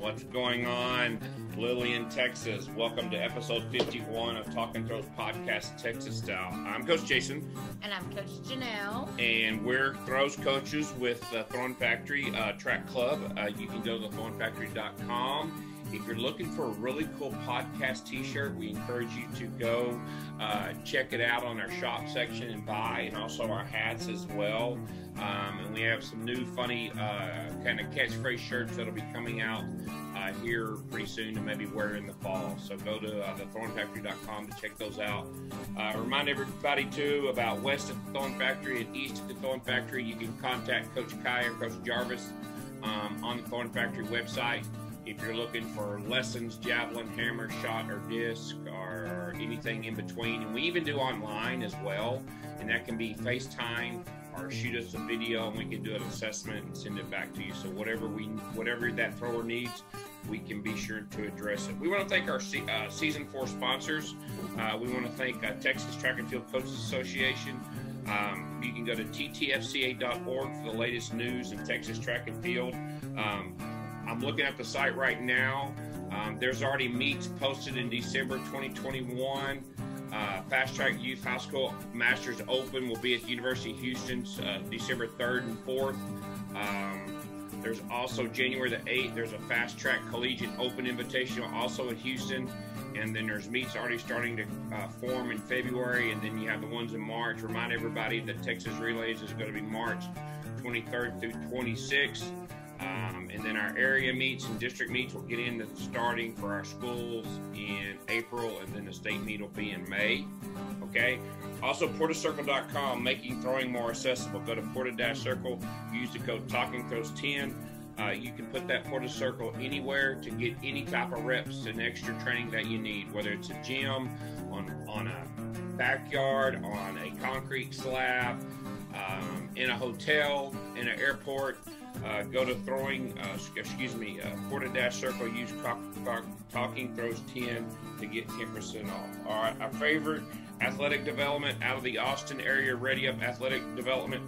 What's going on, Lillian, Texas? Welcome to episode 51 of Talking Throws Podcast, Texas Style. I'm Coach Jason. And I'm Coach Janelle. And we're throws coaches with the Throwing Factory Track Club. You can go to throwingfactory.com. If you're looking for a really cool podcast t-shirt, we encourage you to go check it out on our shop section and buy, and also our hats as well. And we have some new funny kind of catchphrase shirts that'll be coming out here pretty soon to maybe wear in the fall. So go to thethrowingfactory.com to check those out. Remind everybody too about west of the Throwing Factory and east of the Throwing Factory. You can contact Coach Kai or Coach Jarvis on the Throwing Factory website. If you're looking for lessons, javelin, hammer, shot, or disc, or anything in between. And we even do online as well, and that can be FaceTime or shoot us a video and we can do an assessment and send it back to you. So whatever that thrower needs, we can be sure to address it. We want to thank our Season 4 sponsors. We want to thank Texas Track and Field Coaches Association. You can go to ttfca.org for the latest news in Texas Track and Field. I'm looking at the site right now. There's already meets posted in December 2021. Fast Track Youth High School Masters Open will be at the University of Houston December 3rd and 4th. There's also January the 8th. There's a Fast Track Collegiate Open Invitational also at Houston. And then there's meets already starting to form in February. And then you have the ones in March. Remind everybody that Texas Relays is going to be March 23rd through 26th. And then our area meets and district meets will get into starting for our schools in April, and then the state meet will be in May. Okay. Also, portacircle.com, making throwing more accessible. Go to Porta-Circle, use the code TalkingThrows10. You can put that Porta Circle anywhere to get any type of reps and extra training that you need, whether it's a gym, on a backyard, on a concrete slab, in a hotel, in an airport. Go to Porta-Circle, use Talking Throws 10 to get 10% off. All right, our favorite athletic development out of the Austin area, Ready Up Athletic Development,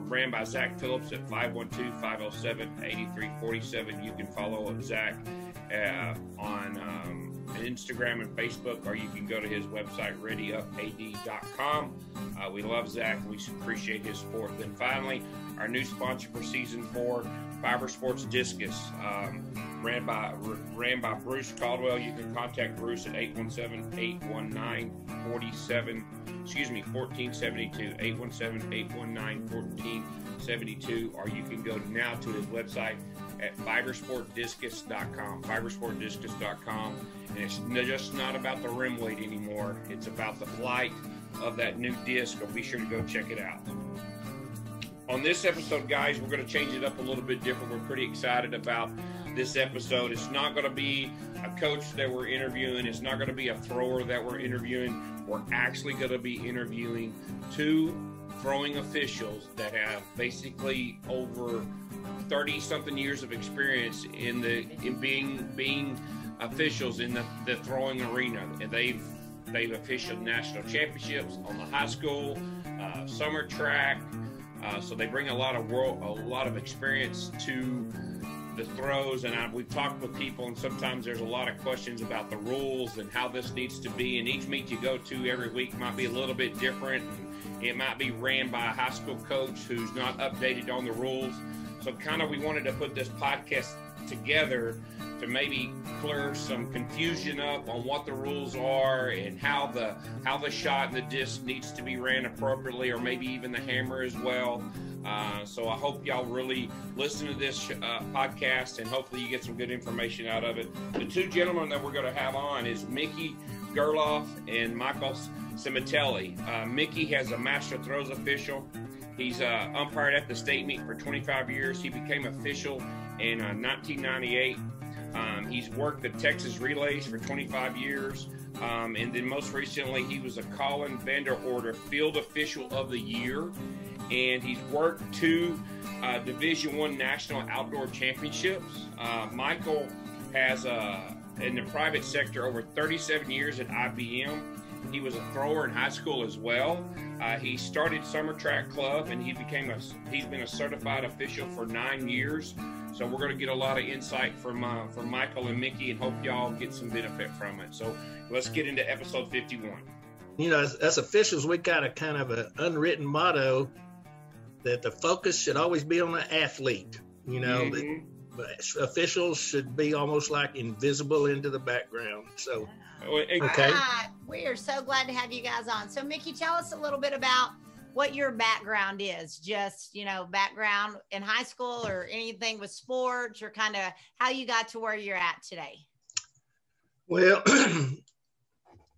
ran by Zach Phillips at 512-507-8347. You can follow Zach on Instagram and Facebook, or you can go to his website, readyupad.com. We love Zach. We appreciate his support. Then finally, our new sponsor for Season 4, Fiber Sports Discus, ran by Bruce Caldwell. You can contact Bruce at 817-819-1472, 817-819-1472, or you can go now to his website at fibersportdiscus.com, and it's just not about the rim weight anymore. It's about the flight of that new disc, so be sure to go check it out. On this episode, guys, we're going to change it up a little bit different. We're pretty excited about this episode. It's not going to be a coach that we're interviewing. It's not going to be a thrower that we're interviewing. We're actually going to be interviewing two throwing officials that have basically over 30-something years of experience in being officials in the throwing arena. And they've officialed national championships on the high school, summer track. So they bring a lot of experience to the throws, and we've talked with people, and sometimes there's a lot of questions about the rules and how this needs to be, and each meet you go to every week might be a little bit different, and it might be ran by a high school coach who's not updated on the rules. So kind of we wanted to put this podcast together to maybe clear some confusion up on what the rules are and how the shot and the disc needs to be ran appropriately, or maybe even the hammer as well. So I hope y'all really listen to this podcast, and hopefully you get some good information out of it. The two gentlemen that we're going to have on is Mickey Gerloff and Michael Sementelli. Mickey has a Master Throws official. He's umpired at the state meet for 25 years. He became official in 1998. He's worked the Texas Relays for 25 years. And then most recently, he was a Colin Vander Order Field Official of the Year. And he's worked two Division I National Outdoor Championships. Michael has, in the private sector, over 37 years at IBM. He was a thrower in high school as well. He started summer track club, and he's been a certified official for 9 years. So we're going to get a lot of insight from Michael and Mickey, and hope y'all get some benefit from it. So let's get into episode 51. You know, as officials, we got a kind of an unwritten motto that the focus should always be on the athlete. You know, officials should be almost like invisible into the background. So, okay. We are so glad to have you guys on. So, Mickey, tell us a little bit about what your background is. Just, you know, background in high school or anything with sports, or kind of how you got to where you're at today. Well,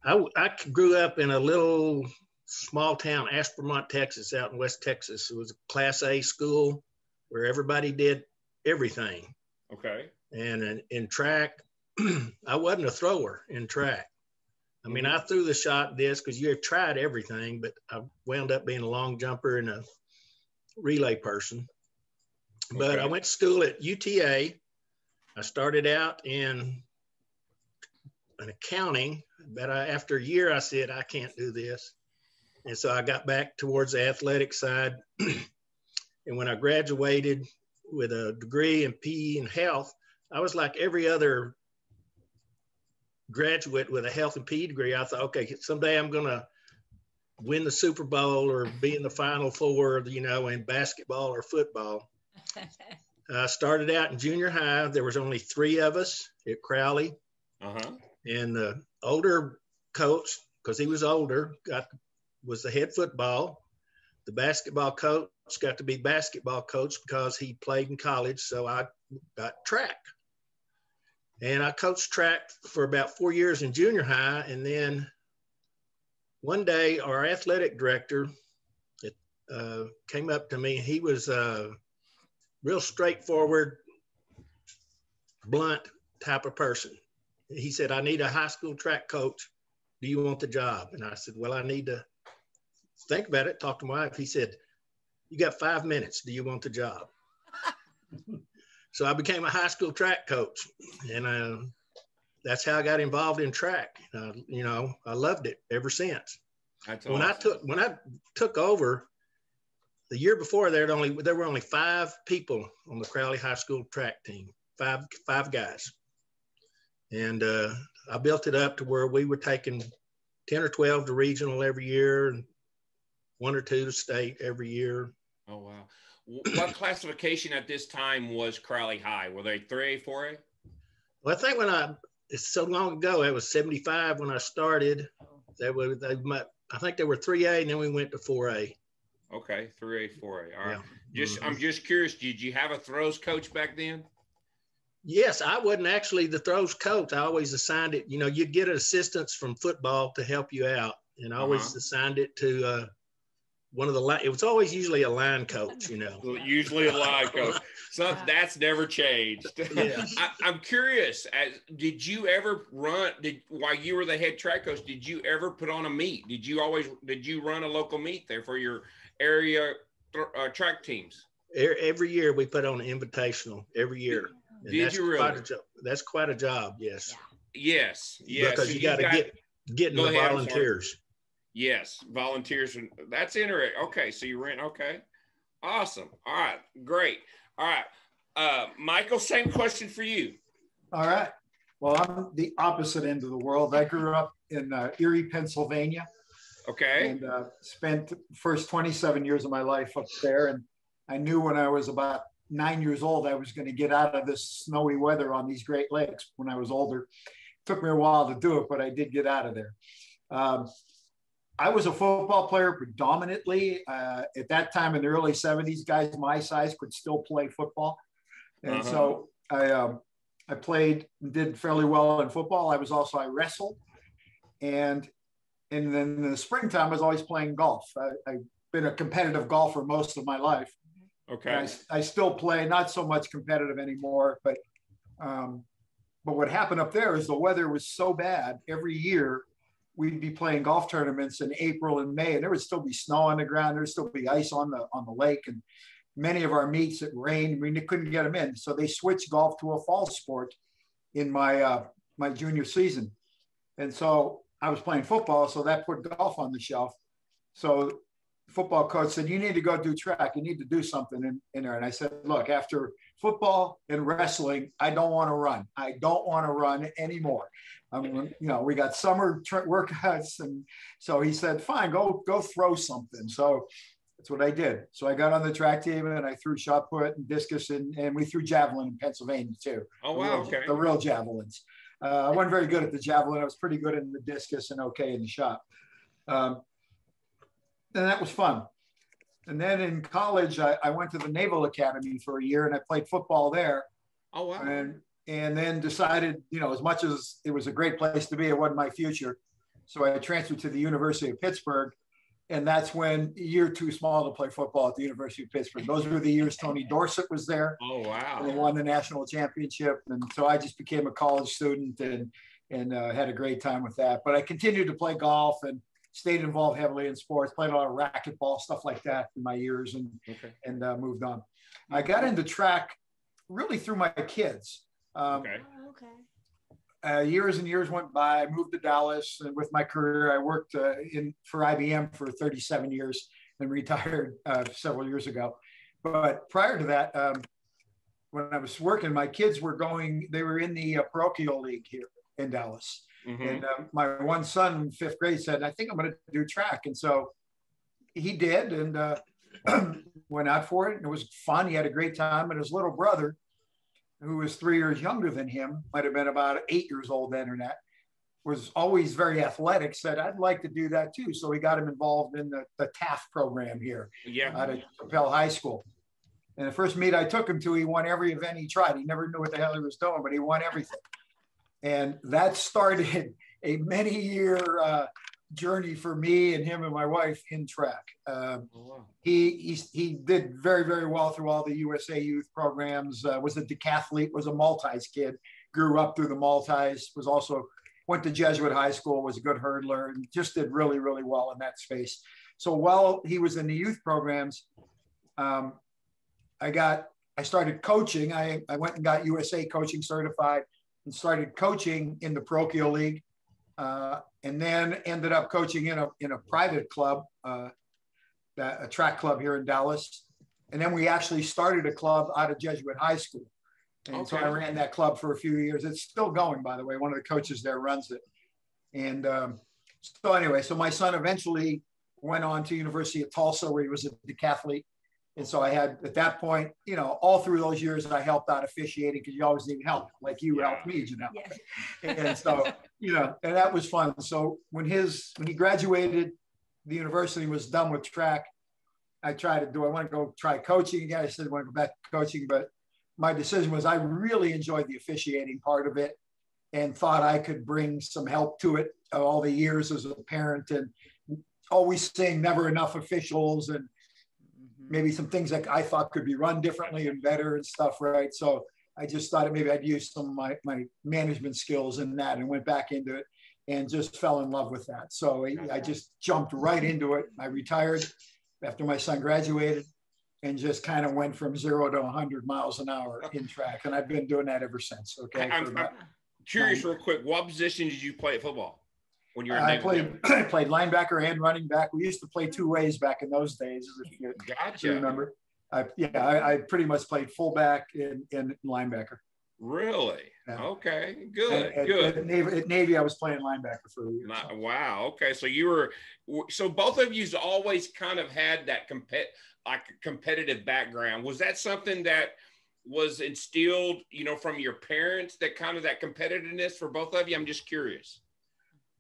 I grew up in a little small town, Aspermont, Texas, out in West Texas. It was a Class A school where everybody did everything. Okay. And in track, I wasn't a thrower in track. I mean, I threw the shot disc because you had tried everything, but I wound up being a long jumper and a relay person. But I went to school at UTA. I started out in accounting, but after a year, I said, I can't do this. And so I got back towards the athletic side. And when I graduated with a degree in PE and health, I was like every other graduate with a health and PE degree. I thought, okay, someday I'm going to win the Super Bowl or be in the Final Four, you know, in basketball or football. I started out in junior high. There was only 3 of us at Crowley. And the older coach, because he was older, was the head football. The basketball coach got to be basketball coach because he played in college. So I got track. And I coached track for about 4 years in junior high. And then one day, our athletic director came up to me. He was a real straightforward, blunt type of person. He said, I need a high school track coach. Do you want the job? And I said, well, I need to think about it, talk to my wife. He said, you got 5 minutes. Do you want the job? So I became a high school track coach, and that's how I got involved in track. You know, I loved it ever since. That's when awesome. When I took over, the year before there were only 5 people on the Crowley High School track team, five guys, and I built it up to where we were taking 10 or 12 to regional every year, and 1 or 2 to state every year. Oh wow. What classification at this time was Crowley High? Were they 3A, 4A? Well, I think it's so long ago, it was 75 when I started. I think they were 3A, and then we went to 4A. Okay, 3A, 4A. All right. Yeah. I'm just curious, did you have a throws coach back then? Yes, I wasn't actually the throws coach. I always assigned it. You know, you'd get assistants from football to help you out, and I always assigned it to one of the line. It was always usually a line coach, you know. Usually a line coach. So that's never changed. Yes. I'm curious. Did you ever while you were the head track coach? Did you ever put on a meet? Did you run a local meet there for your area track teams? Every year we put on an invitational. Every year. And did you really? That's quite a job. Yes. Yes. Because you got to get in the volunteers. Yes, volunteers. That's interesting. Okay, so you ran. Okay, awesome. All right, great. All right, Michael, same question for you. All right. Well, I'm the opposite end of the world. I grew up in Erie, Pennsylvania. Okay. And spent the first 27 years of my life up there. And I knew when I was about 9 years old, I was going to get out of this snowy weather on these Great Lakes when I was older. It took me a while to do it, but I did get out of there. I was a football player predominantly. At that time in the early 70s, guys my size could still play football. And so I played and did fairly well in football. I wrestled. And then in the springtime, I was always playing golf. I've been a competitive golfer most of my life. Okay. I still play, not so much competitive anymore, but what happened up there is the weather was so bad every year. We'd be playing golf tournaments in April and May, and there would still be snow on the ground. There'd still be ice on the lake, and many of our meets it rained. We couldn't get them in, so they switched golf to a fall sport in my my junior season. And so I was playing football, so that put golf on the shelf. So football coach said, you need to go do track. You need to do something in there. And I said, look, after football and wrestling, I don't want to run. I don't want to run anymore. I mean, you know, we got summer workouts. And so he said, fine, go throw something. So that's what I did. So I got on the track team and I threw shot put and discus and we threw javelin in Pennsylvania too. Oh, wow. Okay. The real javelins. I wasn't very good at the javelin. I was pretty good in the discus and okay in the shot. And that was fun. And then in college, I went to the Naval Academy for a year and I played football there. Oh, wow. And then decided, you know, as much as it was a great place to be, it wasn't my future. So I transferred to the University of Pittsburgh. And that's when you're too small to play football at the University of Pittsburgh. Those were the years Tony Dorsett was there. Oh, wow. And won the national championship. And so I just became a college student and had a great time with that. But I continued to play golf and stayed involved heavily in sports, played a lot of racquetball, stuff like that in my years and moved on. I got into track really through my kids. Years and years went by. I moved to Dallas, and with my career, I worked for IBM for 37 years and retired several years ago. But prior to that, when I was working, my kids were they were in the parochial league here in Dallas. Mm-hmm. And my one son in 5th grade said, I think I'm going to do track. And so he did and went out for it. And it was fun. He had a great time. And his little brother, who was 3 years younger than him, might have been about 8 years old then or that, was always very athletic, said, I'd like to do that too. So we got him involved in the TAF program here out of Capel High School. And the first meet I took him to, he won every event he tried. He never knew what the hell he was doing, but he won everything. And that started a many-year journey for me and him and my wife in track. He did very, very well through all the USA youth programs, was a decathlete, was a multis kid, grew up through the multis, went to Jesuit high school, was a good hurdler, and just did really, really well in that space. So while he was in the youth programs, I started coaching. I went and got USA coaching certified and started coaching in the parochial league, and then ended up coaching in a private club, a track club here in Dallas. And then we actually started a club out of Jesuit high school. And so I ran that club for a few years. It's still going, by the way. One of the coaches there runs it. And so anyway, so my son eventually went on to University of Tulsa, where he was a decathlete. And so I had, at that point, you know, all through those years, I helped out officiating because you always need help, like you helped me, you know. Yeah. And so, you know, and that was fun. So when he graduated, the university was done with track. I tried to I want to go try coaching again. I said I want to go back to coaching, but my decision was I really enjoyed the officiating part of it and thought I could bring some help to it all the years as a parent and always saying never enough officials and maybe some things that I thought could be run differently and better and stuff, right? So I just thought maybe I'd use some of my management skills in that and went back into it and just fell in love with that. So I just jumped right into it. I retired after my son graduated and just kind of went from 0 to 100 miles an hour in track. And I've been doing that ever since, okay? I'm curious real quick, what position did you play at football? When you were I played linebacker and running back. We used to play two ways back in those days, if you remember. I pretty much played fullback and linebacker. Really? Yeah. Okay, good, good. At Navy, I was playing linebacker for a year. Wow. Okay, so both of you's always kind of had that competitive background. Was that something that was instilled, you know, from your parents? That kind of that competitiveness for both of you? I'm just curious.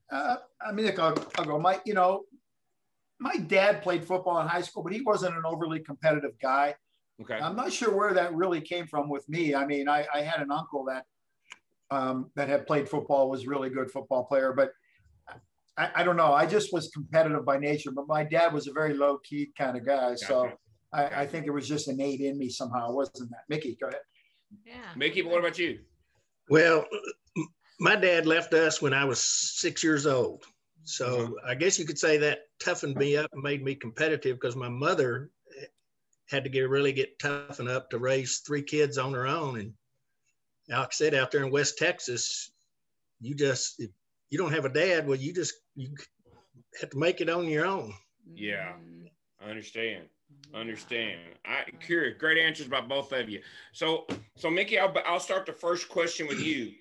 I mean, I'll go. My dad played football in high school, but he wasn't an overly competitive guy. Okay. I'm not sure where that really came from with me. I mean, I had an uncle that had played football, was a really good football player, but I don't know. I just was competitive by nature, but my dad was a very low key kind of guy. Gotcha. So I think it was just innate in me somehow. Wasn't that? Mickey, go ahead. Yeah. Mickey, what about you? Well, my dad left us when I was 6 years old. So I guess you could say that toughened me up and made me competitive because my mother had to really get toughened up to raise 3 kids on her own. And like I said, out there in West Texas, you don't have a dad, well, you have to make it on your own. Yeah, I understand. Curious. Great answers by both of you. So Mickey, I'll start the first question with you.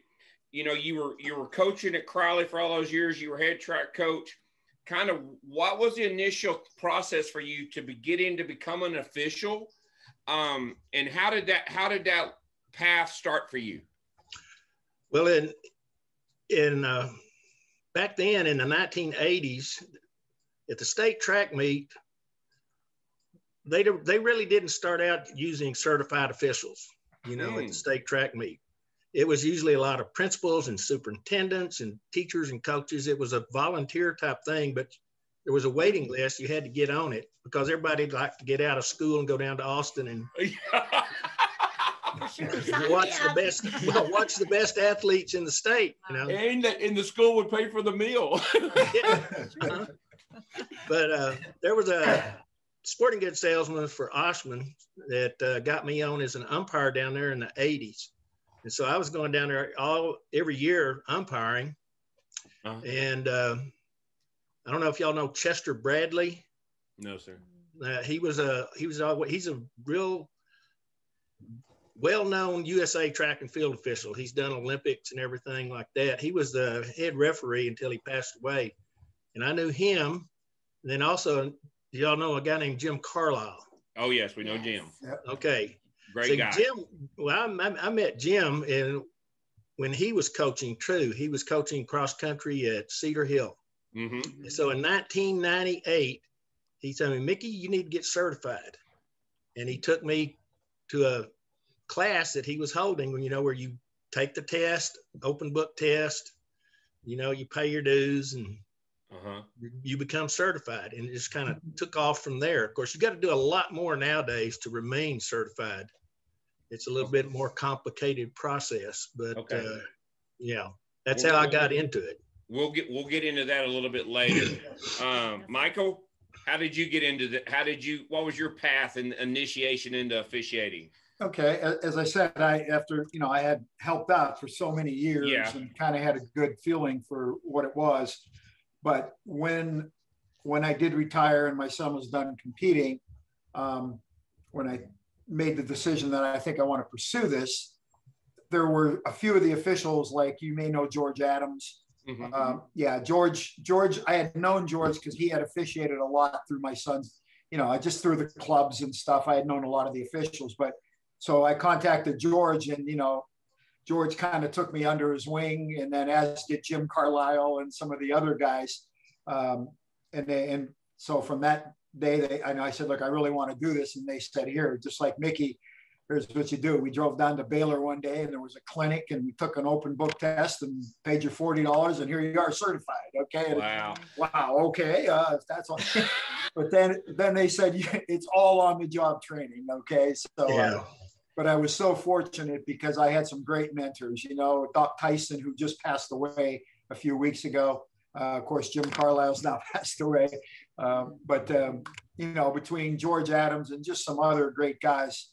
You know, you were coaching at Crowley for all those years. You were head track coach. Kind of, what was the initial process for you to get into become an official? And how did that path start for you? Well, in back then in the 1980s, at the state track meet, they really didn't start out using certified officials, you know, at the state track meet. It was usually a lot of principals and superintendents and teachers and coaches. It was a volunteer type thing, but there was a waiting list. You had to get on it because everybody liked to get out of school and go down to Austin and watch the best athletes in the state, you know. And the school would pay for the meal. Yeah. But there was a sporting goods salesman for Oshman that got me on as an umpire down there in the 80s. And so I was going down there every year umpiring. And I don't know if y'all know Chester Bradley. No, sir. He's a real well-known USA track and field official. He's done Olympics and everything like that. He was the head referee until he passed away. And I knew him. And then also, y'all know a guy named Jim Carlisle. Oh, yes, we know Jim. Yep. Okay. Great guy. Jim, well, I met Jim when he was coaching True. He was coaching cross country at Cedar Hill. Mm-hmm. So in 1998, he told me, Mickey, you need to get certified. And he took me to a class that he was holding, you know, where you take the test, open book test, you know, you pay your dues and you become certified. And it just kind of took off from there. Of course, you got to do a lot more nowadays to remain certified. It's a little bit more complicated process, but yeah, that's how I got into it. We'll get into that a little bit later. Michael, how did you get into that? What was your path and initiation into officiating? Okay. As I said, I had helped out for so many years and kind of had a good feeling for what it was. But when I did retire and my son was done competing, when I made the decision that I think I want to pursue this, there were a few of the officials, like you may know George Adams. George, I had known George because he had officiated a lot through my son's, just through the clubs and stuff. I had known a lot of the officials, but so I contacted George, and, George kind of took me under his wing, and then as did Jim Carlisle and some of the other guys. And so from that day, I said, look, I really want to do this. And they said, here, just like Mickey, here's what you do. We drove down to Baylor one day, and there was a clinic, and we took an open book test and paid you $40, and here you are certified. Okay. Wow. Okay. That's all. But then they said, it's all on the job training. Okay. So, but I was so fortunate because I had some great mentors, Doc Tyson, who just passed away a few weeks ago. Of course, Jim Carlisle's now passed away. But between George Adams and just some other great guys,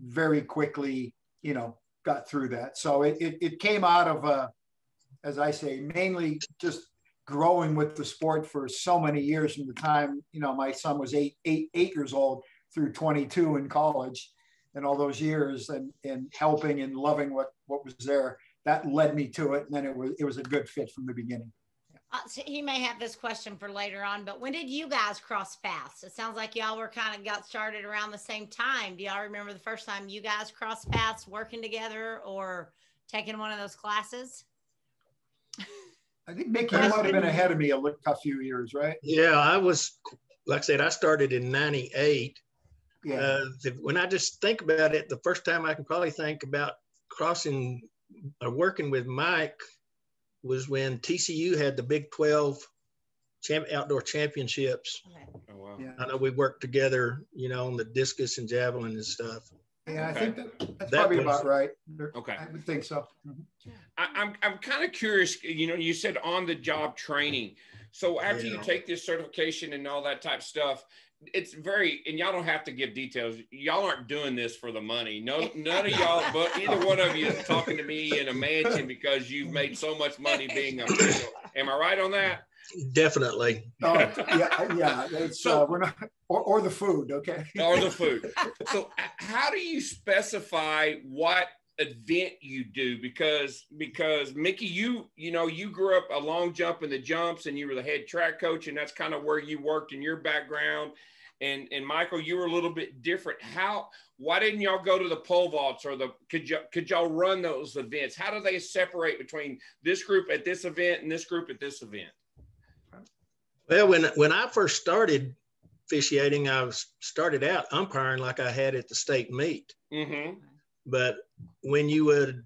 very quickly, got through that. So it came out of, as I say, mainly just growing with the sport for so many years from the time, my son was eight years old through 22 in college, and all those years and helping and loving what was there. That led me to it. And then it was a good fit from the beginning. So he may have this question for later on, but when did you guys cross paths? It sounds like y'all got started around the same time. Do y'all remember the first time you guys crossed paths working together or taking one of those classes? I think Mickey might have been ahead of me a few years, right? Yeah, I was, like I said, I started in 98. Yeah. When I just think about it, the first time I can probably think about crossing or working with Mike was when TCU had the Big 12 outdoor championships. Okay. Oh, wow. Yeah. I know we worked together, on the discus and javelin and stuff. Yeah, I think that's probably about right. Okay. I would think so. I'm kind of curious, you said on the job training. So after you take this certification and all that type of stuff, it's very, and y'all don't have to give details. Y'all aren't doing this for the money. No, none of y'all, but either one of you is talking to me in a mansion because you've made so much money being official. Am I right on that? Definitely. Yeah. It's we're not, or the food, okay? Or the food. So how do you specify what event you do? Because Mickey, you grew up a long jump in the jumps, and you were the head track coach, and that's kind of where you worked in your background. And Michael, you were a little bit different. Why didn't y'all go to the pole vaults, or could y'all run those events? How do they separate between this group at this event and this group at this event? Well, when I first started officiating, I started out umpiring like I had at the state meet. Mm-hmm. But when you would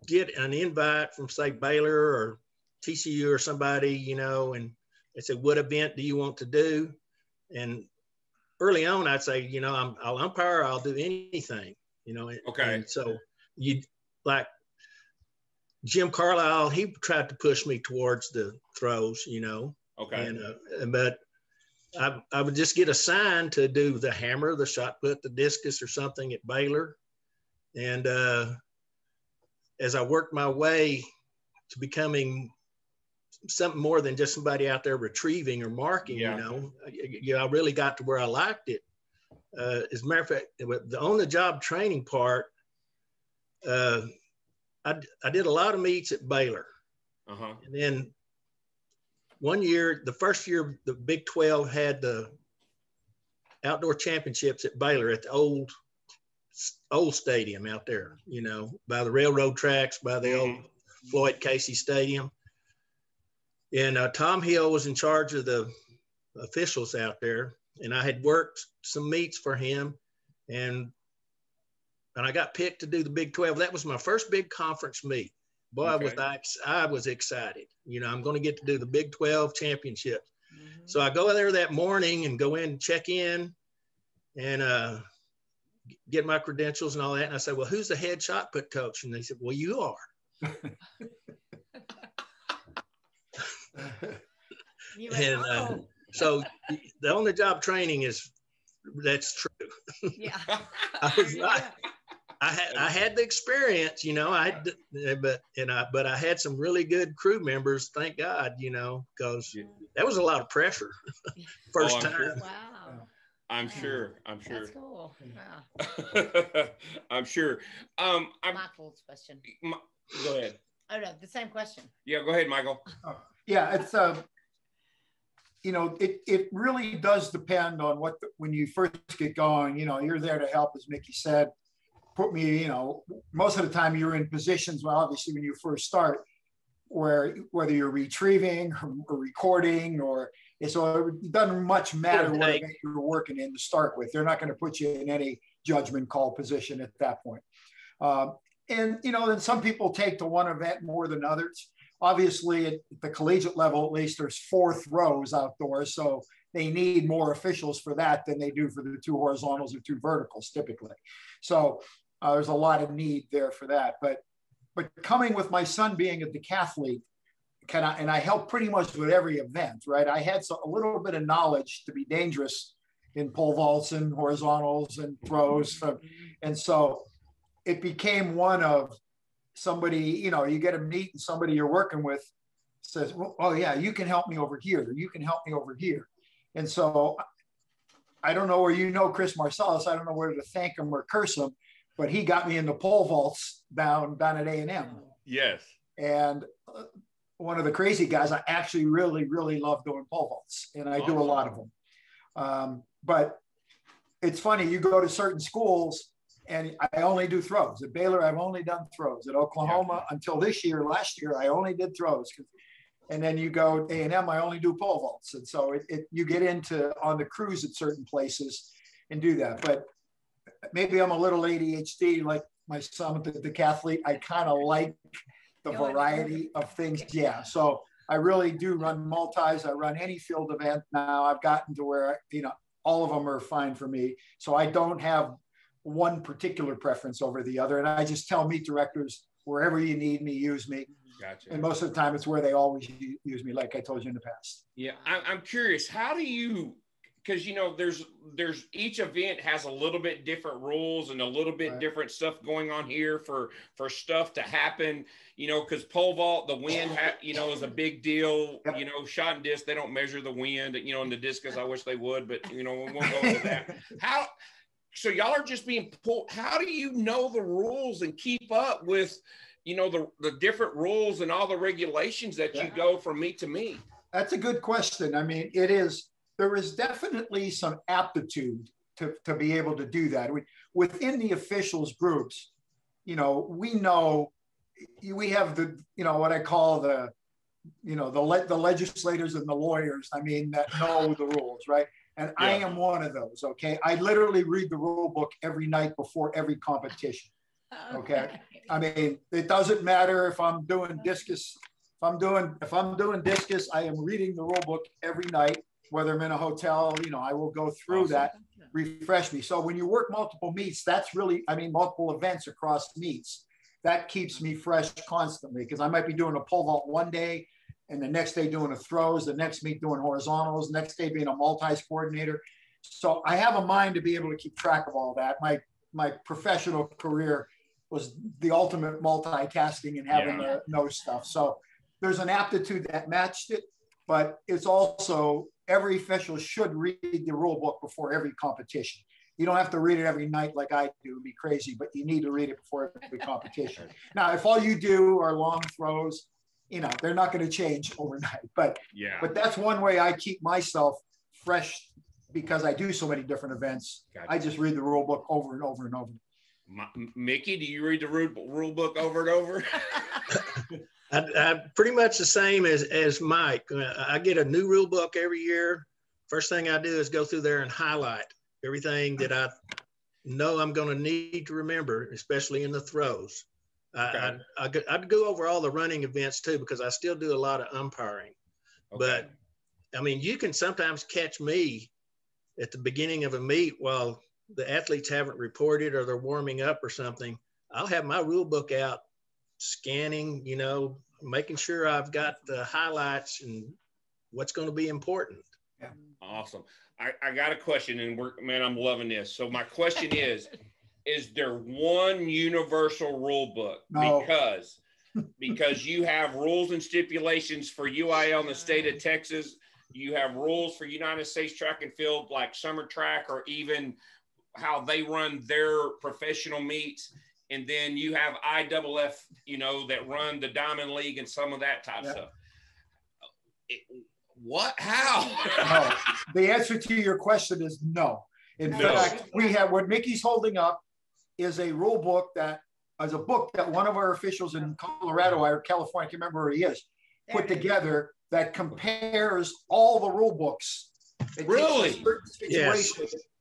get an invite from, say, Baylor or TCU or somebody, and they said, what event do you want to do? And early on, I'd say, I'll umpire, I'll do anything, Okay. And so like Jim Carlisle, he tried to push me towards the throws, Okay. But I would just get assigned to do the hammer, the shot put, the discus or something at Baylor. And as I worked my way to becoming something more than just somebody out there retrieving or marking, I really got to where I liked it. As a matter of fact, the on-the-job training part, I did a lot of meets at Baylor. Uh-huh. And then one year, the first year, the Big 12 had the outdoor championships at Baylor at the old stadium out there, by the railroad tracks, by the old Floyd Casey Stadium. And Tom Hill was in charge of the officials out there. And I had worked some meets for him. And I got picked to do the Big 12. That was my first big conference meet. Boy, okay. I was excited. I'm going to get to do the Big 12 championship. Mm-hmm. So I go there that morning and go in and check in and get my credentials and all that. And I said, well, who's the head shot put coach? And they said, well, you are. So the on-the-job training that's true. Yeah. I had the experience, but I had some really good crew members, thank God, because that was a lot of pressure first time. Wow. I'm sure. That's cool. Wow. I'm sure. Michael's question. Go ahead. Oh no, the same question. Yeah, go ahead, Michael. Yeah, it's it really does depend on when you first get going. You're there to help, as Mickey said. Put me, most of the time you're in positions, well, obviously when you first start, where whether you're retrieving or recording so it doesn't much matter what event you're working in to start with. They're not going to put you in any judgment call position at that point. And then some people take to one event more than others. Obviously, at the collegiate level, at least, there's 4 throws outdoors, so they need more officials for that than they do for the 2 horizontals or 2 verticals, typically. So there's a lot of need there for that. But coming with my son being a decathlete, and I helped pretty much with every event, right? I had a little bit of knowledge to be dangerous in pole vaults and horizontals and throws, and so it became one of somebody, you get a meet and somebody you're working with says, well, oh yeah, you can help me over here. You can help me over here. And so I don't know where Chris Marsalis, I don't know whether to thank him or curse him, but he got me into pole vaults down at A&M. Yes. And one of the crazy guys, I actually really, really love doing pole vaults, and I do a lot of them. But it's funny, you go to certain schools, and I only do throws. At Baylor, I've only done throws. At Oklahoma, until last year, I only did throws. And then you go A&M, I only do pole vaults. And so you get into on the cruise at certain places and do that. But maybe I'm a little ADHD like my son, the decathlete. I kind of like the variety of things. Yeah. So I really do run multis. I run any field event now. I've gotten to where, all of them are fine for me. So I don't have one particular preference over the other. And I just tell meet directors, wherever you need me, use me. Gotcha. And most of the time, it's where they always use me, like I told you in the past. Yeah, I'm curious. How do you? Because there's each event has a little bit different rules and a little bit different stuff going on here for stuff to happen. Because pole vault, the wind, is a big deal. Yep. Shot and disc, they don't measure the wind. In the discus, I wish they would, but we won't go into that. So y'all are just being pulled. How do you know the rules and keep up with, the different rules and all the regulations that you go from meet to meet? That's a good question. I mean, there is definitely some aptitude to be able to do that. Within the officials groups, we know we have what I call the legislators and the lawyers, that know the rules, right? And I am one of those, okay? I literally read the rule book every night before every competition, okay? It doesn't matter if I'm doing discus. If I'm doing discus, I am reading the rule book every night. Whether I'm in a hotel, I will go through that, refresh me. So when you work multiple meets, that's really, multiple events across meets, that keeps me fresh constantly, because I might be doing a pole vault one day and the next day doing a throws, the next meet doing horizontals, next day being a multis coordinator. So I have a mind to be able to keep track of all that. My professional career was the ultimate multitasking and having to know stuff. So there's an aptitude that matched it, but it's also, every official should read the rule book before every competition. You don't have to read it every night like I do, it'd be crazy, but you need to read it before every competition. Now, if all you do are long throws, they're not going to change overnight. But that's one way I keep myself fresh, because I do so many different events. Gotcha. I just read the rule book over and over and over. Mickey, do you read the rule book over and over? I pretty much the same as Mike. I get a new rule book every year. First thing I do is go through there and highlight everything that I know I'm going to need to remember, especially in the throws. Okay. I'd go over all the running events too, because I still do a lot of umpiring. Okay. But you can sometimes catch me at the beginning of a meet while the athletes haven't reported or they're warming up or something. I'll have my rule book out, scanning, making sure I've got the highlights and what's going to be important. Yeah. Awesome. I got a question, and I'm loving this. So my question is there one universal rule book? No. Because you have rules and stipulations for UIL in the state of Texas. You have rules for United States Track and Field, like summer track, or even how they run their professional meets. And then you have IAAF, that run the Diamond League and some of that type of stuff. How? No. The answer to your question is no. In fact, we have, what Mickey's holding up is a rule book that is a book that one of our officials in Colorado or California, I can't remember where he is, put together that compares all the rule books. Really? Yes.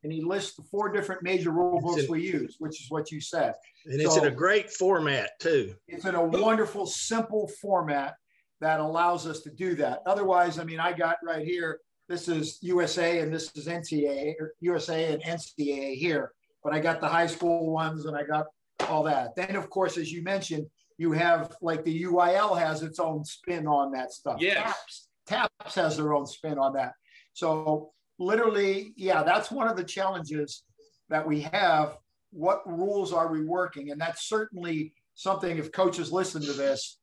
And he lists the 4 different major rule books we use, which is what you said. And it's in a great format too. It's in a wonderful, simple format that allows us to do that. Otherwise, I got right here, this is USA and this is NCAA, or USA and NCAA here, but I got the high school ones and I got all that. Then of course, as you mentioned, you have like the UIL has its own spin on that stuff. Yes. TAPS has their own spin on that. So literally, that's one of the challenges that we have. What rules are we working? And that's certainly something, if coaches listen to this,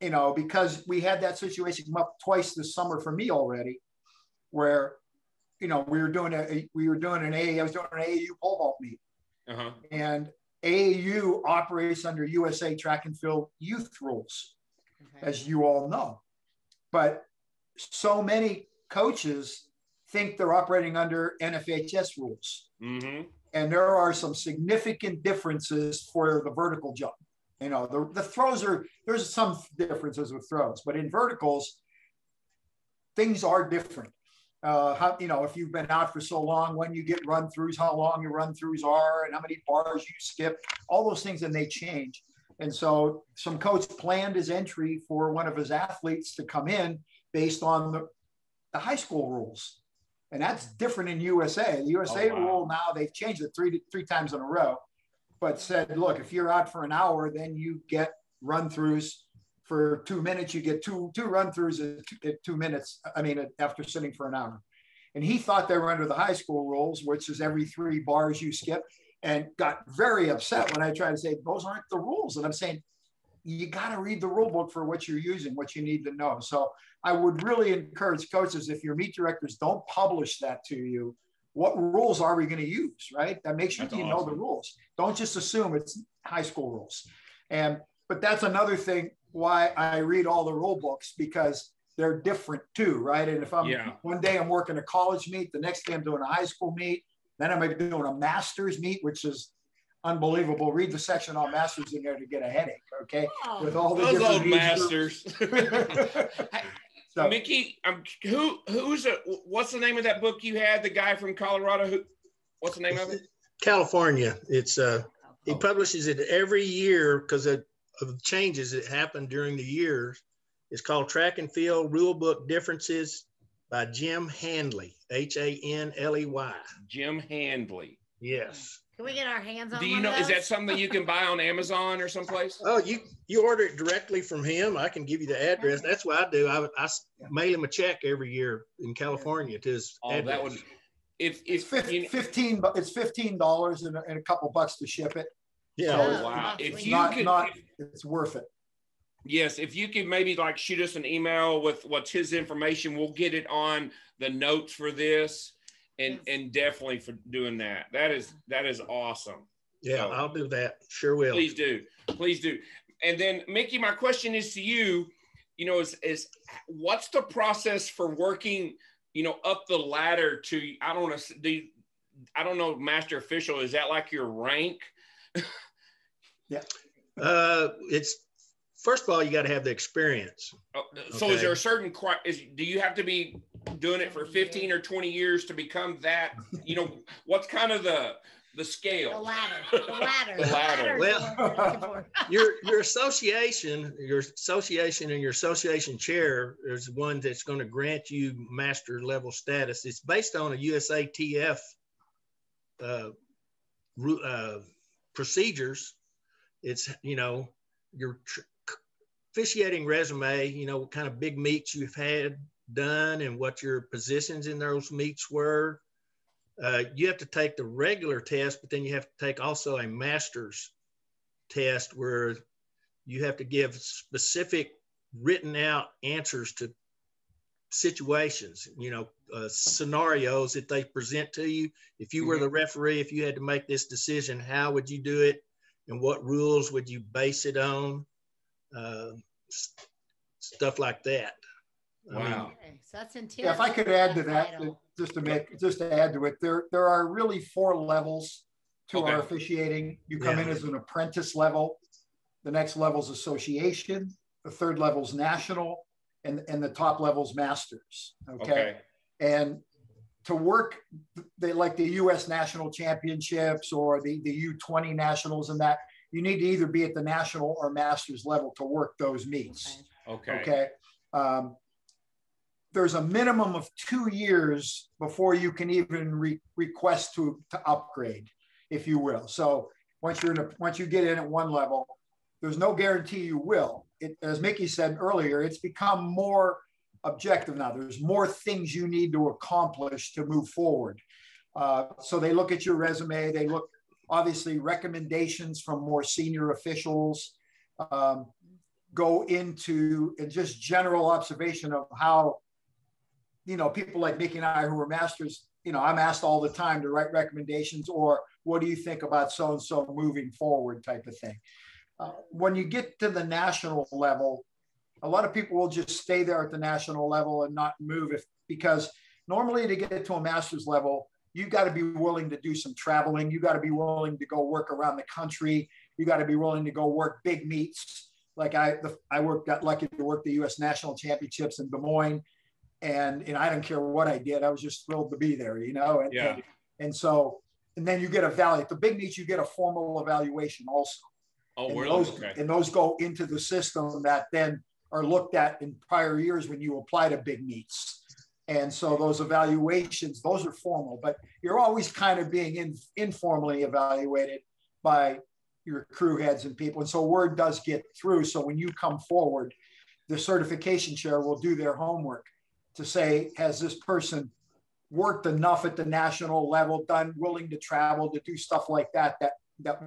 because we had that situation come up twice this summer for me already, where, we were doing I was doing an AAU pole vault meet. Uh-huh. And AAU operates under USA Track and Field youth rules, as you all know. But so many coaches think they're operating under NFHS rules. Mm-hmm. And there are some significant differences for the vertical jump. The throws there's some differences with throws, but in verticals, things are different. If you've been out for so long, when you get run throughs, how long your run throughs are, and how many bars you skip, all those things, and they change. And so some coach planned his entry for one of his athletes to come in based on the high school rules. And that's different in USA. The USA rule now, they've changed it three times in a row, but said, look, if you're out for an hour, then you get run-throughs. For 2 minutes, you get two run-throughs at 2 minutes. I mean, after sitting for an hour. And he thought they were under the high school rules, which is every 3 bars you skip, and got very upset when I tried to say, those aren't the rules. And I'm saying, you got to read the rule book for what you're using, what you need to know. So I would really encourage coaches, if your meet directors don't publish that to you, what rules are we going to use, right? That makes sure you know the rules. Don't just assume it's high school rules. But that's another thing why I read all the rule books, because they're different too, right? And if one day I'm working a college meet, the next day I'm doing a high school meet, then I might be doing a master's meet, which is unbelievable. Read the section on masters in there to get a headache, okay? Oh, with all the those different old masters. So, Mickey, what's the name of that book you had? The guy from Colorado, what's the name of it? California. It's he publishes it every year because of changes that happened during the years. It's called Track and Field Rulebook Differences by Jim Handley, Hanley. Jim Handley. Yes. Can we get our hands on Do you know, is that something you can buy on Amazon or someplace? Oh, you order it directly from him. I can give you the address. That's what I do. I mail him a check every year in California to his address. That would, it's $15 and a couple bucks to ship it. Yeah. Oh, wow. If you could, it's worth it. Yes, if you could maybe like shoot us an email with what's his information, we'll get it on the notes for this, and definitely for doing that. That is awesome. Yeah, so, I'll do that. Sure will. Please do. And then Mickey, my question is to you. You know, is what's the process for working, you know, up the ladder to I don't know, master official. Is that like your rank? Yeah. It's first of all, you got to have the experience. So is there a certain, do you have to be doing it for 15 or 20 years to become that, you know, what's kind of the scale? The ladder. Well, your association and your association chair is one that's going to grant you master level status. It's based on a USATF procedures. It's, you know, your officiating resume, you know, what kind of big meets you've had done and what your positions in those meets were. You have to take the regular test, but then you have to take also a master's test where you have to give specific written out answers to situations, you know, scenarios that they present to you. If you were the referee, if you had to make this decision, how would you do it? And what rules would you base it on? Stuff like that. Wow. So that's intense. Yeah, if I could add to that, just to add to it, there are really 4 levels to our officiating. You come in as an apprentice level. The next level is association. The third level is national, and the top level is masters. Okay. And to work, they like the U.S. national championships or the U20 nationals and that, you need to either be at the national or masters level to work those meets. Okay. There's a minimum of 2 years before you can even request to upgrade, if you will. So once you get in at one level, there's no guarantee you will. As Mickey said earlier, it's become more objective now. There's more things you need to accomplish to move forward. So they look at your resume. They look, obviously, recommendations from more senior officials, go into and just general observation of how, you know, people like Mickey and I who are masters, you know, I'm asked all the time to write recommendations or what do you think about so-and-so moving forward type of thing. When you get to the national level, a lot of people will just stay there at the national level and not move because normally to get to a master's level, you got to be willing to do some traveling. You got to be willing to go work around the country. You got to be willing to go work big meets. Like I got lucky to work the U.S. National Championships in Des Moines, and I didn't care what I did. I was just thrilled to be there, you know. And then you get at the big meets, you get a formal evaluation also. Oh, and really? And those go into the system that then are looked at in prior years when you apply to big meets. And so those evaluations, those are formal, but you're always kind of being informally evaluated by your crew heads and people. And so word does get through. So when you come forward, the certification chair will do their homework to say, has this person worked enough at the national level, willing to travel, to do stuff like that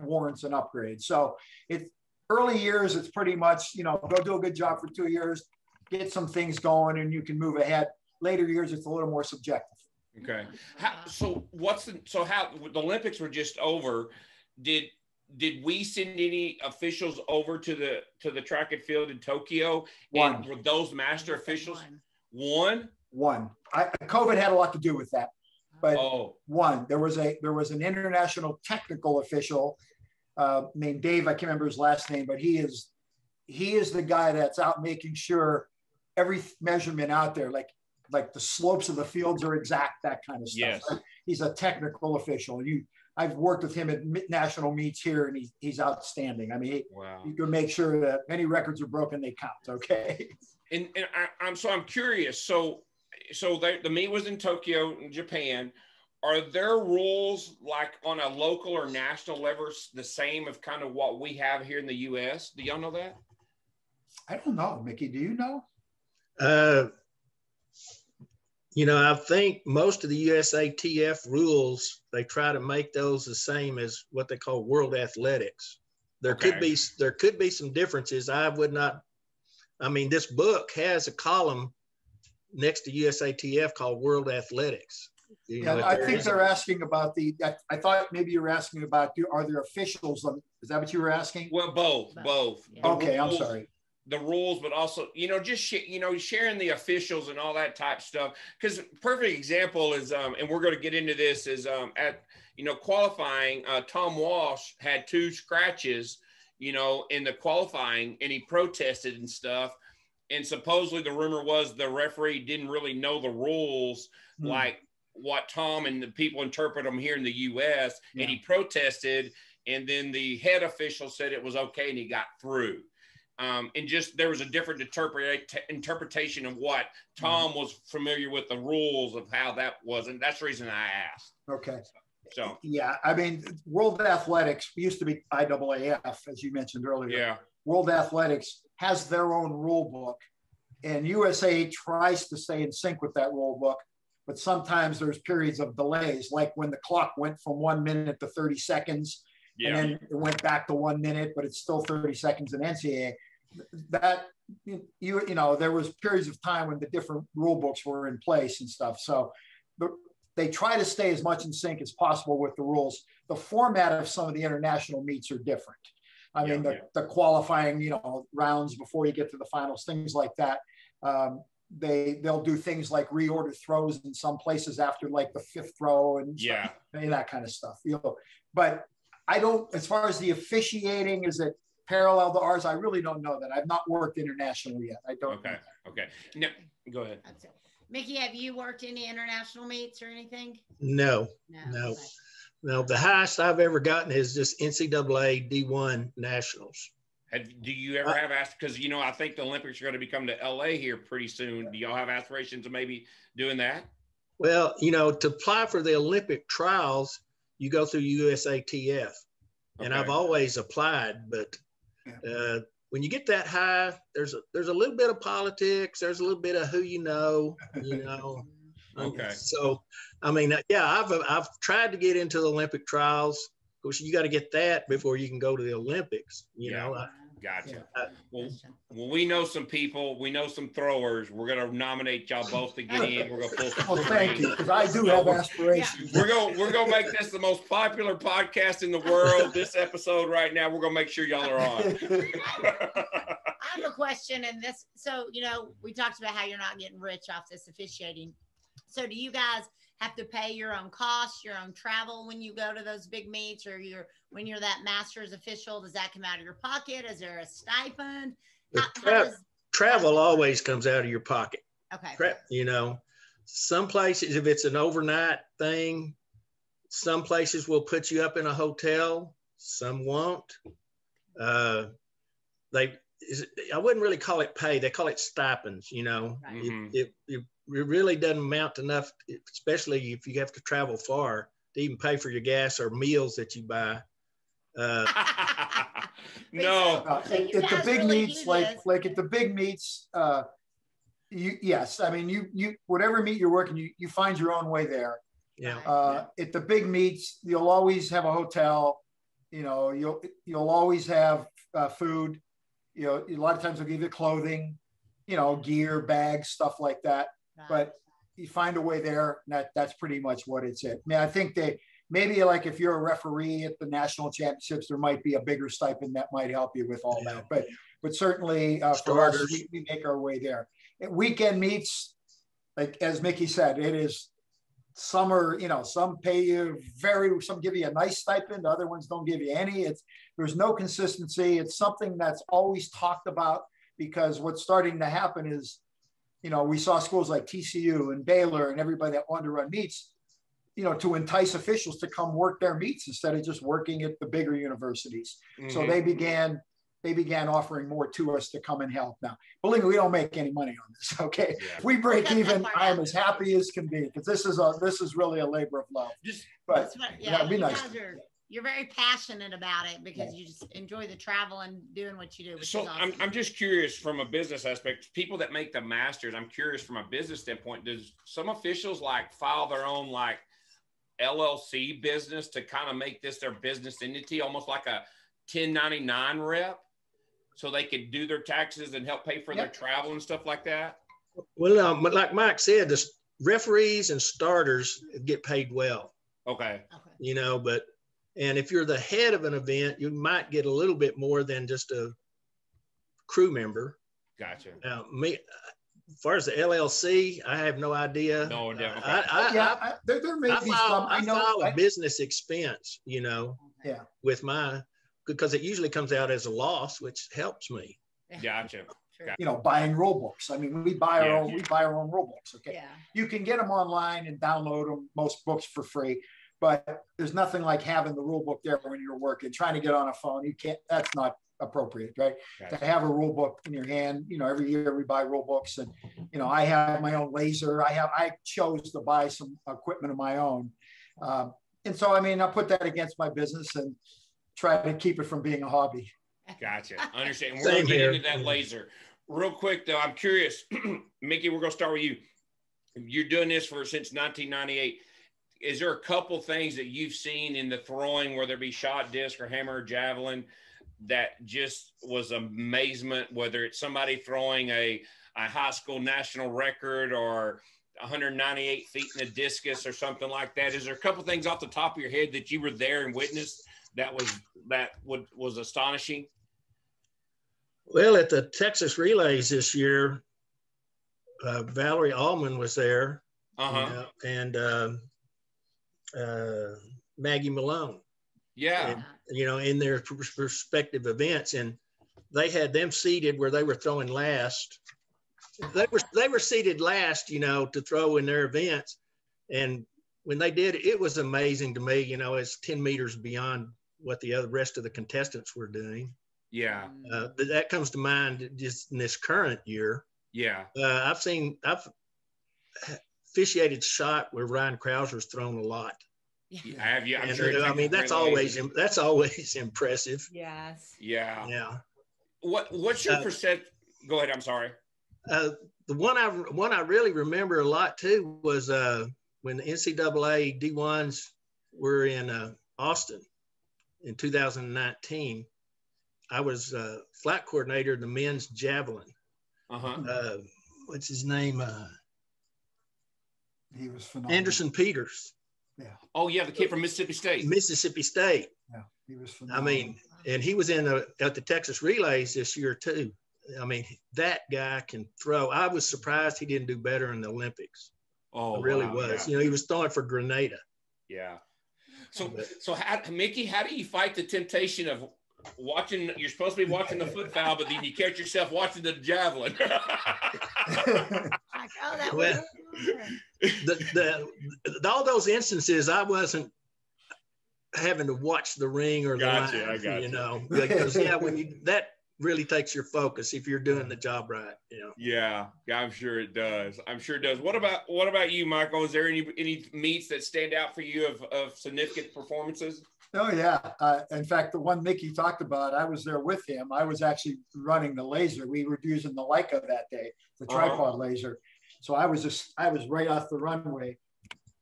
warrants an upgrade. So it's early years, it's pretty much, go do a good job for 2 years, get some things going, and you can move ahead. Later years, it's a little more subjective. Okay. So how the Olympics were just over? Did we send any officials over to the track and field in Tokyo? One. And were those master officials? One. COVID had a lot to do with that, but one. There was an international technical official named Dave. I can't remember his last name, but he is the guy that's out making sure every measurement out there, like the slopes of the fields are exact, that kind of stuff. Yes. He's a technical official. I've worked with him at national meets here, and he's outstanding. I mean, you can make sure that any records are broken, they count. Okay. And I'm curious. So the meet was in Tokyo, in Japan. Are there rules like on a local or national level the same of kind of what we have here in the U.S.? Do y'all know that? I don't know, Mickey. Do you know? I think most of the USATF rules, they try to make those the same as what they call world athletics. There could be some differences. This book has a column next to USATF called World Athletics. I think they're asking about I thought maybe you were asking about, are there officials? Is that what you were asking? Well, both. Yeah. Okay, I'm sorry. The rules, but also, just sharing the officials and all that type stuff. Because perfect example is, and we're going to get into this, is at qualifying, Tom Walsh had 2 scratches, in the qualifying, and he protested and stuff. And supposedly the rumor was the referee didn't really know the rules, like what Tom and the people interpret them here in the U.S. And he protested, and then the head official said it was okay, and he got through. And just there was a different interpretation of what Tom was familiar with the rules of how that was, and that's the reason I asked. Okay. So yeah, World Athletics used to be IAAF, as you mentioned earlier. Yeah. World Athletics has their own rule book, and USA tries to stay in sync with that rule book, but sometimes there's periods of delays, like when the clock went from 1 minute to 30 seconds. Yeah. And then it went back to 1 minute, but it's still 30 seconds in NCAA. That, there was periods of time when the different rule books were in place and stuff. So they try to stay as much in sync as possible with the rules. The format of some of the international meets are different. The qualifying, rounds before you get to the finals, things like that. They'll do things like reorder throws in some places after like the 5th throw and that kind of stuff. But I don't, as far as the officiating, is it parallel to ours? I really don't know that. I've not worked internationally yet. I don't. Okay. No, go ahead. Mickey, have you worked any international meets or anything? No. Okay. No, the highest I've ever gotten is just NCAA D1 nationals. Do you ever have asked, because, I think the Olympics are going to be coming to LA here pretty soon. Do y'all have aspirations of maybe doing that? Well, to apply for the Olympic trials, you go through USATF, and I've always applied, but when you get that high, there's a little bit of politics, there's a little bit of who Okay. So, I've tried to get into the Olympic trials. Of course, you got to get that before you can go to the Olympics. Gotcha. Well, we know some people. We know some throwers. We're going to nominate y'all both to get in. We're going to pull some. Well, thank you, because I do have aspirations. We're going to make this the most popular podcast in the world. This episode right now, we're going to make sure y'all are on. I have a question, and this. So we talked about how you're not getting rich off this officiating. So do you guys have to pay your own costs, your own travel when you go to those big meets, or when you're that master's official? Does that come out of your pocket? Is there a stipend? Travel always comes out of your pocket. Okay. Some places, if it's an overnight thing, some places will put you up in a hotel, some won't. I wouldn't really call it pay. They call it stipends, Right. It really doesn't amount to enough, especially if you have to travel far, to even pay for your gas or meals that you buy. No. So At you the guys big really meets, do like this. at the big meets, yes, I mean, you whatever meet you're working, you find your own way there. Yeah. At the big meets, you'll always have a hotel. You know, you'll always have food. You know, a lot of times they'll give you clothing, you know, gear, bags, stuff like that. But you find a way there, and that's pretty much what it's at. I mean, I think maybe like if you're a referee at the national championships, there might be a bigger stipend that might help you with all that. But certainly for us, we make our way there. At weekend meets, like as Mickey said, it is summer, you know, some pay you some give you a nice stipend, other ones don't give you any. There's no consistency. It's something that's always talked about, because what's starting to happen is, you know, we saw schools like TCU and Baylor and everybody that wanted to run meets, you know, to entice officials to come work their meets instead of just working at the bigger universities. Mm-hmm. So they began offering more to us to come and help. Now, believe me, we don't make any money on this. Okay, yeah. If we break even, I am as happy as can be, because this is really a labor of love. That'd be nice. You're very passionate about it because you just enjoy the travel and doing what you do. So awesome. I'm just curious from a business aspect, people that make the Masters, I'm curious from a business standpoint, does some officials like file their own like LLC business to kind of make this their business entity, almost like a 1099 rep, so they could do their taxes and help pay for their travel and stuff like that? Well, like Mike said, the referees and starters get paid well. Okay. You know, and if you're the head of an event, you might get a little bit more than just a crew member. Gotcha. Now, as far as the LLC, I have no idea. No, definitely. There may be some. I know a business expense, you know, with because it usually comes out as a loss, which helps me. Gotcha. You know, buying rule books. I mean, we buy our own rule books. Okay. Yeah. You can get them online and download them, most books for free, but there's nothing like having the rule book there when you're working. Trying to get on a phone, you can't. That's not appropriate, right? Gotcha. To have a rule book in your hand. You know, every year we buy rule books, and you know, I have my own laser. I chose to buy some equipment of my own, and so I mean, I put that against my business and try to keep it from being a hobby. Gotcha. Understand. We're going to get into that laser. Real quick, though, I'm curious. Mickey, we're going to start with you. You're doing this since 1998. Is there a couple things that you've seen in the throwing, whether it be shot, disc, or hammer, or javelin, that just was amazement, whether it's somebody throwing a high school national record or 198 feet in a discus or something like that? Is there a couple things off the top of your head that you were there and witnessed that was astonishing? Well, at the Texas Relays this year, Valerie Allman was there, and Maggie Malone. Yeah. And, you know, in their respective events, and they had them seated where they were throwing last. They were seated last, you know, to throw in their events, and when they did, it was amazing to me. You know, it's 10 meters beyond what the rest of the contestants were doing. Yeah. That comes to mind just in this current year. Yeah. I've officiated shot where Ryan Krauser's thrown a lot. Yeah. Have you? I'm sure. I mean, that's always impressive. Yes. Yeah. Yeah. What's your percent? Go ahead. I'm sorry. The one I really remember a lot too was when the NCAA D1s were in Austin in 2019. I was flight coordinator of the men's javelin. What's his name? He was phenomenal. Anderson Peters. Yeah. Oh yeah, the kid from Mississippi State. Mississippi State. Yeah, he was phenomenal. I mean, and he was at the Texas Relays this year too. I mean, that guy can throw. I was surprised he didn't do better in the Olympics. Oh, I really was. Yeah. You know, he was throwing for Grenada. Yeah. So Mickey, how do you fight the temptation of watching? You're supposed to be watching the foot foul, but then you catch yourself watching the javelin. All those instances, I wasn't having to watch the ring or the line, you know, because when really takes your focus if you're doing the job right. Yeah, I'm sure it does. I'm sure it does. What about you, Michael? Is there any meets that stand out for you of significant performances? Oh yeah. In fact, the one Mickey talked about, I was there with him. I was actually running the laser. We were using the Leica that day, the tripod laser. So I was right off the runway.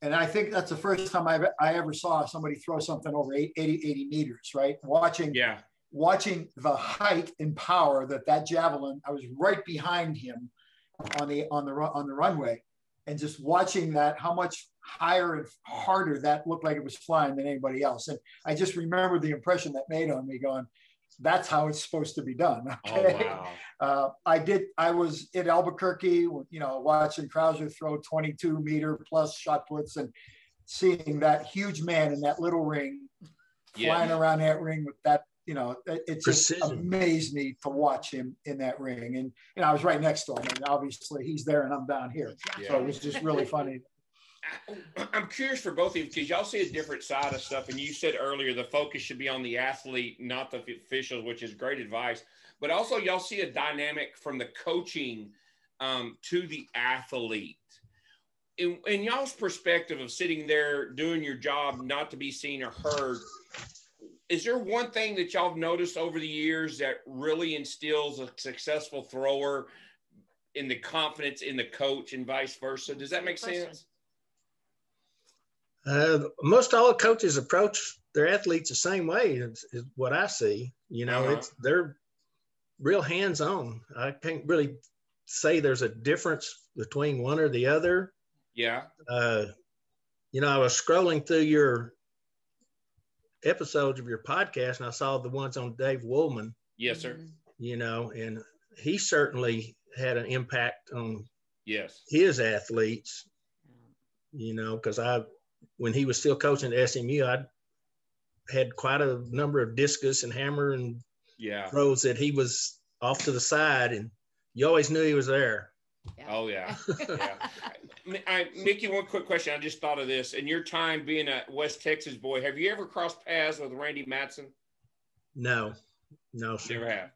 And I think that's the first time I ever saw somebody throw something over 80 meters, right? Watching the height and power that javelin, I was right behind him on the runway, and just watching that, how much higher and harder that looked like it was flying than anybody else. And I just remember the impression that made on me, going, that's how it's supposed to be done. Okay. Oh, wow. I was in Albuquerque, watching Krauser throw 22-meter plus shot puts, and seeing that huge man in that little ring flying around that ring with that, it just amazed me to watch him in that ring. And I was right next to him, and obviously he's there and I'm down here. So it was just really funny. I'm curious for both of you, because y'all see a different side of stuff. And you said earlier, the focus should be on the athlete, not the officials, which is great advice. But also y'all see a dynamic from the coaching to the athlete. In y'all's perspective of sitting there doing your job, not to be seen or heard, is there one thing that y'all have noticed over the years that really instills a successful thrower in the confidence in the coach and vice versa? Does that make sense? Most all coaches approach their athletes the same way is what I see. They're real hands-on. I can't really say there's a difference between one or the other. Yeah. I was scrolling through your episodes of your podcast, and I saw the ones on Dave Woolman. Yes, sir. And he certainly had an impact on his athletes, because when he was still coaching at SMU, I had quite a number of discus and hammer and throws that he was off to the side, and you always knew he was there. Yeah. Oh, yeah. Mickey, one quick question. I just thought of this. In your time being a West Texas boy, have you ever crossed paths with Randy Matson? No, sir. Never have.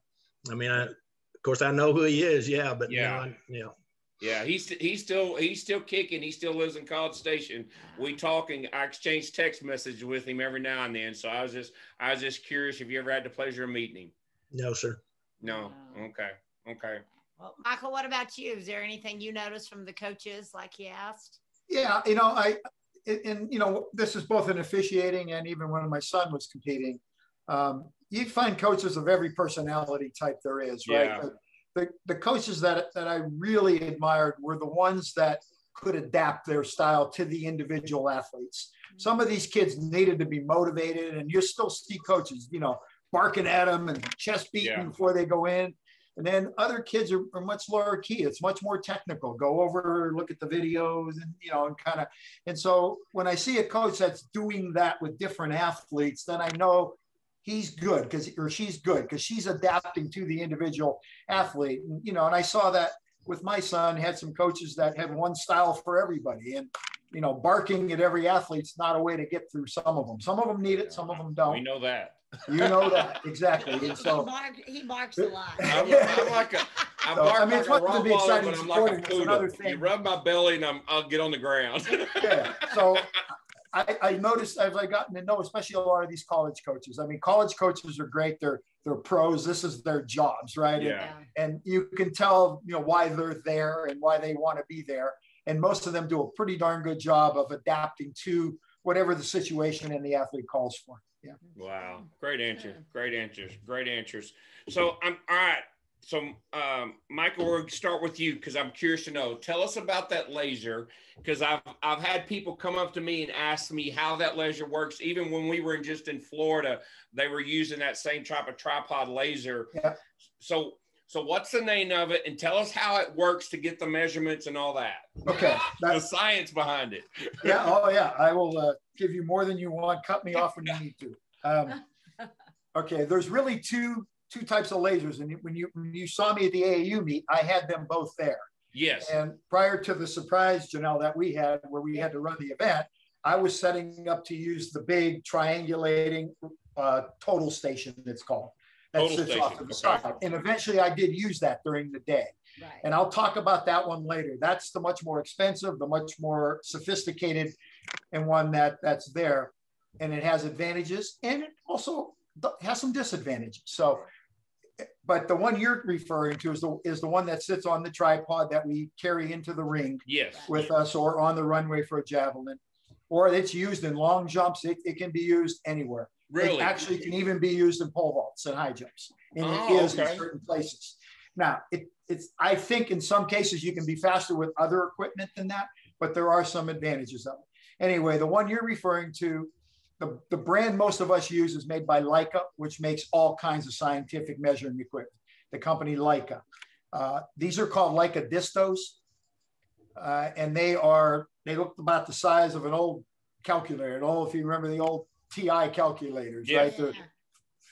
I mean, of course, I know who he is, but Yeah, he's still kicking. He still lives in College Station. We talk, and I exchange text messages with him every now and then. So I was just curious if you ever had the pleasure of meeting him. No, sir. No. Okay. Well, Michael, what about you? Is there anything you noticed from the coaches, like he asked? Yeah, this is both in officiating and even when my son was competing. You find coaches of every personality type there is, right? Yeah. The coaches that I really admired were the ones that could adapt their style to the individual athletes. Some of these kids needed to be motivated, and you still see coaches, barking at them and chest beating before they go in. And then other kids are much lower key. It's much more technical. Go over, look at the videos, and and so when I see a coach that's doing that with different athletes, then I know he's good she's good because she's adapting to the individual athlete. And I saw that with my son. Had some coaches that had one style for everybody, and barking at every athlete's not a way to get through some of them. Some of them need it, some of them don't. We know that. You know that exactly. And so he barks a lot. I'm like a poodle. You rub my belly and I'll get on the ground. Yeah. So I noticed as I gotten to know, especially a lot of these college coaches. I mean, college coaches are great. They're pros. This is their jobs, right? Yeah. And you can tell, why they're there and why they want to be there. And most of them do a pretty darn good job of adapting to whatever the situation and the athlete calls for. Yeah. Wow. Great answers. So all right. So Michael, we'll start with you because I'm curious to know. Tell us about that laser, because I've had people come up to me and ask me how that laser works. Even when we were just in Florida, they were using that same type of tripod laser. Yeah. So what's the name of it, and tell us how it works to get the measurements and all that. Okay. The science behind it. Yeah. Oh yeah. I will give you more than you want. Cut me off when you need to. Okay. There's really two types of lasers. And when you saw me at the AAU meet, I had them both there. Yes. And prior to the surprise, Janelle, that we had where we had to run the event, I was setting up to use the big triangulating total station, it's called. Total sits station. off to the side. And eventually I did use that during the day. Right. And I'll talk about that one later. That's the much more expensive, the much more sophisticated, and one that's there. And it has advantages, and it also has some disadvantages. So, but the one you're referring to is the one that sits on the tripod that we carry into the ring with us, or on the runway for a javelin, or it's used in long jumps. It can be used anywhere. Really? It actually can even be used in pole vaults and high jumps, and it is in certain places. Now, I think in some cases you can be faster with other equipment than that, but there are some advantages of it. Anyway, the one you're referring to, the brand most of us use is made by Leica, which makes all kinds of scientific measuring equipment. The company Leica. These are called Leica Distos, and they look about the size of an old calculator. I don't know if you remember the old TI calculators, right? They're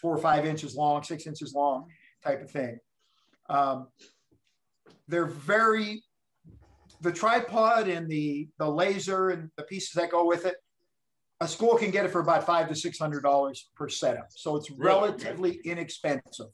4 or 5 inches long, 6 inches long, type of thing. They're the tripod and the laser and the pieces that go with it. A school can get it for about $500 to $600 per setup. So it's relatively inexpensive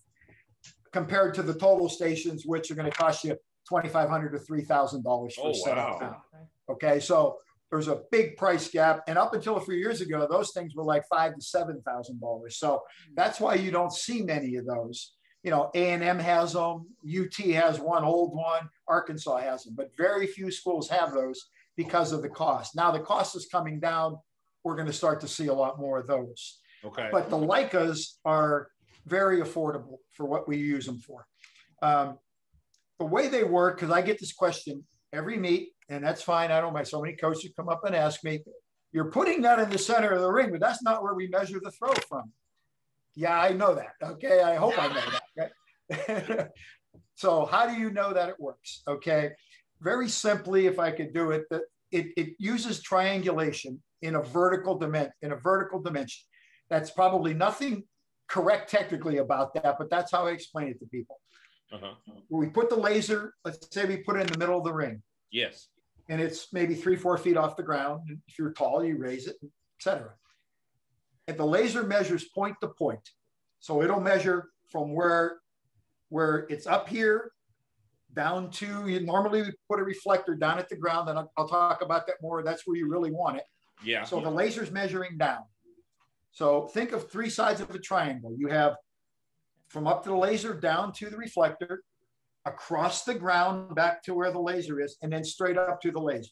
compared to the total stations, which are going to cost you $2,500 to $3,000 for a setup. Wow. Okay, so there's a big price gap. And up until a few years ago, those things were like $5,000 to $7,000. So that's why you don't see many of those. You know, A&M has them, UT has one, old one, Arkansas has them, but very few schools have those because of the cost. Now the cost is coming down. We're going to start to see a lot more of those. Okay. But the Leicas are very affordable for what we use them for. The way they work, because I get this question every meet, and that's fine. I don't mind. So many coaches come up and ask me, you're putting that in the center of the ring, but that's not where we measure the throw from. Yeah, I know that. Okay. I hope I know that. Okay? So how do you know that it works? Okay. Very simply, if I could do it, it uses triangulation in a vertical dimension. That's probably nothing correct technically about that, but that's how I explain it to people. We put the laser, let's say we put it in the middle of the ring. Yes. And it's maybe 3 or 4 feet off the ground. If you're tall, you raise it, etc. And the laser measures point to point. So it'll measure from where it's up here down to, normally we put a reflector down at the ground, and I'll talk about that more. That's where you really want it. Yeah. So the laser's measuring down. So think of 3 sides of a triangle. You have from up to the laser, down to the reflector, across the ground, back to where the laser is, and then straight up to the laser.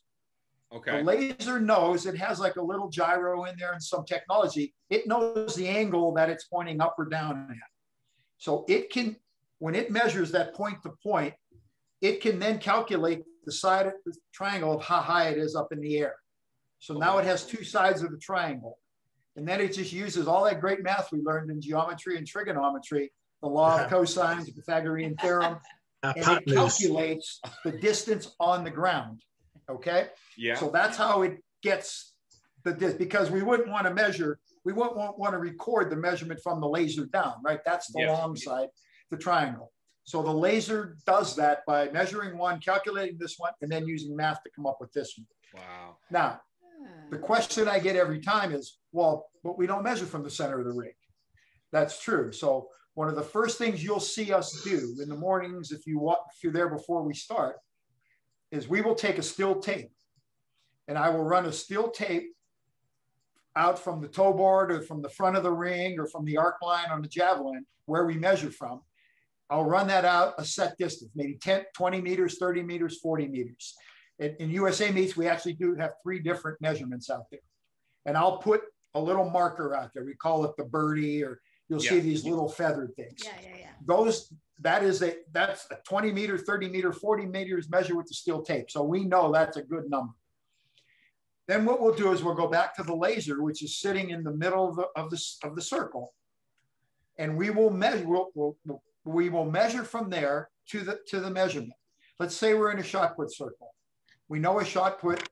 Okay. The laser knows, it has like a little gyro in there and some technology. It knows the angle that it's pointing up or down at. So it can, when it measures that point to point, it can then calculate the side of the triangle of how high it is up in the air. So now it has 2 sides of the triangle. And then it just uses all that great math we learned in geometry and trigonometry, the law of cosines, the Pythagorean theorem, and it calculates the distance on the ground. Okay. Yeah. So that's how it gets the distance, because we wouldn't want to measure, we wouldn't want to record the measurement from the laser down, right? That's the long side, the triangle. So the laser does that by measuring one, calculating this one, and then using math to come up with this one. Wow. Now, the question I get every time is, well, but we don't measure from the center of the ring. That's true. So one of the first things you'll see us do in the mornings, if you're there before we start, is we will take a steel tape, and I will run a steel tape out from the toe board or from the front of the ring or from the arc line on the javelin where we measure from. I'll run that out a set distance, maybe 10, 20 meters, 30 meters, 40 meters. In USA meets, we actually do have 3 different measurements out there. And I'll put a little marker out there. We call it the birdie, or you'll see these little feathered things. That's a 20 meter, 30 meter, 40 meters measure with the steel tape. So we know that's a good number. Then what we'll do is we'll go back to the laser, which is sitting in the middle of the circle. And we will measure, we will measure from there to the measurement. Let's say we're in a shot put circle. We know a shot put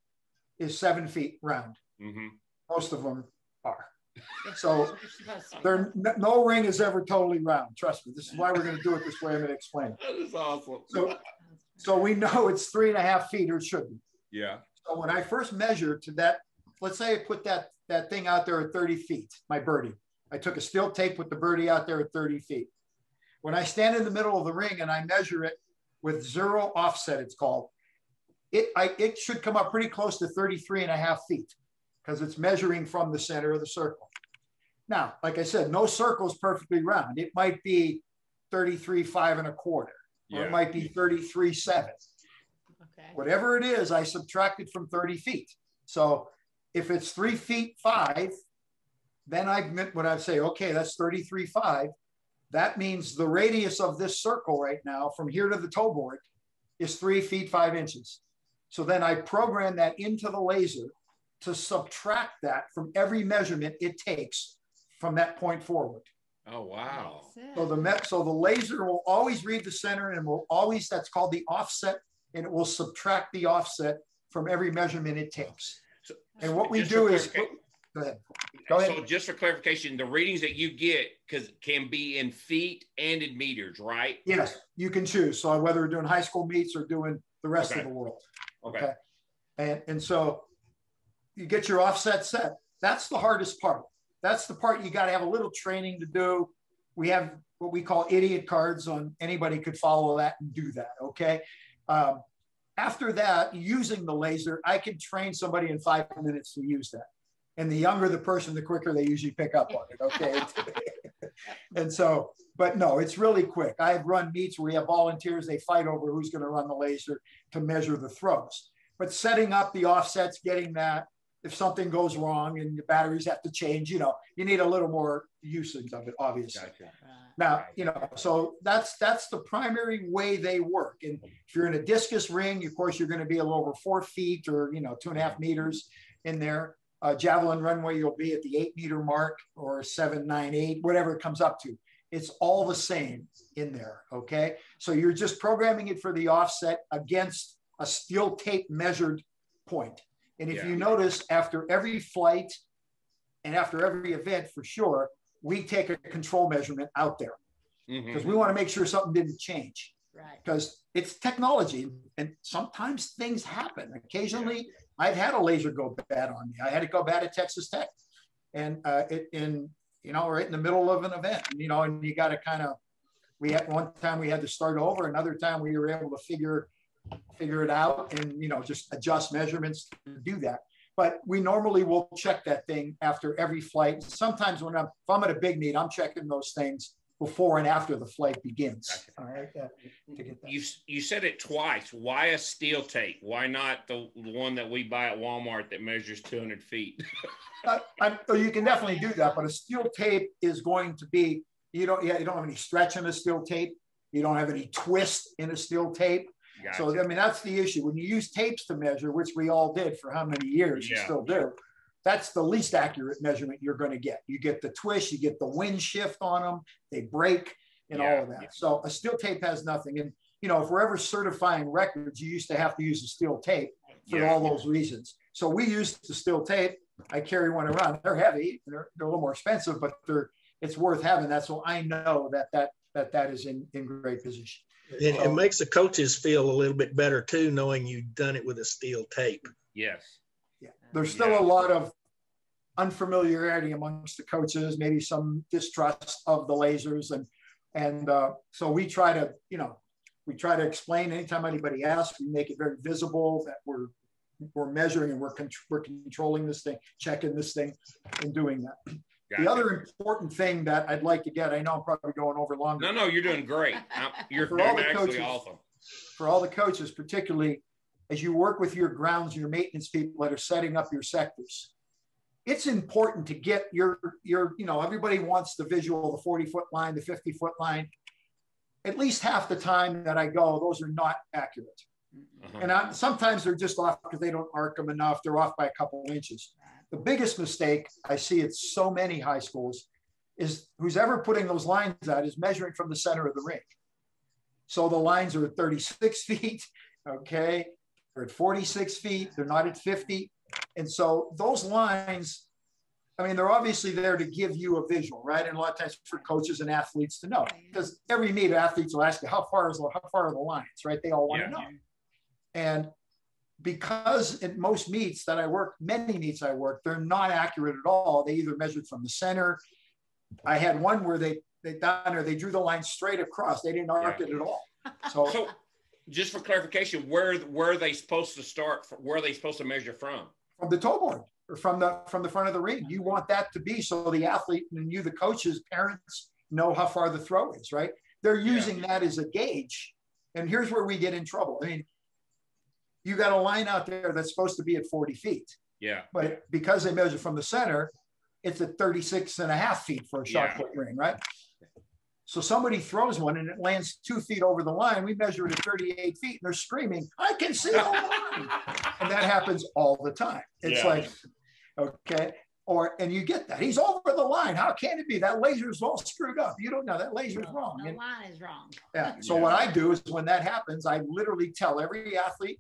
is 7 feet round. Mm-hmm. Most of them are. So no ring is ever totally round. Trust me. This is why we're going to do it this way. I'm going to explain it. That is awesome. So we know it's 3.5 feet, or it should be. Yeah. So when I first measured to that, let's say I put that thing out there at 30 feet, my birdie. I took a steel tape, put the birdie out there at 30 feet. When I stand in the middle of the ring and I measure it with 0 offset, it's called, it should come up pretty close to 33.5 feet because it's measuring from the center of the circle. Now, like I said, no circle is perfectly round. It might be 33.5 1/4, or it might be 33.7. Okay. Whatever it is, I subtracted from 30 feet. So if it's 3 feet 5, then when I say, okay, that's 33.5, that means the radius of this circle right now from here to the toe board is 3 feet 5 inches. So then I program that into the laser to subtract that from every measurement it takes from that point forward. Oh, wow. So the laser will always read the center and will always, that's called the offset, and it will subtract the offset from every measurement it takes. And what we do is, go ahead. So just for clarification, the readings that you get can be in feet and in meters, right? Yes, you can choose. So whether we're doing high school meets or doing the rest of the world. Okay. And so you get your offset set. That's the hardest part. That's the part you got to have a little training to do. We have what we call idiot cards on anybody could follow that and do that. Okay. After that, using the laser, I can train somebody in 5 minutes to use that. And the younger the person, the quicker they usually pick up on it. Okay. And so, but no, it's really quick. I've run meets where we have volunteers, they fight over who's going to run the laser to measure the throws. But setting up the offsets, getting that, if something goes wrong and the batteries have to change, you need a little more usage of it, obviously. Gotcha. Now, so that's the primary way they work. And if you're in a discus ring, of course, you're going to be a little over 4 feet or, 2.5 meters in there. Javelin runway, you'll be at the 8 meter mark or 7, 9, 8, whatever it comes up to. It's all the same in there. Okay. So you're just programming it for the offset against a steel tape measured point. And if you notice, after every flight and after every event, for sure, we take a control measurement out there because we want to make sure something didn't change. Right. Because it's technology and sometimes things happen. Occasionally, I've had a laser go bad on me. I had it go bad at Texas Tech, and right in the middle of an event. And you got to kind of. One time we had to start over. Another time we were able to figure it out and just adjust measurements to do that. But we normally will check that thing after every flight. Sometimes if I'm at a big meet, I'm checking those things before and after the flight begins. Gotcha. All right. To get that. You said it twice. Why a steel tape? Why not the one that we buy at Walmart that measures 200 feet? You can definitely do that, but a steel tape is going to be, you don't have any stretch in a steel tape. You don't have any twist in a steel tape. Gotcha. So, that's the issue. When you use tapes to measure, which we all did for how many years, you still do, that's the least accurate measurement you're going to get. You get the twist, you get the wind shift on them, they break and all of that. Yeah. So a steel tape has nothing. And, if we're ever certifying records, you used to have to use a steel tape for all those reasons. So we use the steel tape. I carry one around. They're heavy, they're a little more expensive, but it's worth having that. So I know that is in great position. It makes the coaches feel a little bit better too, knowing you've done it with a steel tape. Yes. Yeah. There's still a lot of unfamiliarity amongst the coaches, maybe some distrust of the lasers. And so we try to explain anytime anybody asks, we make it very visible that we're measuring and we're controlling this thing, checking this thing and doing that. Gotcha. The other important thing that I'd like to get, I know I'm probably going over longer. No, you're doing great. You're actually awesome. For all the coaches, particularly as you work with your grounds, your maintenance people that are setting up your sectors, it's important to get your everybody wants the visual, the 40-foot line, the 50-foot line. At least half the time that I go, those are not accurate. And sometimes they're just off because they don't arc them enough. They're off by a couple of inches. The biggest mistake I see at so many high schools is who's ever putting those lines out is measuring from the center of the ring. So the lines are at 36 feet, okay? They're at 46 feet, they're not at 50. And so those lines, they're obviously there to give you a visual, right? And a lot of times for coaches and athletes to know, because every meet athletes will ask you, how far are the lines, right? They all want to know. And because in most meets that I work, many meets I work, they're not accurate at all. They either measured from the center. I had one where they down there, they drew the line straight across. They didn't arc it at all. So just for clarification, where are they supposed to start? Where are they supposed to measure from? From the toe board or from the front of the ring. You want that to be so the athlete and you, the coaches, parents, know how far the throw is, right? They're using that as a gauge. And here's where we get in trouble. I mean, you got a line out there that's supposed to be at 40 feet. Yeah. But because they measure from the center, it's at 36.5 feet for a shot put ring, right? So somebody throws one and it lands 2 feet over the line. We measure it at 38 feet and they're screaming, I can see the line. And that happens all the time. It's like, okay. And you get that. He's over the line. How can it be? That laser is all screwed up. You don't know. That laser is wrong. The line is wrong. Yeah. So what I do is when that happens, I literally tell every athlete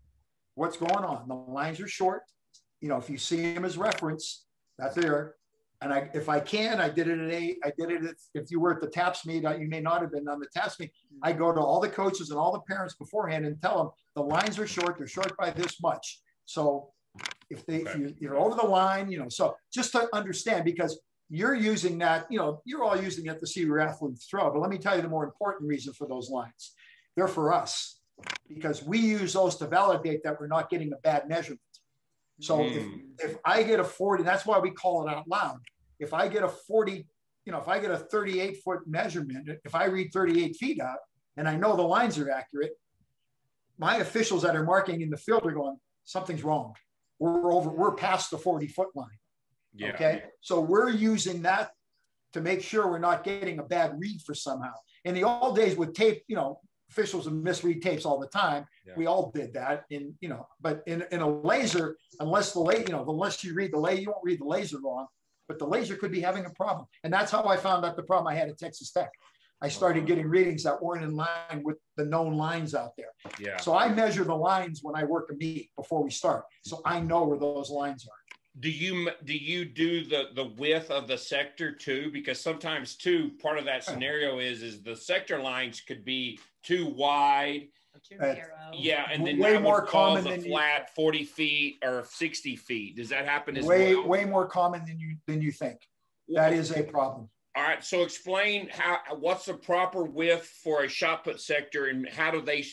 what's going on. The lines are short. You know, if you see him as reference, that's there. And if I can, I did it if you were at the TAPS meet, you may not have been on the TAPS meet. I go to all the coaches and all the parents beforehand and tell them the lines are short. They're short by this much. So if you're over the line, you know, so just to understand, because you're using that, you know, you're all using it to see your athletes throw. But let me tell you the more important reason for those lines. They're for us, because we use those to validate that we're not getting a bad measurement. So if I get a 40, that's why we call it out loud. If I get a 40, you know, if I get a 38-foot measurement, if I read 38 feet out and I know the lines are accurate, my officials that are marking in the field are going, something's wrong. We're past the 40-foot line. Yeah. Okay. So we're using that to make sure we're not getting a bad read for somehow. In the old days with tape, you know, officials would misread tapes all the time. Yeah. We all did that. But in a laser, unless you read the laser, you won't read the laser wrong, but the laser could be having a problem. And that's how I found out the problem I had at Texas Tech. I started getting readings that weren't in line with the known lines out there. Yeah. So I measure the lines when I work a meet before we start. So I know where those lines are. Do you do the width of the sector too? Because sometimes too, part of that scenario is the sector lines could be too wide. Yeah, and then way more common than flat 40 feet or 60 feet. Does that happen as well? Way more common than you think. That is a problem. All right, so explain what's the proper width for a shot put sector, and how do they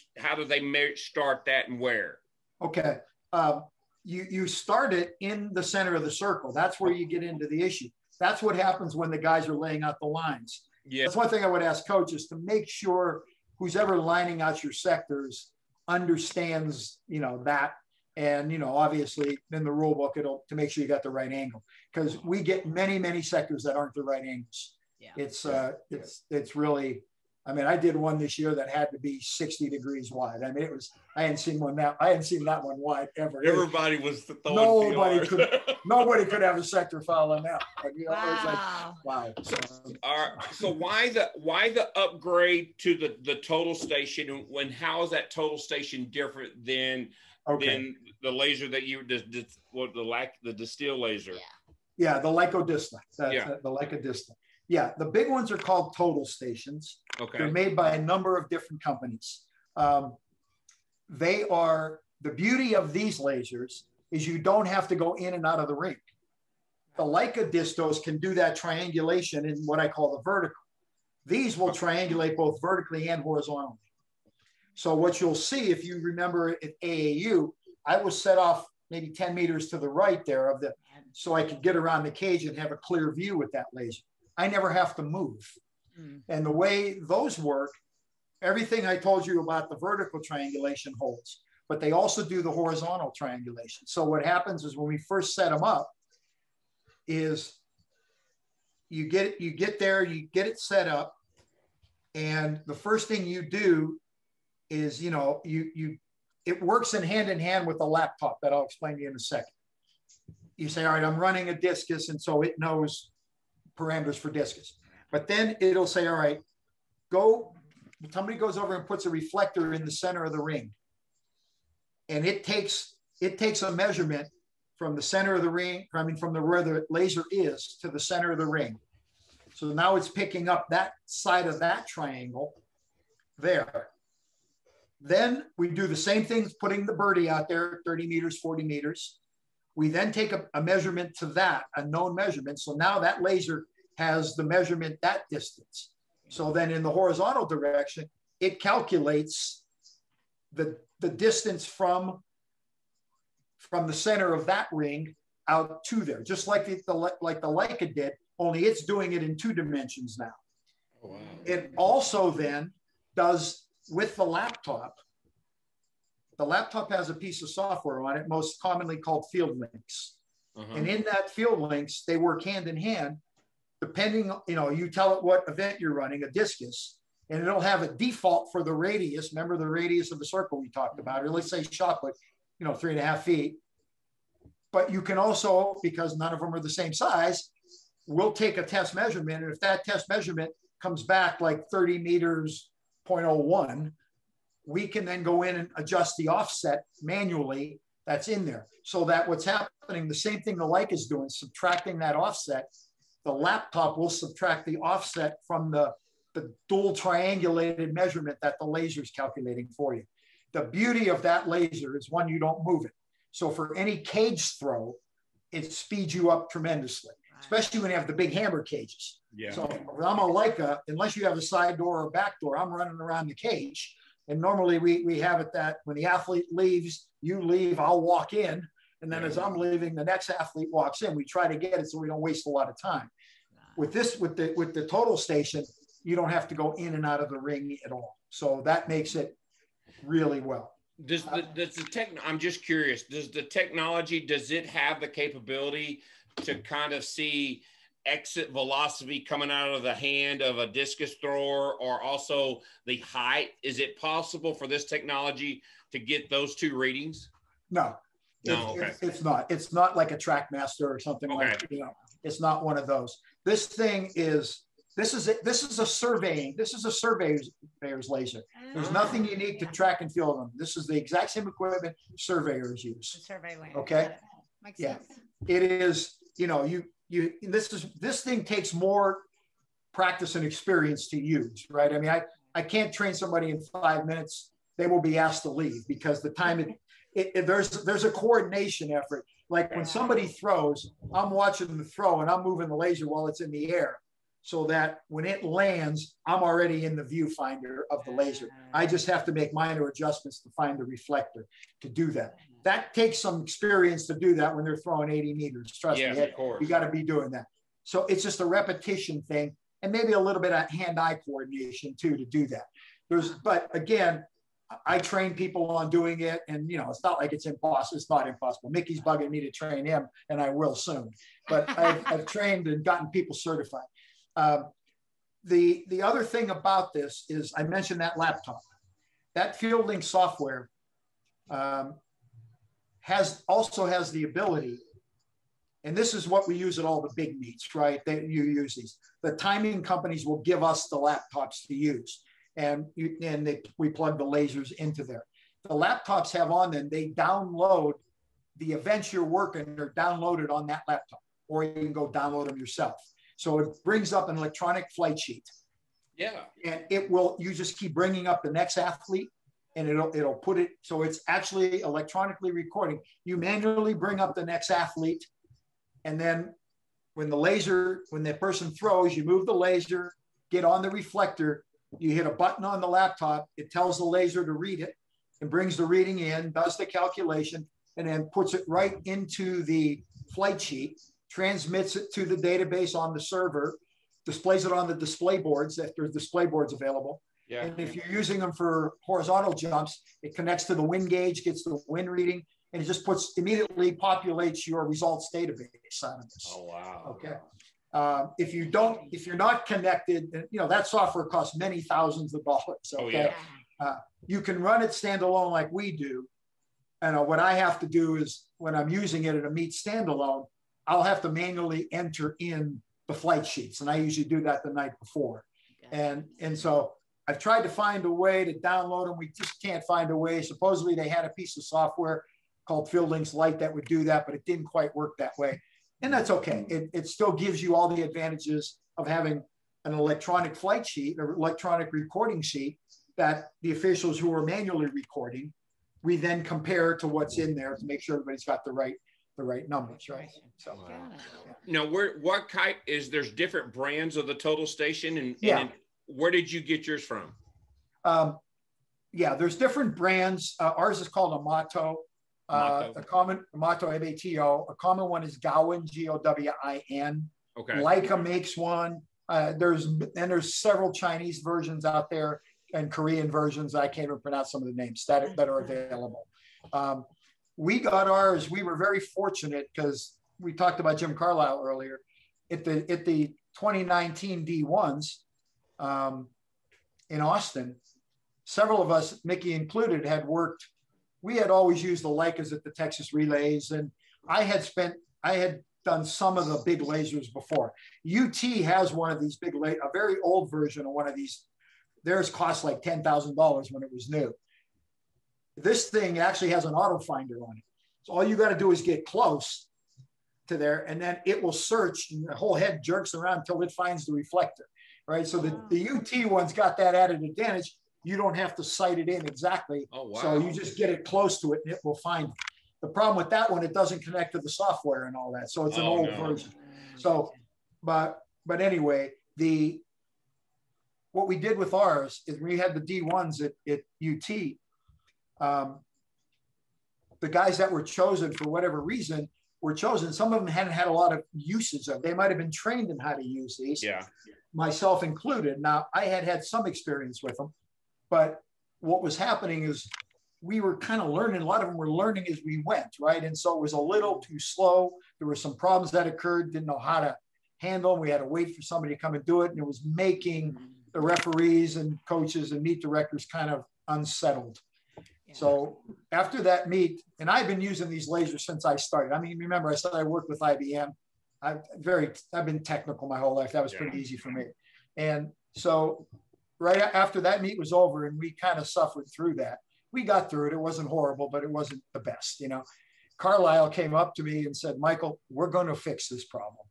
start that and where? Okay, you start it in the center of the circle. That's where you get into the issue. That's what happens when the guys are laying out the lines. Yeah, that's one thing I would ask coaches, to make sure who's ever lining out your sectors understands, you know, that. And, you know, obviously in the rule book, to make sure you got the right angle, because we get many sectors that aren't the right angles. Yeah. It's really, I mean, I did one this year that had to be 60 degrees wide. I mean, I hadn't seen that one wide ever. Everybody was throwing nobody could have a sector foul on that. Like, you know, wow. It was like, wow. So why the upgrade to the total station, and how is that total station different than the laser that the distill laser? Yeah, the Lycodista. The Lycodista. Yeah, the big ones are called total stations. Okay. They're made by a number of different companies. They are, the beauty of these lasers is you don't have to go in and out of the ring. The Lycodistos can do that triangulation in what I call the vertical. These will triangulate both vertically and horizontally. So what you'll see, if you remember at AAU, I was set off maybe 10 meters to the right there so I could get around the cage and have a clear view with that laser. I never have to move. And the way those work, everything I told you about the vertical triangulation holds, but they also do the horizontal triangulation. So what happens is when we first set them up is you get there, you get it set up, and the first thing you do is, you know, it works in hand with the laptop that I'll explain to you in a second. You say, all right, I'm running a discus, and so it knows parameters for discus. But then it'll say, all right, somebody goes over and puts a reflector in the center of the ring. And it takes a measurement from the center of the ring, from where the laser is to the center of the ring. So now it's picking up that side of that triangle there. Then we do the same thing, putting the birdie out there, 30 meters, 40 meters. We then take a measurement to that, a known measurement. So now that laser has the measurement that distance. So then in the horizontal direction, it calculates the distance from the center of that ring out to there, just like the Leica did, only it's doing it in 2 dimensions now. Oh, wow. It also then does with the laptop. The laptop has a piece of software on it, most commonly called field links. And in that field links, they work hand in hand, depending, you tell it what event you're running, a discus, and it'll have a default for the radius. Remember the radius of the circle we talked about, or let's say shot put, 3.5 feet. But you can also, because none of them are the same size, we'll take a test measurement. And if that test measurement comes back like 30 meters, 0.01, we can then go in and adjust the offset manually that's in there. So that what's happening, the same thing the Leica is doing, subtracting that offset, the laptop will subtract the offset from the dual triangulated measurement that the laser is calculating for you. The beauty of that laser is, one, you don't move it. So for any cage throw, it speeds you up tremendously, especially when you have the big hammer cages. Yeah. So when I'm a Leica, unless you have a side door or a back door, I'm running around the cage. And normally we have it that when the athlete leaves, you leave, I'll walk in. And then as I'm leaving, the next athlete walks in. We try to get it so we don't waste a lot of time. With the total station, you don't have to go in and out of the ring at all. So that makes it really well. I'm just curious, does it have the capability to kind of see exit velocity coming out of the hand of a discus thrower, or also the height? Is it possible for this technology to get those 2 readings? No. Okay. It's not. It's not like a TrackMaster or something like, it's not one of those. This thing is, this is a surveyor's laser. There's nothing unique to track and field them. This is the exact same equipment surveyors use. Survey laser. Okay. Makes sense. It is, this thing takes more practice and experience to use, right? I mean, I can't train somebody in 5 minutes. They will be asked to leave because the time there's a coordination effort. Like when somebody throws, I'm watching them throw and I'm moving the laser while it's in the air, so that when it lands, I'm already in the viewfinder of the laser. I just have to make minor adjustments to find the reflector to do that. That takes some experience to do that when they're throwing 80 meters. Trust me, of course. You got to be doing that. So it's just a repetition thing, and maybe a little bit of hand-eye coordination too to do that. But again, I train people on doing it, and it's not like it's impossible. It's not impossible. Mickey's bugging me to train him, and I will soon. But I've trained and gotten people certified. The other thing about this is, I mentioned that laptop. That FieldLink software also has the ability, and this is what we use at all the big meets, right? You use these. The timing companies will give us the laptops to use, and we plug the lasers into there. The laptops have on them, they download the events you're working, are downloaded on that laptop, or you can go download them yourself. So it brings up an electronic flight sheet. Yeah. And you just keep bringing up the next athlete, and it'll put it, so it's actually electronically recording. You manually bring up the next athlete, and then when the person throws, you move the laser, get on the reflector, you hit a button on the laptop, it tells the laser to read it, and brings the reading in, does the calculation, and then puts it right into the flight sheet, transmits it to the database on the server, displays it on the display boards if there's display boards available. Yeah. And if you're using them for horizontal jumps, it connects to the wind gauge, gets the wind reading, and it just immediately populates your results database out of this. Oh, wow. Okay. If you're not connected, that software costs many thousands of dollars. Okay. Oh, yeah. You can run it standalone like we do. And what I have to do is, when I'm using it at a meet standalone, I'll have to manually enter in the flight sheets. And I usually do that the night before. And so I've tried to find a way to download them. We just can't find a way. Supposedly they had a piece of software called FieldLinks Lite that would do that, but it didn't quite work that way. And that's okay. It still gives you all the advantages of having an electronic flight sheet or electronic recording sheet that the officials who are manually recording, we then compare to what's in there to make sure everybody's got the right numbers, right? So, now, what type is? There's different brands of the total station, and where did you get yours from? Yeah, there's different brands. Ours is called a Motto. A common Motto, M-A-T-O. A common one is Gowin, G-O-W-I-N. Okay. Leica makes one. There's several Chinese versions out there and Korean versions. I can't even pronounce some of the names that are available. We got ours. We were very fortunate because we talked about Jim Carlisle earlier. At the 2019 D1s in Austin, several of us, Mickey included, had worked. We had always used the Leicas at the Texas Relays, and I had done some of the big lasers before. UT has one of these big, a very old version of one of these. Theirs cost like $10,000 when it was new. This thing actually has an auto finder on it. So all you got to do is get close to there, and then it will search, and the whole head jerks around until it finds the reflector, right? So the UT one's got that added advantage. You don't have to sight it in exactly. Oh, wow. So you just get it close to it and it will find it. The problem with that one, it doesn't connect to the software and all that. So it's an old version. So, but anyway, what we did with ours is we had the D1s at UT. The guys that were chosen for whatever reason were chosen. Some of them hadn't had a lot of usage of. They might have been trained in how to use these. Yeah. Myself included. Now I had some experience with them. But what was happening is we were kind of learning. A lot of them were learning as we went, right? And so it was a little too slow. There were some problems that occurred, didn't know how to handle them. We had to wait for somebody to come and do it. And it was making the referees and coaches and meet directors kind of unsettled. Yeah. So after that meet, and I've been using these lasers since I started. I mean, remember, I started, I worked with IBM. I've been technical my whole life. That was pretty easy for me. And so right after that meet was over and we kind of suffered through that. We got through it. It wasn't horrible, but it wasn't the best, you know. Carlisle came up to me and said, Michael, we're going to fix this problem.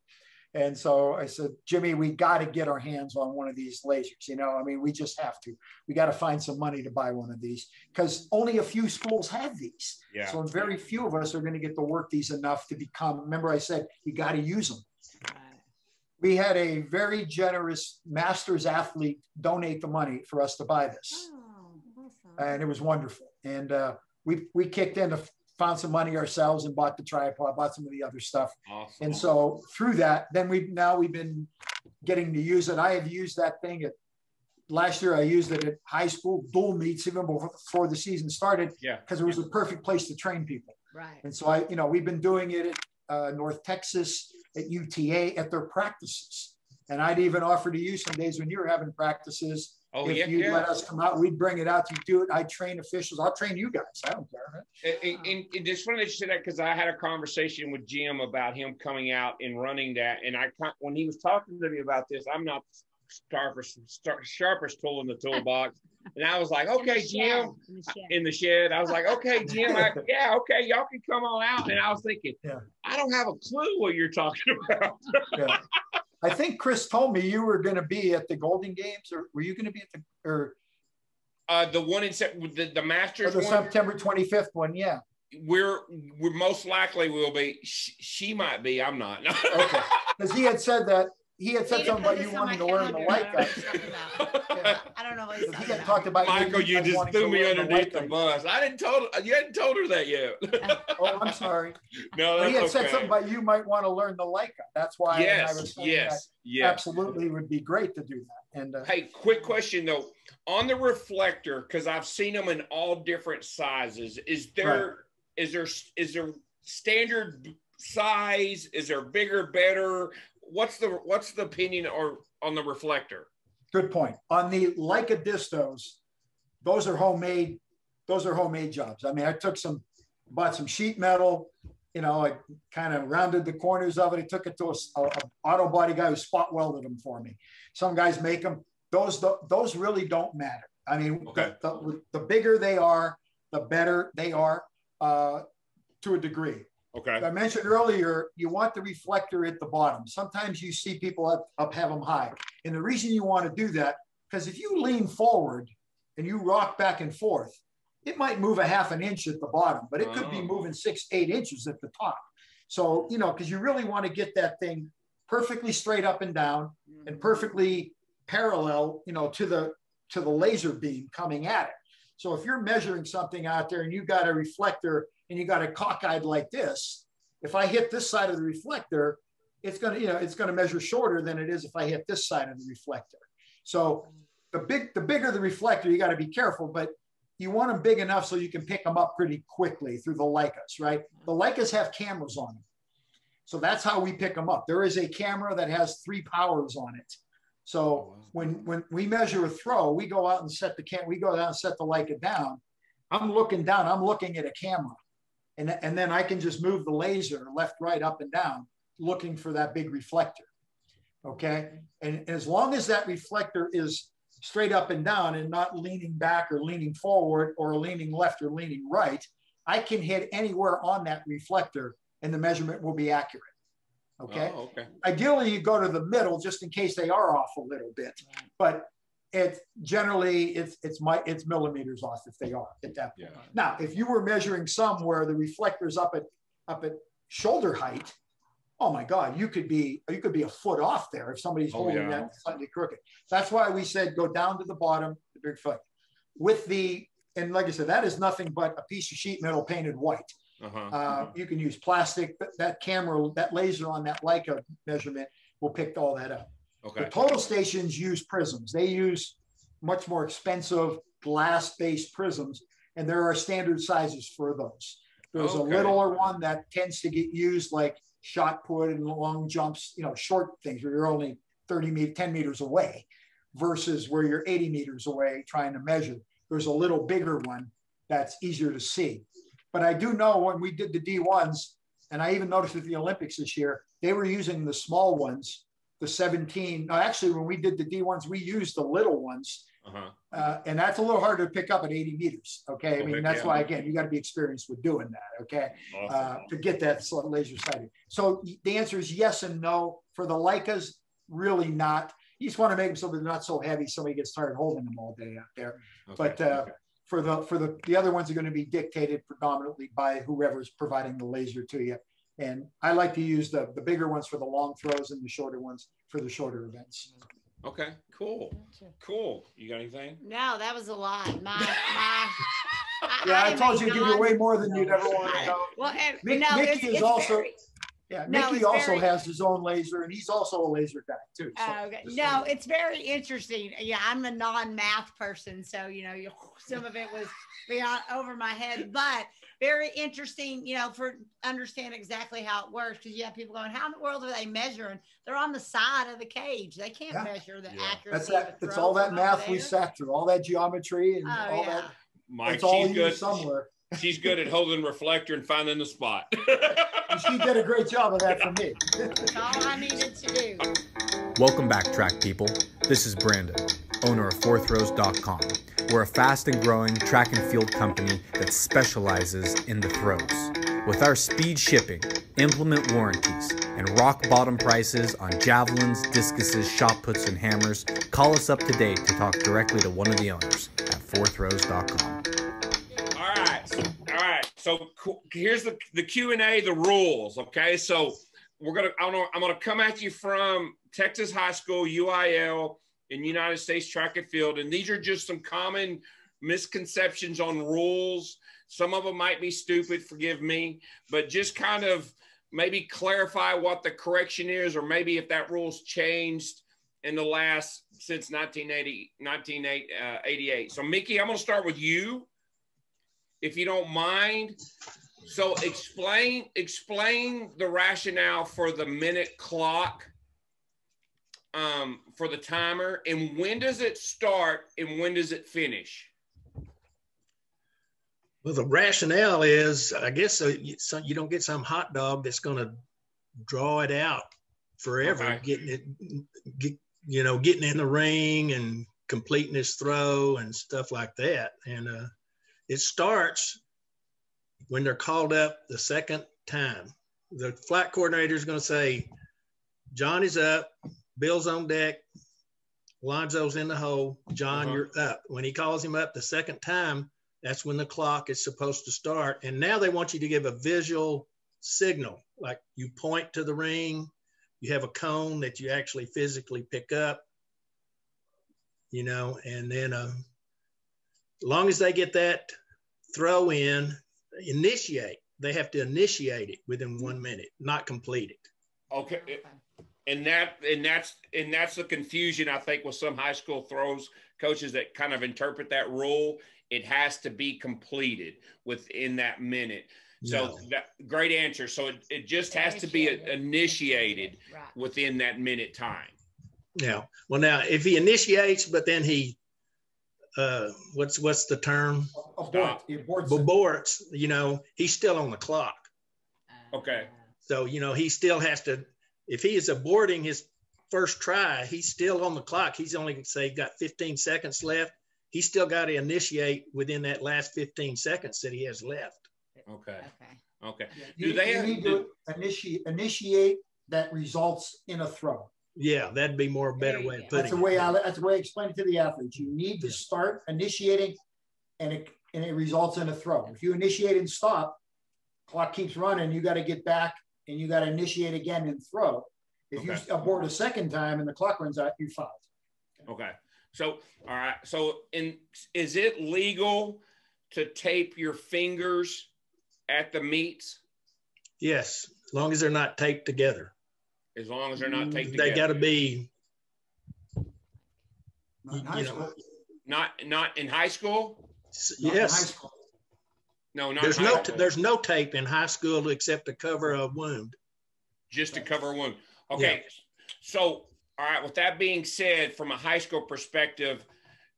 And so I said, Jimmy, we got to get our hands on one of these lasers. You know, I mean, we just have to. We got to find some money to buy one of these because only a few schools have these. Yeah. So very few of us are going to get to work these enough to become, remember I said, you got to use them. We had a very generous master's athlete donate the money for us to buy this. Oh, awesome. And it was wonderful. And we kicked in to found some money ourselves and bought the tripod, bought some of the other stuff. Awesome. And so through that, then we've been getting to use it. I have used that thing last year. I used it at high school dual meets even before the season started. Yeah. Because it was the perfect place to train people. Right. And so we've been doing it at North Texas, at UTA, at their practices. And I'd even offer to you some days when you were having practices. Oh, if you'd let us come out, we'd bring it out. You do it. I train officials. I'll train you guys. I don't care. And it's funny that you said that because I had a conversation with Jim about him coming out and running that. And when he was talking to me about this, I'm not sharpest tool in the toolbox. And I was like, okay, Jim, in the shed. I was like, okay, Jim, okay, y'all can come on out. And I was thinking, I don't have a clue what you're talking about. Yeah. I think Chris told me you were going to be at the Golden Games, or were you going to be at the one in the Masters? Or the September 25th one, yeah. We're most likely will be. She might be. I'm not. Okay, because he had said that. He had said something about you wanting to learn the Leica. I don't know what he's talking about. Talked about Michael, you just threw me underneath the bus. You hadn't told her that yet. Oh, I'm sorry. No, that's he had said something about you might want to learn the Leica. That's why I was saying that absolutely would be great to do that. And hey, quick question though, on the reflector, because I've seen them in all different sizes. Is there standard size? Is there bigger, better? What's the opinion on the reflector? Good point. On the Leica Distos, those are homemade jobs. I mean, I bought some sheet metal, I kind of rounded the corners of it. I took it to a auto body guy who spot welded them for me. Some guys make them. Those really don't matter. I mean, okay. the bigger they are, the better they are to a degree. Okay. I mentioned earlier, you want the reflector at the bottom. Sometimes you see people up have them high. And the reason you want to do that, because if you lean forward and you rock back and forth, it might move a half an inch at the bottom, but it could be moving 6-8 inches at the top. So, because you really want to get that thing perfectly straight up and down and perfectly parallel, to the laser beam coming at it. So if you're measuring something out there and you've got a reflector and you got it cockeyed like this, if I hit this side of the reflector, it's going to measure shorter than it is if I hit this side of the reflector. So the bigger the reflector, you got to be careful, but you want them big enough so you can pick them up pretty quickly through the Leicas, right? The Leicas have cameras on them. So that's how we pick them up. There is a camera that has 3 powers on it. So when we measure a throw, we go out and set the Leica down. I'm looking down, I'm looking at a camera. And then I can just move the laser left, right, up and down, looking for that big reflector. Okay. And as long as that reflector is straight up and down and not leaning back or leaning forward or leaning left or leaning right, I can hit anywhere on that reflector and the measurement will be accurate. Okay. Oh, okay. Ideally, you go to the middle just in case they are off a little bit, but it's generally it's millimeters off if they are at that point. Yeah. Now, if you were measuring some where the reflector's up at shoulder height, oh my God, you could be a foot off there if somebody's holding that slightly crooked. That's why we said go down to the bottom, the big foot. And like I said, that is nothing but a piece of sheet metal painted white. You can use plastic. That camera, that laser on that Leica measurement will pick all that up. Okay. The total stations use prisms. They use much more expensive glass-based prisms, and there are standard sizes for those. There's a littler one that tends to get used like shot put and long jumps, short things where you're only 10 meters away versus where you're 80 meters away trying to measure. There's a little bigger one that's easier to see. But I do know when we did the D1s, and I even noticed at the Olympics this year, they were using the small ones, the 17. Actually, when we did the D1s, we used the little ones. And that's a little harder to pick up at 80 meters. Okay. I mean, that's why, again, you got to be experienced with doing that. Okay. To get that laser sighted. So the answer is yes and no. For the Leicas, really not. You just want to make them so they're not so heavy somebody gets tired holding them all day out there. But for the other ones are going to be dictated predominantly by whoever's providing the laser to you. And I like to use the bigger ones for the long throws and the shorter ones for the shorter events. Okay, cool. You got anything? No, that was a lot. I told you to give you way more than you'd ever want to know. Well, Mickey is also. Mickey also has his own laser, and he's also a laser guy too. So okay. No, it's very interesting. Yeah, I'm a non-math person, so some of it was beyond over my head, but very interesting. For understand exactly how it works, because you have people going, "How in the world are they measuring?" They're on the side of the cage. They can't measure the accuracy. That's all that math we sat through, all that geometry, and all that. Mike, it's all used somewhere. She's good at holding the reflector and finding the spot. And she did a great job of that for me. That's all I needed to do. Welcome back, track people. This is Brandon, owner of fourthrows.com. We're a fast and growing track and field company that specializes in the throws. With our speed shipping, implement warranties, and rock bottom prices on javelins, discuses, shot puts, and hammers, call us up today to talk directly to one of the owners at fourthrows.com. All right. So here's the Q&A, the rules. Okay. So I'm gonna come at you from Texas High School, UIL, in United States Track and Field, and these are just some common misconceptions on rules. Some of them might be stupid, forgive me, but just kind of maybe clarify what the correction is, or maybe if that rule's changed in the since 1988. So Mickey, I'm gonna start with you, if you don't mind. So explain the rationale for the minute clock, for the timer, and when does it start and when does it finish? Well, the rationale is, I guess, so you don't get some hot dog that's going to draw it out forever, getting in the ring and completing his throw and stuff like that. And it starts when they're called up the second time. The flight coordinator is going to say, Johnny's up, Bill's on deck, Lonzo's in the hole, John, you're up. When he calls him up the second time, that's when the clock is supposed to start. And now they want you to give a visual signal, like you point to the ring, you have a cone that you actually physically pick up, you know, and then as long as they get that throw in, initiate. They have to initiate it within 1 minute, not complete it. Okay. And that's the confusion, I think, with some high school throws coaches that kind of interpret that rule. It has to be completed within that minute. So that great answer. So it just has to be initiated within that minute time. Yeah. Well, now if he initiates, but then he, what's the term? Aborts, you know, he's still on the clock. Okay. So, you know, he still has to, if he is aborting his first try, he's still on the clock. He's only, say, got 15 seconds left. He's still got to initiate within that last 15 seconds that he has left. Okay. Yeah, you need to initiate that results in a throw. Yeah, that'd be more a better way of putting it. That's the way I explain it to the athletes. You need to start initiating, and it results in a throw. If you initiate and stop, clock keeps running. You got to get back and you got to initiate again and throw. If you abort a second time and the clock runs out, you fouled. Okay. So, all right. So, is it legal to tape your fingers at the meets? Yes, as long as they're not taped together. As long as they're not taped together. They got to be. Not in high school. Not in high school? Yes. No, not there's in high school. There's no tape in high school except to cover a wound. Just to cover a wound. Okay. Yeah. So, all right, with that being said, from a high school perspective,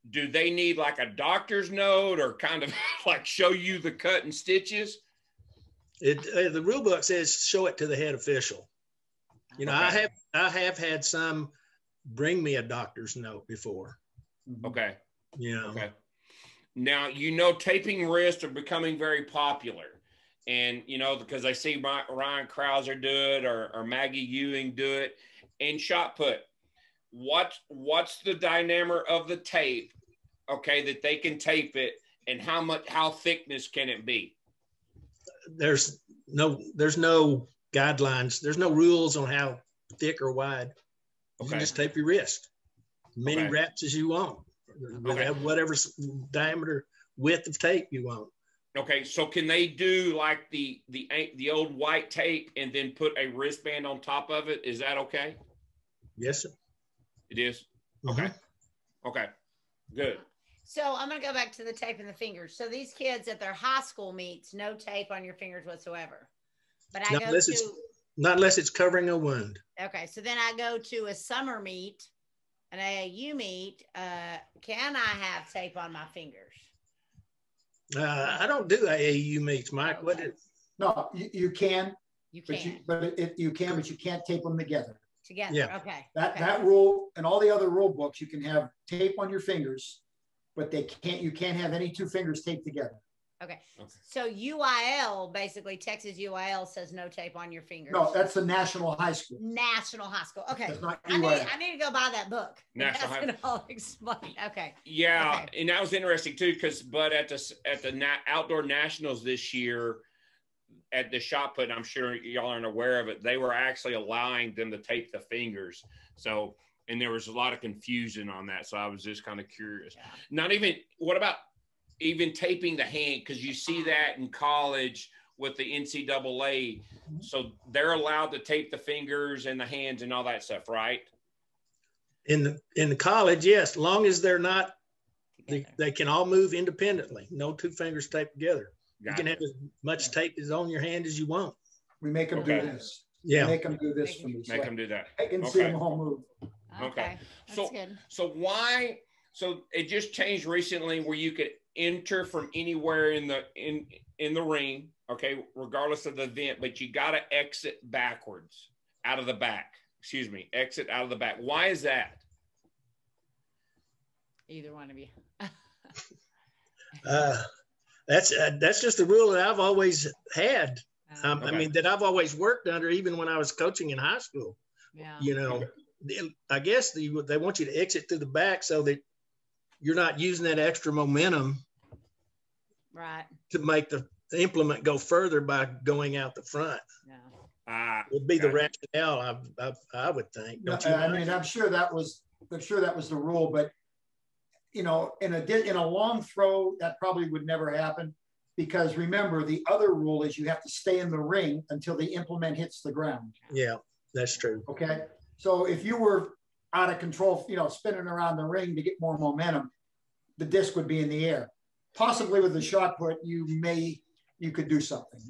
do they need like a doctor's note or kind of like show you the cut and stitches? The rule book says show it to the head official. You know, I have had some bring me a doctor's note before. Okay. You know. Okay. Now, you know, taping wrists are becoming very popular. And, you know, because I see Ryan Krauser do it or Maggie Ewing do it. And shot put, what's the diameter of the tape, okay, that they can tape it, and how thickness can it be? There's no guidelines. There's no rules on how thick or wide. You can just tape your wrist. Many wraps as you want. Whatever diameter width of tape you want. Okay, so can they do like the old white tape and then put a wristband on top of it? Is that okay? Yes, sir. It is? Okay. Okay, good. So I'm going to go back to the tape and the fingers. So these kids at their high school meets, no tape on your fingers whatsoever. But not unless it's covering a wound. Okay, so then I go to a summer meet, an AAU meet. Can I have tape on my fingers? I don't do AAU meets, Mike. Okay. No, you can. You can. But you can't tape them together. Yeah. Okay. That rule and all the other rule books, you can have tape on your fingers, but you can't have any two fingers taped together. Okay. So UIL, basically Texas UIL says no tape on your fingers. No, that's the National High School. National High School. Okay. That's not I need to go buy that book. National High School. I'll explain. Okay. Yeah, okay. And that was interesting too, but at the outdoor nationals this year, at the shot put, I'm sure y'all aren't aware of it, they were actually allowing them to tape the fingers. So, and there was a lot of confusion on that. So I was just kind of curious. Yeah. What about even taping the hand? Because you see that in college with the NCAA. So they're allowed to tape the fingers and the hands and all that stuff, right? In the college, yes, as long as they're not, they can all move independently. No two fingers taped together. You can have as much tape as on your hand as you want. We make them do this. Yeah. We make them do this for me. Make them do that. I can see them all move. Okay. That's good. So why? So it just changed recently where you could enter from anywhere in the ring, okay, regardless of the event, but you got to exit backwards out of the back. Excuse me, exit out of the back. Why is that? Either one of you. That's just a rule that I've always had. I mean, that I've always worked under, even when I was coaching in high school. Yeah. You know, I guess they want you to exit through the back so that you're not using that extra momentum, right, to make the implement go further by going out the front. Yeah. Would be the rationale, I would think. Don't you? I mean, I'm sure that was the rule, but you know, in a long throw, that probably would never happen, because remember, the other rule is you have to stay in the ring until the implement hits the ground. Yeah, that's true. Okay. So if you were out of control, you know, spinning around the ring to get more momentum, the disc would be in the air. Possibly with the shot put, you could do something.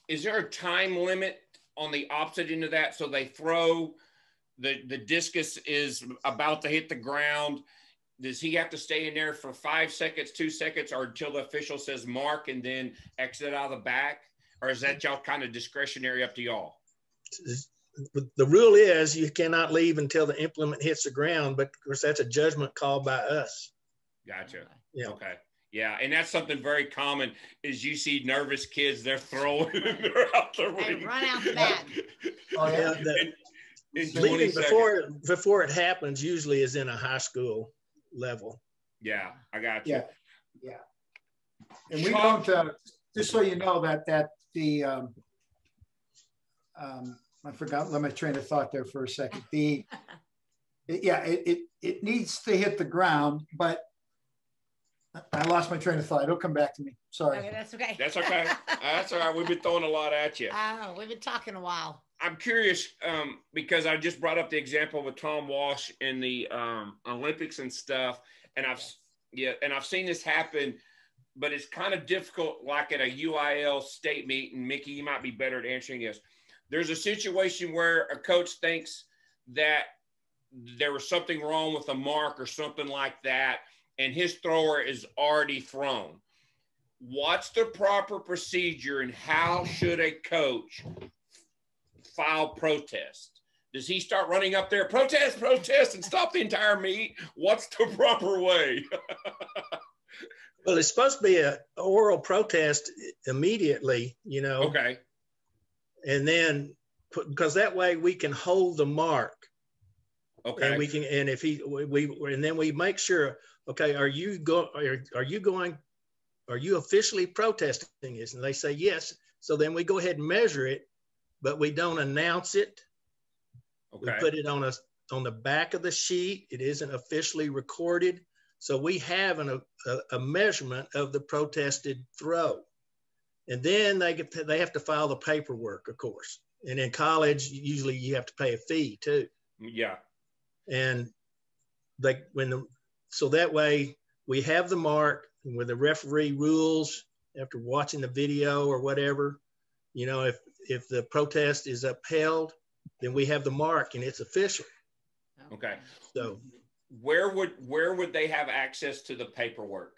Is there a time limit on the opposite end of that? So they throw, the discus is about to hit the ground. Does he have to stay in there for 5 seconds, 2 seconds, or until the official says mark and then exit out of the back? Or is that y'all kind of discretionary up to y'all? The rule is you cannot leave until the implement hits the ground, but of course that's a judgment call by us. Gotcha. Yeah. Okay. Yeah, and that's something very common is you see nervous kids, they're throwing and they're out the ring. They run out the back. Oh, yeah. Leaving before it happens usually is in a high school level. Yeah, I got you. Yeah. And we don't, just so you know, that the, I forgot, let me train of thought there for a second. It needs to hit the ground, but I lost my train of thought. It'll come back to me. Sorry. Okay, that's okay. That's okay. That's all right. We've been throwing a lot at you. We've been talking a while. I'm curious because I just brought up the example with Tom Walsh in the Olympics and stuff, and I've seen this happen, but it's kind of difficult. Like at a UIL state meet, and Mickey, you might be better at answering this. There's a situation where a coach thinks that there was something wrong with a mark or something like that, and his thrower is already thrown. What's the proper procedure, and how should a coach file protest? Does he start running up there, protest, and stop the entire meet? What's the proper way? Well, it's supposed to be an oral protest immediately, you know. Okay. And then, because that way we can hold the mark. Okay. And we can, and if and then we make sure, okay, are you officially protesting this? And they say yes. So then we go ahead and measure it, but we don't announce it. Okay. We put it on the back of the sheet. It isn't officially recorded. So we have a measurement of the protested throw. And then they have to file the paperwork, of course. And in college, usually you have to pay a fee too. Yeah. And so that way we have the mark, and with the referee rules after watching the video or whatever, you know, if the protest is upheld, then we have the mark and it's official. Okay. So where would they have access to the paperwork?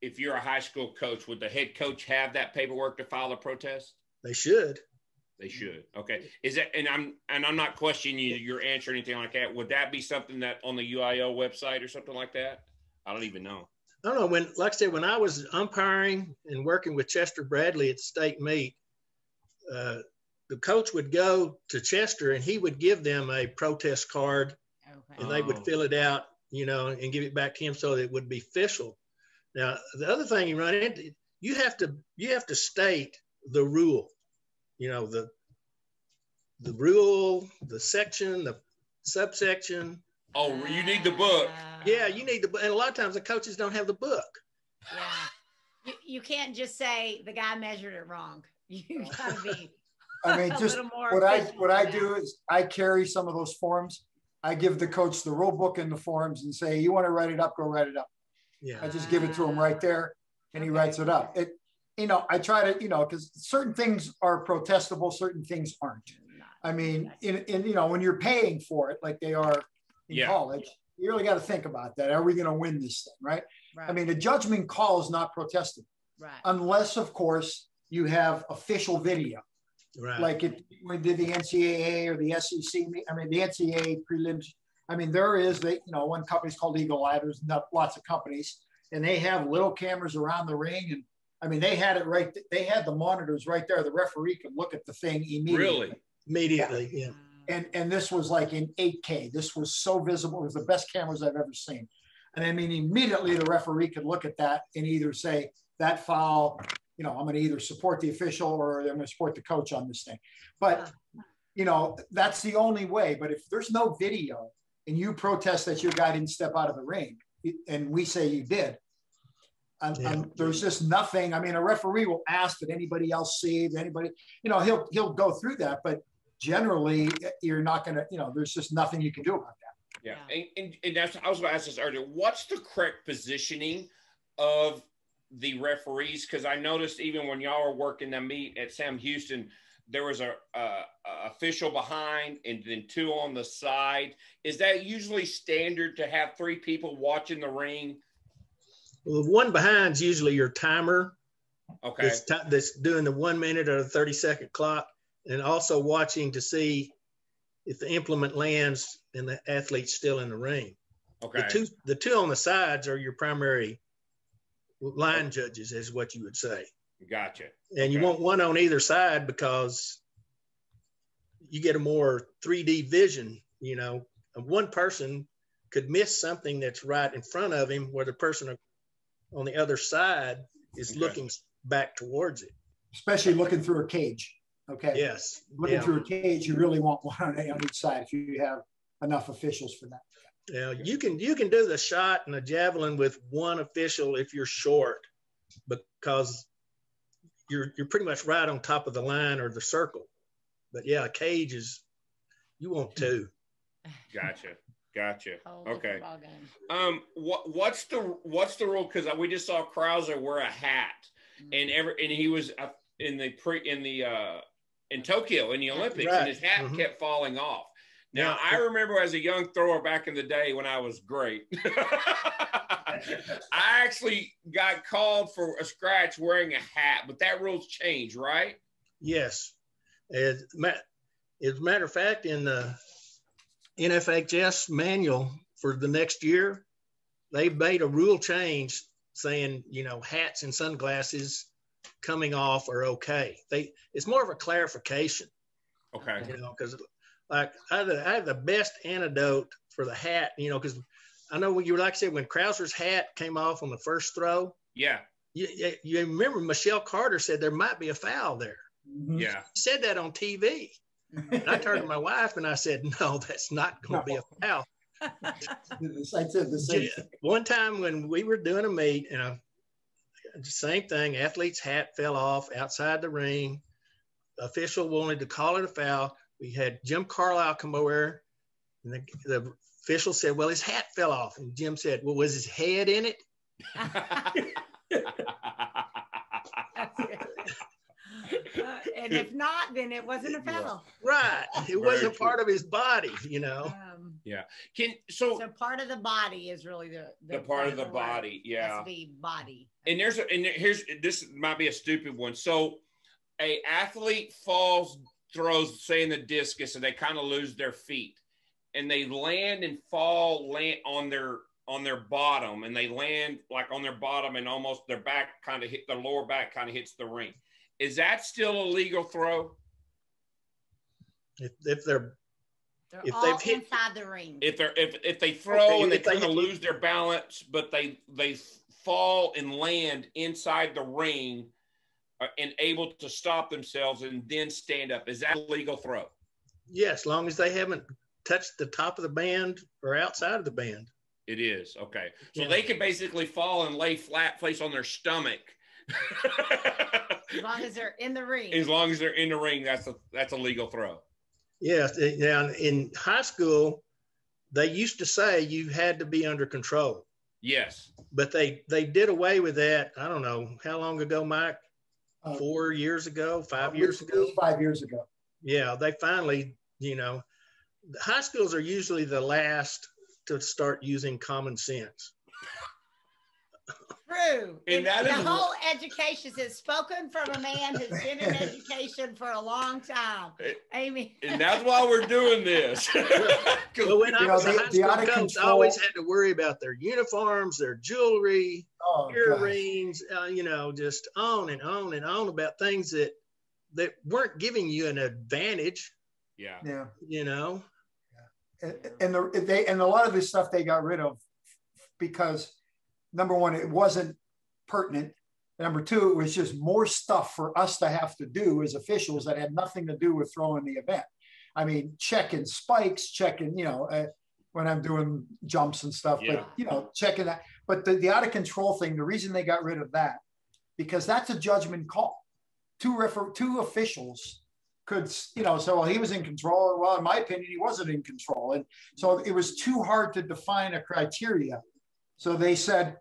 If you're a high school coach, would the head coach have that paperwork to file a protest? They should. They should. Okay. Is that, and I'm not questioning your answer or anything like that. Would that be something that on the UIL website or something like that? I don't even know. I don't know. Like I said, when I was umpiring and working with Chester Bradley at the state meet, the coach would go to Chester and he would give them a protest card, and they would fill it out, you know, and give it back to him so that it would be official. Now, the other thing you run into, you have to state the rule, you know, the rule, the section, the subsection. Oh, you need the book. Yeah, you need the book. And a lot of times the coaches don't have the book. Yeah. You can't just say the guy measured it wrong. You gotta be I mean, just what I do is I carry some of those forms. I give the coach the rule book and the forms and say, you want to write it up, go write it up. Yeah. I just give it to him right there and he writes it up. You know, I try to, you know, because certain things are protestable, certain things aren't. I mean, in you know, when you're paying for it, like they are in college, you really got to think about that. Are we going to win this thing, right? I mean, a judgment call is not protestable, unless, of course, you have official video. Right. Like we did the NCAA or the SEC. I mean, the NCAA prelims. I mean, one company's called Eagle Eye. There's lots of companies, and they have little cameras around the ring. And I mean, they had it right. They had the monitors right there. The referee could look at the thing immediately. Really? Immediately, yeah. And this was like in 8K. This was so visible. It was the best cameras I've ever seen. And I mean, immediately the referee could look at that and either say that foul, you know, I'm going to either support the official or I'm going to support the coach on this thing. But, you know, that's the only way. But if there's no video, and you protest that your guy didn't step out of the ring, and we say you did, there's just nothing. I mean, a referee will ask, did anybody else see? Did anybody, he'll go through that, but generally you're not going to, there's just nothing you can do about that. Yeah. And that's, I was going to ask this earlier. What's the correct positioning of the referees? Because I noticed even when y'all were working the meet at Sam Houston, there was a official behind and then 2 on the side. Is that usually standard to have 3 people watching the ring? Well, the one behind's usually your timer. Okay. That's doing the 1 minute or the 30-second clock, and also watching to see if the implement lands and the athlete's still in the ring. Okay. The two on the sides are your primary line judges, is what you would say. Gotcha. And you want one on either side because you get a more 3D vision. One person could miss something that's right in front of him where the person on the other side is looking back towards it. Especially looking through a cage. Okay. Yes. Looking through a cage, you really want one on each side if you have enough officials for that. Yeah, you can do the shot and the javelin with one official if you're short, because you're pretty much right on top of the line or the circle. But yeah, a cage is, you want 2. Gotcha. Okay. What's the rule? Because we just saw Krauser wear a hat, and he was in Tokyo in the Olympics, right. and his hat kept falling off. Now, I remember as a young thrower back in the day when I was great, I actually got called for a scratch wearing a hat, but that rule's changed, right? Yes. As a matter of fact, in the NFHS manual for the next year, they made a rule change saying, hats and sunglasses coming off are okay. It's more of a clarification. Okay. Because like I have the best antidote for the hat, because I know when like I said, when Krauser's hat came off on the first throw. Yeah. You remember Michelle Carter said there might be a foul there. Yeah. She said that on TV. And I turned to my wife and I said, no, that's not going to be a foul. I said the same thing. One time when we were doing a meet, and same thing, athlete's hat fell off outside the ring. Official wanted to call it a foul. We had Jim Carlisle come over, and the official said, well, his hat fell off. And Jim said, well, was his head in it? And if not, then it wasn't a foul. Right. It wasn't part of his body, Yeah. So part of the body is really the part of the body. Yeah. Has to be body. And here's this might be a stupid one. So a athlete throws, say in the discus, and they kind of lose their feet, and they land on their bottom, and they land like on their bottom, and almost their back kind of their lower back kind of hits the ring. Is that still a legal throw? If they're all inside the ring. If they throw and they kind of lose their balance, but they fall and land inside the ring and able to stop themselves and then stand up, is that a legal throw? Yes, as long as they haven't touched the top of the band or outside of the band. It is. Okay. So they can basically fall and lay flat face on their stomach. As long as they're in the ring. As long as they're in the ring, that's a legal throw. Yes. Now in high school, they used to say you had to be under control. Yes. But they did away with that. I don't know how long ago, Mike. 4 years ago, 5 years ago. 5 years ago. Yeah, they finally, high schools are usually the last to start using common sense. True. And the whole education is spoken from a man who's been in education for a long time. Amy. And that's why we're doing this. Well, when I was a high school coach, I always had to worry about their uniforms, their jewelry, earrings, just on and on and on about things that weren't giving you an advantage. Yeah. Yeah. And a lot of this stuff they got rid of because number one, it wasn't pertinent. Number two, it was just more stuff for us to have to do as officials that had nothing to do with throwing the event. I mean, checking spikes, checking, when I'm doing jumps and stuff, Yeah. but you know, checking that. But the out of control thing, the reason they got rid of that, because that's a judgment call. Two officials could, you know, so well, he was in control. Well, in my opinion, he wasn't in control. And so it was too hard to define a criteria. So they said,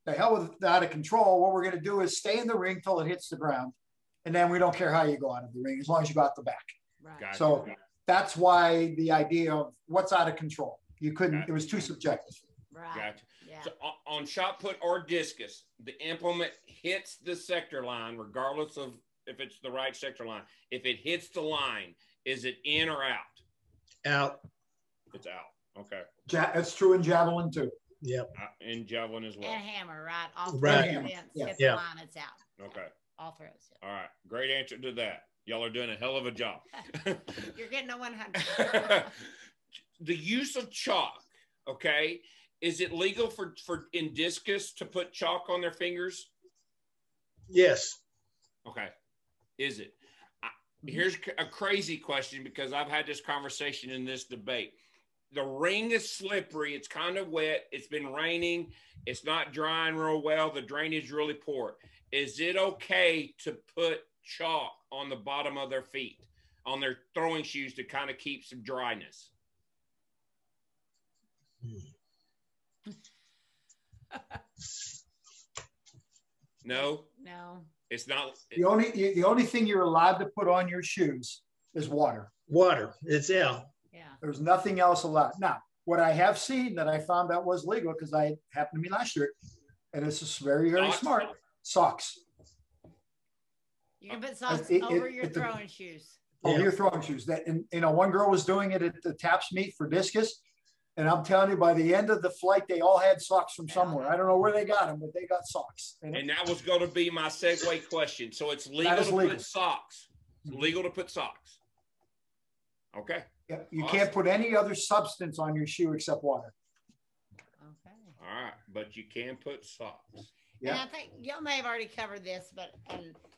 the hell with the out of control. What we're going to do is stay in the ring till it hits the ground. And then we don't care how you go out of the ring, as long as you got the back. Right. Gotcha. So that's why the idea of what's out of control. You couldn't, it was too subjective. Right. Gotcha. Yeah. So on shot put or discus, the implement hits the sector line, regardless of if it's the right sector line. If it hits the line, is it in or out? Out. It's out. Okay. It's true in javelin too. Yep. In javelin as well. And hammer, right? All Right. three events Yeah. hit the Yeah. line, it's out. Okay. All throws. Yeah. All right. Great answer to that. Y'all are doing a hell of a job. You're getting a 100. The use of chalk, okay? Is it legal for in discus to put chalk on their fingers? Yes. Okay. Is it? Here's a crazy question, because I've had this conversation in this debate. The ring is slippery. It's kind of wet. It's been raining. It's not drying real well. The drainage is really poor. Is it okay to put chalk on the bottom of their feet, on their throwing shoes, to kind of keep some dryness? No, it's not. The only thing you're allowed to put on your shoes is water. Water. It's out. Yeah. There's nothing else allowed. Now, what I have seen that I found out was legal, because I happened to me last year, and it's just very, very Socks? smart. Socks. You can put socks It- over it- your it- throwing shoes. Oh, Yeah. your throwing shoes. That, and you know, one girl was doing it at the TAPS meet for discus, and I'm telling you, by the end of the flight, they all had socks from somewhere. I don't know where they got them, but they got socks. And that was going to be my segue question. So it's legal That is to legal. put socks. It's legal to put socks. Okay. Yeah, you Awesome. can't put any other substance on your shoe except water. Okay. All right. But you can put socks. Yeah. And I think y'all may have already covered this, but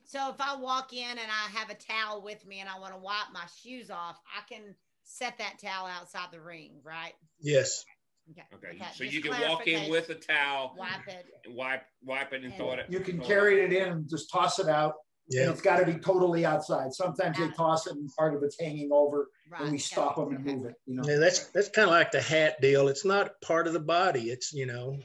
so if I walk in and I have a towel with me and I want to wipe my shoes off, I can set that towel outside the ring, right? Yes. Okay. Okay, So just you can walk in clarification. with a towel, Wipe it. and wipe it and throw it. You can carry it in and just toss it out. And Yeah. it's got to be totally outside. Sometimes they toss it and part of it's hanging over, Right. and we stop them and Okay. move it. You know. Yeah, that's kind of like the hat deal. It's not part of the body. It's, you know,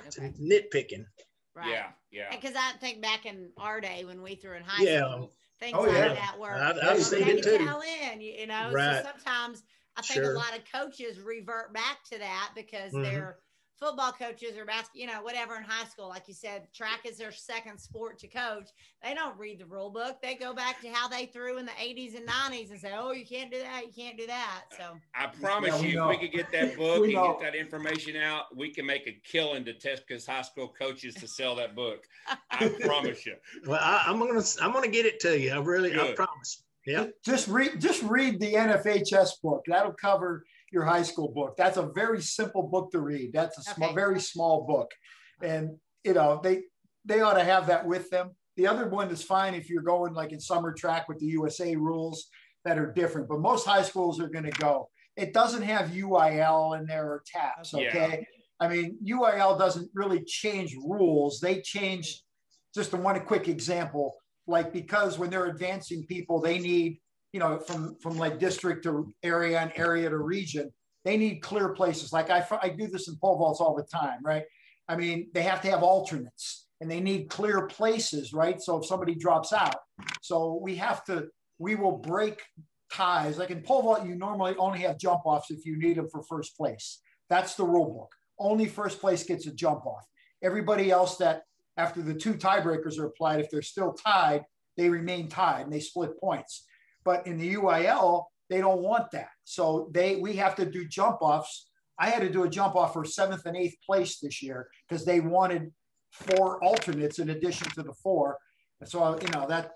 it's Okay. nitpicking. Right. Yeah. Yeah. Because I think back in our day when we threw in high Yeah. school, things Oh, like yeah. that were I've seen take it a too. towel in, you know. Right. So sometimes I think Sure. a lot of coaches revert back to that because Mhm. they're football coaches or basketball, you know, whatever in high school. Like you said, track is their second sport to coach. They don't read the rule book. They go back to how they threw in the 80s and 90s and say, oh, you can't do that. You can't do that. So I promise Yeah, we you, know. if we could get that book We and know. get that information out, we can make a killing to Tesca's high school coaches to sell that book. I promise you. Well, I'm gonna get it to you. I Good. promise. Yeah. Just read the NFHS book. That'll cover your high school book. That's a very simple book to read. That's a small, Okay. very small book, and you know they ought to have that with them. The other one is fine if you're going like in summer track with the USA rules that are different, but most high schools are going to go. It doesn't have UIL in there or TAPS. Yeah. Okay, I mean UIL doesn't really change rules. They change. Just one quick example, like because when they're advancing people, they need, you know, from like district to area and area to region, they need clear places. Like I do this in pole vaults all the time, right? I mean, they have to have alternates and they need clear places, right? So if somebody drops out, so we will break ties. Like in pole vault, you normally only have jump offs if you need them for first place. That's the rule book. Only first place gets a jump off. Everybody else that after the two tiebreakers are applied, if they're still tied, they remain tied and they split points. But in the UIL, they don't want that. So we have to do jump offs. I had to do a jump off for 7th and 8th place this year because they wanted 4 alternates in addition to the 4. And so, you know, that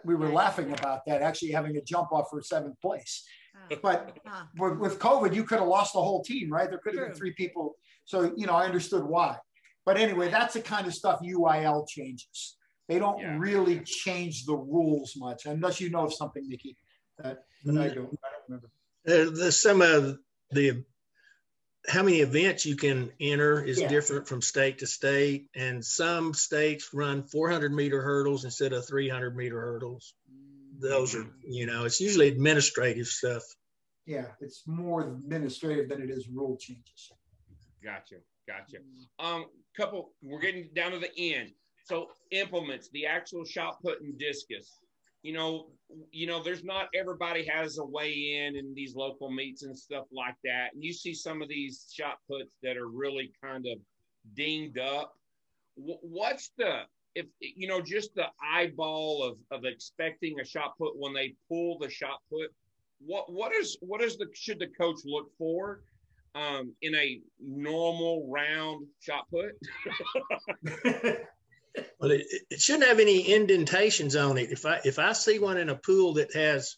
we were laughing about that, actually having a jump off for 7th place. But with COVID, you could have lost the whole team, right? There could have been 3 people. So, you know, I understood why. But anyway, that's the kind of stuff UIL changes. They don't really change the rules much, unless you know of something, Nikki, that I don't remember. Some of the how many events you can enter is different from state to state. And some states run 400-meter hurdles instead of 300-meter hurdles. Those are, it's usually administrative stuff. Yeah, it's more administrative than it is rule changes. Gotcha. We're getting down to the end. So implements, the actual shot put and discus. There's not everybody has a weigh in these local meets and stuff like that. And you see some of these shot puts that are really kind of dinged up. What's just the eyeball of expecting a shot put when they pull the shot put? Should the coach look for in a normal round shot put? Well, it shouldn't have any indentations on it. If I see one in a pool that has,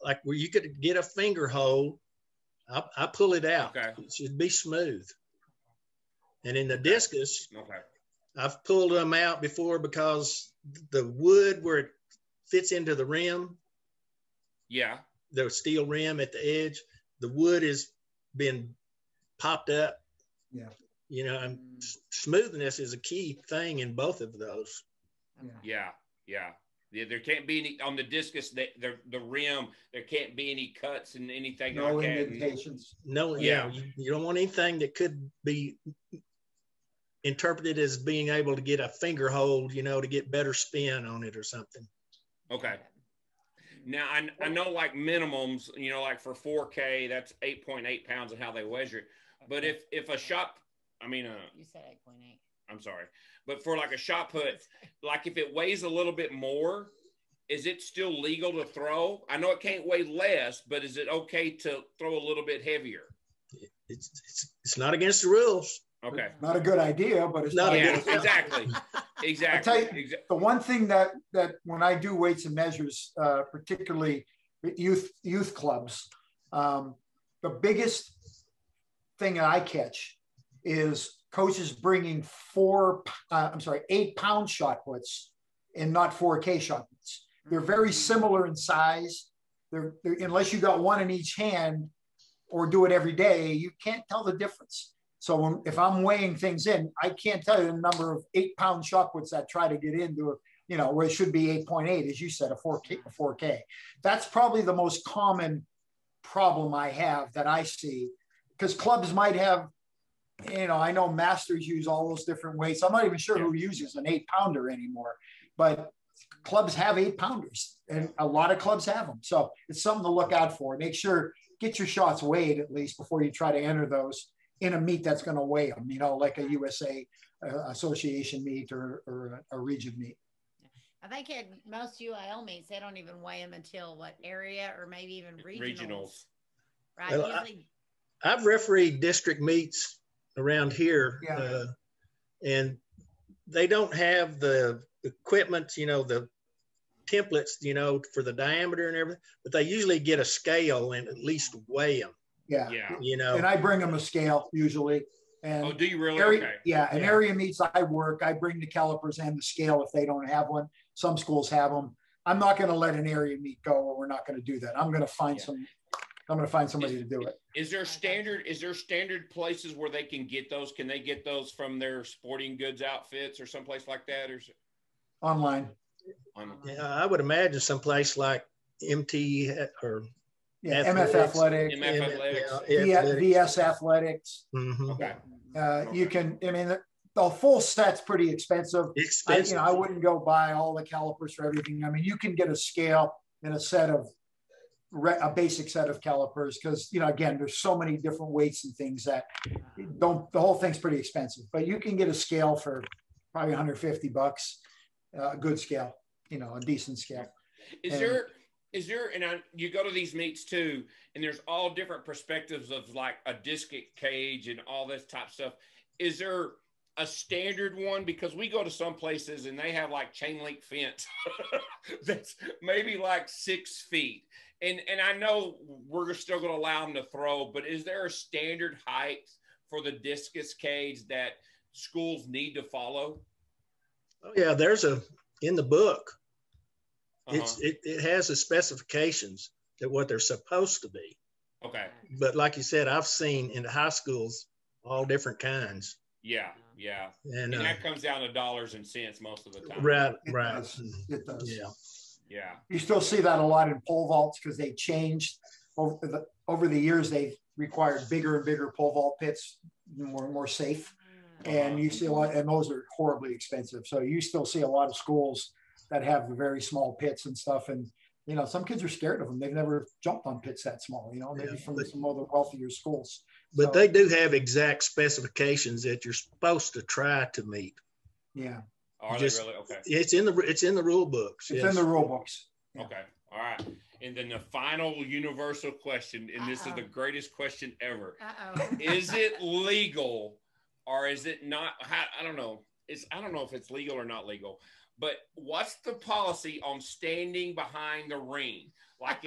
like, where you could get a finger hole, I pull it out. Okay. It should be smooth. And in the discus, I've pulled them out before because the wood where it fits into the rim, the steel rim at the edge, the wood has been popped up. And smoothness is a key thing in both of those. Yeah. There can't be any on the discus. The rim. There can't be any cuts and anything. No indentations. No. You don't want anything that could be interpreted as being able to get a finger hold. To get better spin on it or something. Okay. Now I know like minimums. Like for 4K, that's 8.8 pounds and how they measure it. But if a shot. You said 8.8. I'm sorry. But for like a shot put, like if it weighs a little bit more, is it still legal to throw? I know it can't weigh less, but is it okay to throw a little bit heavier? It's not against the rules. Okay. Not a good idea, but it's not against Exactly. I tell you, the one thing that when I do weights and measures, particularly youth clubs, the biggest thing I catch is coaches bringing 8-pound shot puts and not 4K shot puts. They're very similar in size. They're unless you got one in each hand or do it every day, you can't tell the difference. So if I'm weighing things in, I can't tell you the number of 8-pound shot puts that try to get into where it should be 8.8, as you said, a 4K. That's probably the most common problem I have that I see, because clubs might have, I know masters use all those different weights. I'm not even sure who uses an 8-pounder anymore, but clubs have 8-pounders and a lot of clubs have them. So it's something to look out for. Make sure, get your shots weighed at least before you try to enter those in a meet that's going to weigh them, like a USA association meet or a region meet. I think at most UIL meets, they don't even weigh them until area or maybe even regionals. Right. Well, I've refereed district meets around here, and they don't have the equipment, the templates, for the diameter and everything, but they usually get a scale and at least weigh them. And I bring them a scale usually. And do you really? Area meets I work, I bring the calipers and the scale if they don't have one. Some schools have them. I'm not going to let an area meet go, or we're not going to do that. I'm going to find somebody to do it. Is there standard places where they can get those? Can they get those from their sporting goods outfits or someplace like that, or online? I would imagine someplace like MT or MF Athletics, VS Athletics. Mm-hmm. Okay. You can. The full set's pretty expensive. I wouldn't go buy all the calipers for everything. You can get a scale and a basic set of calipers, because again, there's so many different weights and things that the whole thing's pretty expensive, but you can get a scale for probably $150, a good scale, a decent scale. Is there you go to these meets too, and there's all different perspectives of like a discus cage and all this type of stuff. Is there a standard one? Because we go to some places and they have like chain link fence that's maybe like 6 feet. And I know we're still going to allow them to throw, but is there a standard height for the discus cage that schools need to follow? Oh yeah, there's in the book. It has the specifications that what they're supposed to be. Okay. But like you said, I've seen in the high schools all different kinds. Yeah. And that comes down to dollars and cents most of the time. Right. It does. Yeah. You still see that a lot in pole vaults because they changed over the years. They've required bigger and bigger pole vault pits, more safe. And you see a lot, and those are horribly expensive. So you still see a lot of schools that have very small pits and stuff. And, you know, some kids are scared of them. They've never jumped on pits that small, you know, maybe from some other wealthier schools. But they do have exact specifications that you're supposed to try to meet. Yeah. Are they really? Okay. It's in the rule books. It's in the rule books. Yeah. Okay. All right. And then the final universal question, and this is the greatest question ever. Is it legal or is it not? I don't know. I don't know if it's legal or not legal, but what's the policy on standing behind the ring? Like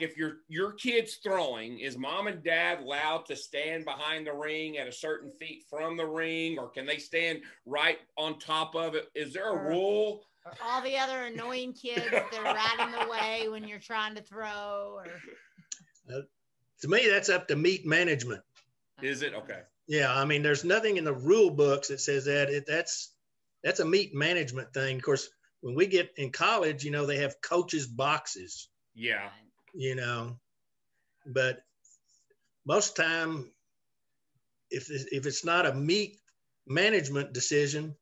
if your kid's throwing, is mom and dad allowed to stand behind the ring at a certain feet from the ring, or can they stand right on top of it? Is there a rule? All the other annoying kids, they're right in the way when you're trying to throw. To me, that's up to meet management. Is it? Okay. Yeah, I mean, there's nothing in the rule books that says that. That's a meet management thing. Of course, when we get in college, you know, they have coaches' boxes. Yeah. You know, but most time, if it's not a meet management decision,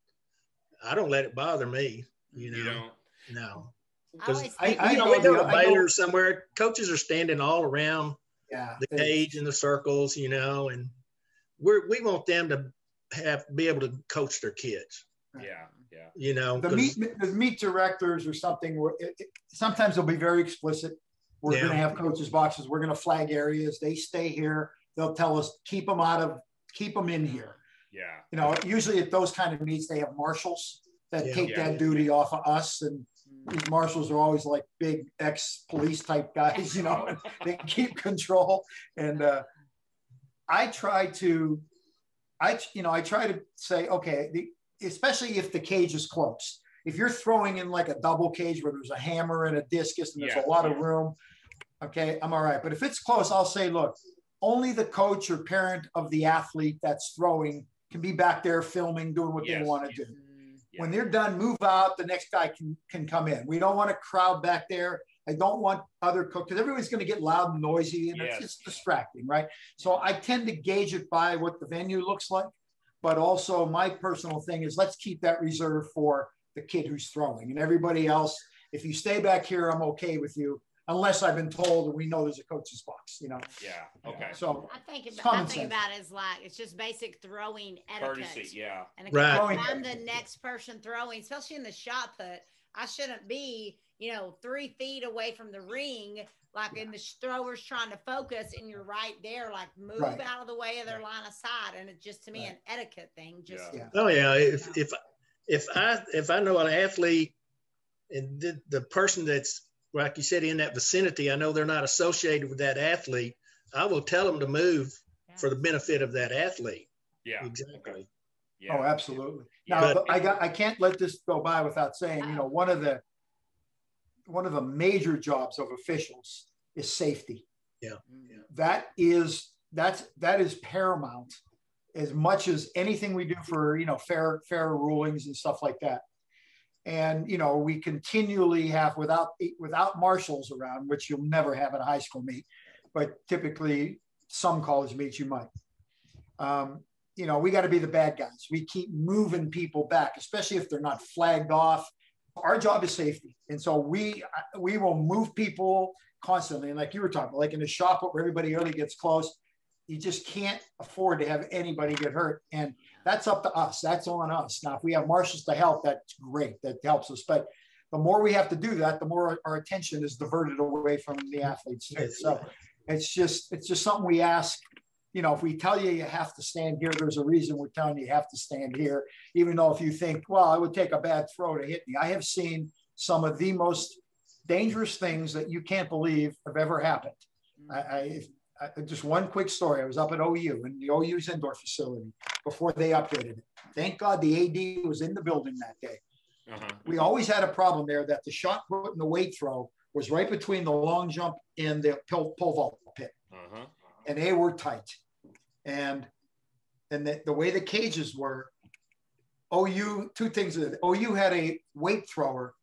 I don't let it bother me. You know, you don't? No. Because I you know, we go to Baylor somewhere, coaches are standing all around the cage and the circles, you know, and we want them to be able to coach their kids. Yeah. You know, the meet directors or something. Sometimes they'll be very explicit. We're going to have coaches' boxes. We're going to flag areas. They stay here. They'll tell us keep them in here. Yeah. You know, usually at those kind of meets, they have marshals that take that duty off of us, and these marshals are always like big ex-police type guys, you know, and they keep control. And I try to say, okay, especially if the cage is close. If you're throwing in like a double cage where there's a hammer and a discus and there's a lot of room, okay, I'm all right. But if it's close, I'll say, look, only the coach or parent of the athlete that's throwing can be back there filming, doing what they want to do. When they're done, move out. The next guy can come in. We don't want a crowd back there. I don't want other coaches, because everybody's going to get loud and noisy, and it's just distracting, right? So I tend to gauge it by what the venue looks like. But also my personal thing is let's keep that reserved for the kid who's throwing. And everybody else, if you stay back here, I'm okay with you, unless I've been told and we know there's a coach's box, you know? Yeah, okay. So I think about it as like, it's just basic throwing etiquette. Courtesy, yeah. And if I'm the next person throwing, especially in the shot put, I shouldn't be, 3 feet away from the ring, like in the throwers trying to focus, and you're right there, like move out of the way of their line of sight. And it's just, to me, an etiquette thing. Oh yeah. If I know an athlete and the person that's, like you said, in that vicinity, I know they're not associated with that athlete, I will tell them to move for the benefit of that athlete. Yeah, exactly. Okay. Yeah. Oh, absolutely. Now, I can't let this go by without saying, one of the major jobs of officials is safety. Yeah. That is paramount, as much as anything we do for, fair rulings and stuff like that. And, we continually have, without marshals around, which you'll never have at a high school meet, but typically some college meets you might. We got to be the bad guys. We keep moving people back, especially if they're not flagged off. Our job is safety. And so we will move people constantly. And like you were talking about, like in a shop where everybody early gets close, you just can't afford to have anybody get hurt. And that's up to us. That's on us. Now, if we have marshals to help, that's great. That helps us. But the more we have to do that, the more our attention is diverted away from the athletes too. So it's just something we ask. If we tell you have to stand here, there's a reason we're telling you have to stand here, even though if you think, well, it would take a bad throw to hit me. I have seen some of the most dangerous things that you can't believe have ever happened. Just one quick story. I was up at OU in the OU's indoor facility before they updated it. Thank God the AD was in the building that day. We always had a problem there that the shot put in the weight throw was right between the long jump and the pole vault pit. and they were tight. And the way the cages were, OU, two things. OU had a weight thrower,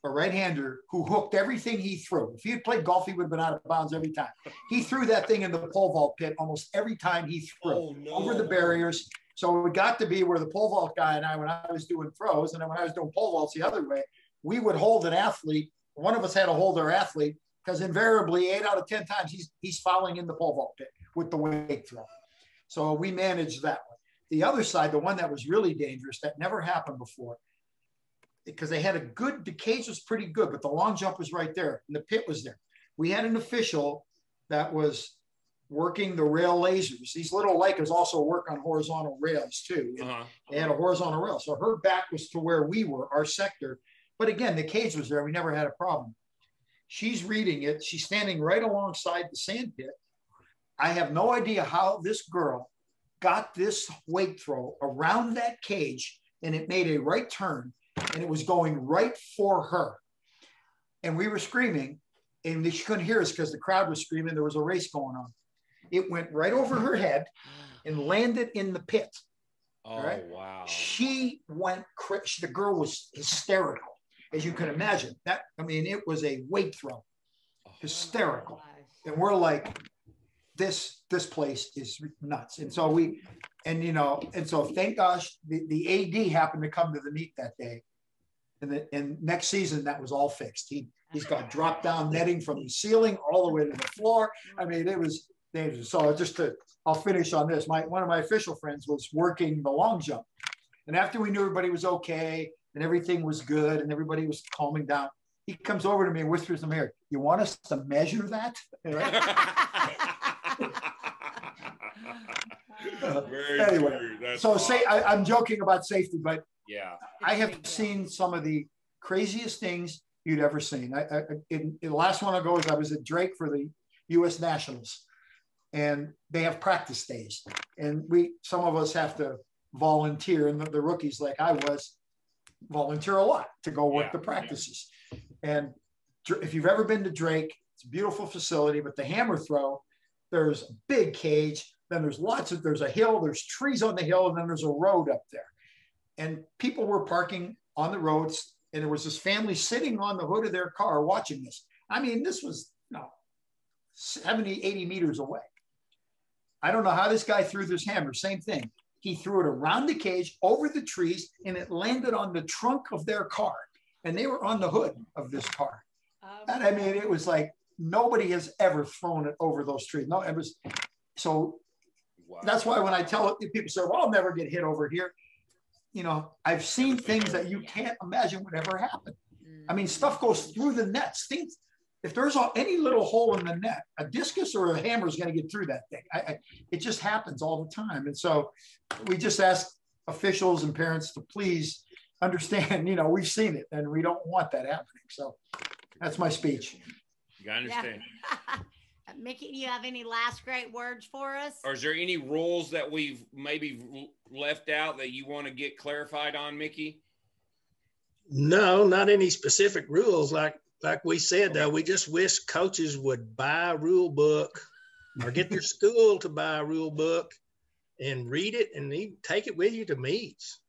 a right-hander, who hooked everything he threw. If he had played golf, he would have been out of bounds every time. He threw that thing in the pole vault pit almost every time he threw over the barriers. So it got to be where the pole vault guy and I, when I was doing throws, and then when I was doing pole vaults the other way, we would hold an athlete. One of us had to hold our athlete, because invariably 8 out of 10 times he's fouling in the pole vault pit with the weight throw. So we managed that one. The other side, the one that was really dangerous, that never happened before, because they had the cage was pretty good, but the long jump was right there and the pit was there. We had an official that was working the rail lasers. These little Leicas also work on horizontal rails too. They had a horizontal rail. So her back was to where we were, our sector. But again, the cage was there. We never had a problem. She's reading it. She's standing right alongside the sand pit. I have no idea how this girl got this weight throw around that cage, and it made a right turn, and it was going right for her. And we were screaming, and she couldn't hear us because the crowd was screaming. There was a race going on. It went right over her head and landed in the pit. Oh, right? wow. She went crazy. The girl was hysterical, as you can imagine. It was a weight throw. Hysterical. And we're like, this place is nuts. And so thank gosh the AD happened to come to the meet that day. And next season that was all fixed. He's got drop down netting from the ceiling all the way to the floor. I mean, it was dangerous. So I'll finish on this. One of my official friends was working the long jump. And after we knew everybody was okay and everything was good and everybody was calming down, he comes over to me and whispers in my ear, "You want us to measure that?" Anyway, so awesome. I'm joking about safety, but yeah, I have seen some of the craziest things you'd ever seen. The last one I'll go is I was at Drake for the U.S. Nationals, and they have practice days, and some of us have to volunteer, and the rookies, like I was, volunteer a lot to go work the practices. And if you've ever been to Drake, it's a beautiful facility, but the hammer throw, there's a big cage. Then there's a hill, there's trees on the hill, and then there's a road up there. And people were parking on the roads, and there was this family sitting on the hood of their car watching this. I mean, this was 70, 80 meters away. I don't know how this guy threw this hammer, same thing. He threw it around the cage, over the trees, and it landed on the trunk of their car. And they were on the hood of this car. And I mean, it was like, nobody has ever thrown it over those trees. No, it was, so wow. That's why when I tell people say, well, I'll never get hit over here. I've seen things that you can't imagine would ever happen. I mean, stuff goes through the nets. If there's any little hole in the net, a discus or a hammer is going to get through that thing. It just happens all the time. And so we just ask officials and parents to please understand, we've seen it and we don't want that happening. So that's my speech. You understand. Yeah. Mickey, do you have any last great words for us? Or is there any rules that we've maybe left out that you want to get clarified on, Mickey? No, not any specific rules. Like we said, though, we just wish coaches would buy a rule book or get their school to buy a rule book and read it and take it with you to meets.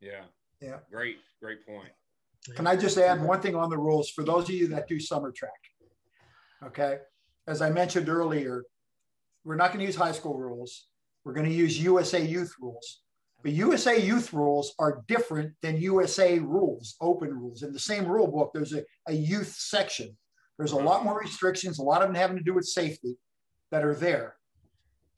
Yeah. Great point. Can I just add one thing on the rules for those of you that do summer track? Okay. As I mentioned earlier, we're not going to use high school rules. We're going to use USA Youth rules. But USA Youth rules are different than USA rules, open rules. In the same rule book, there's a youth section. There's a lot more restrictions, a lot of them having to do with safety that are there.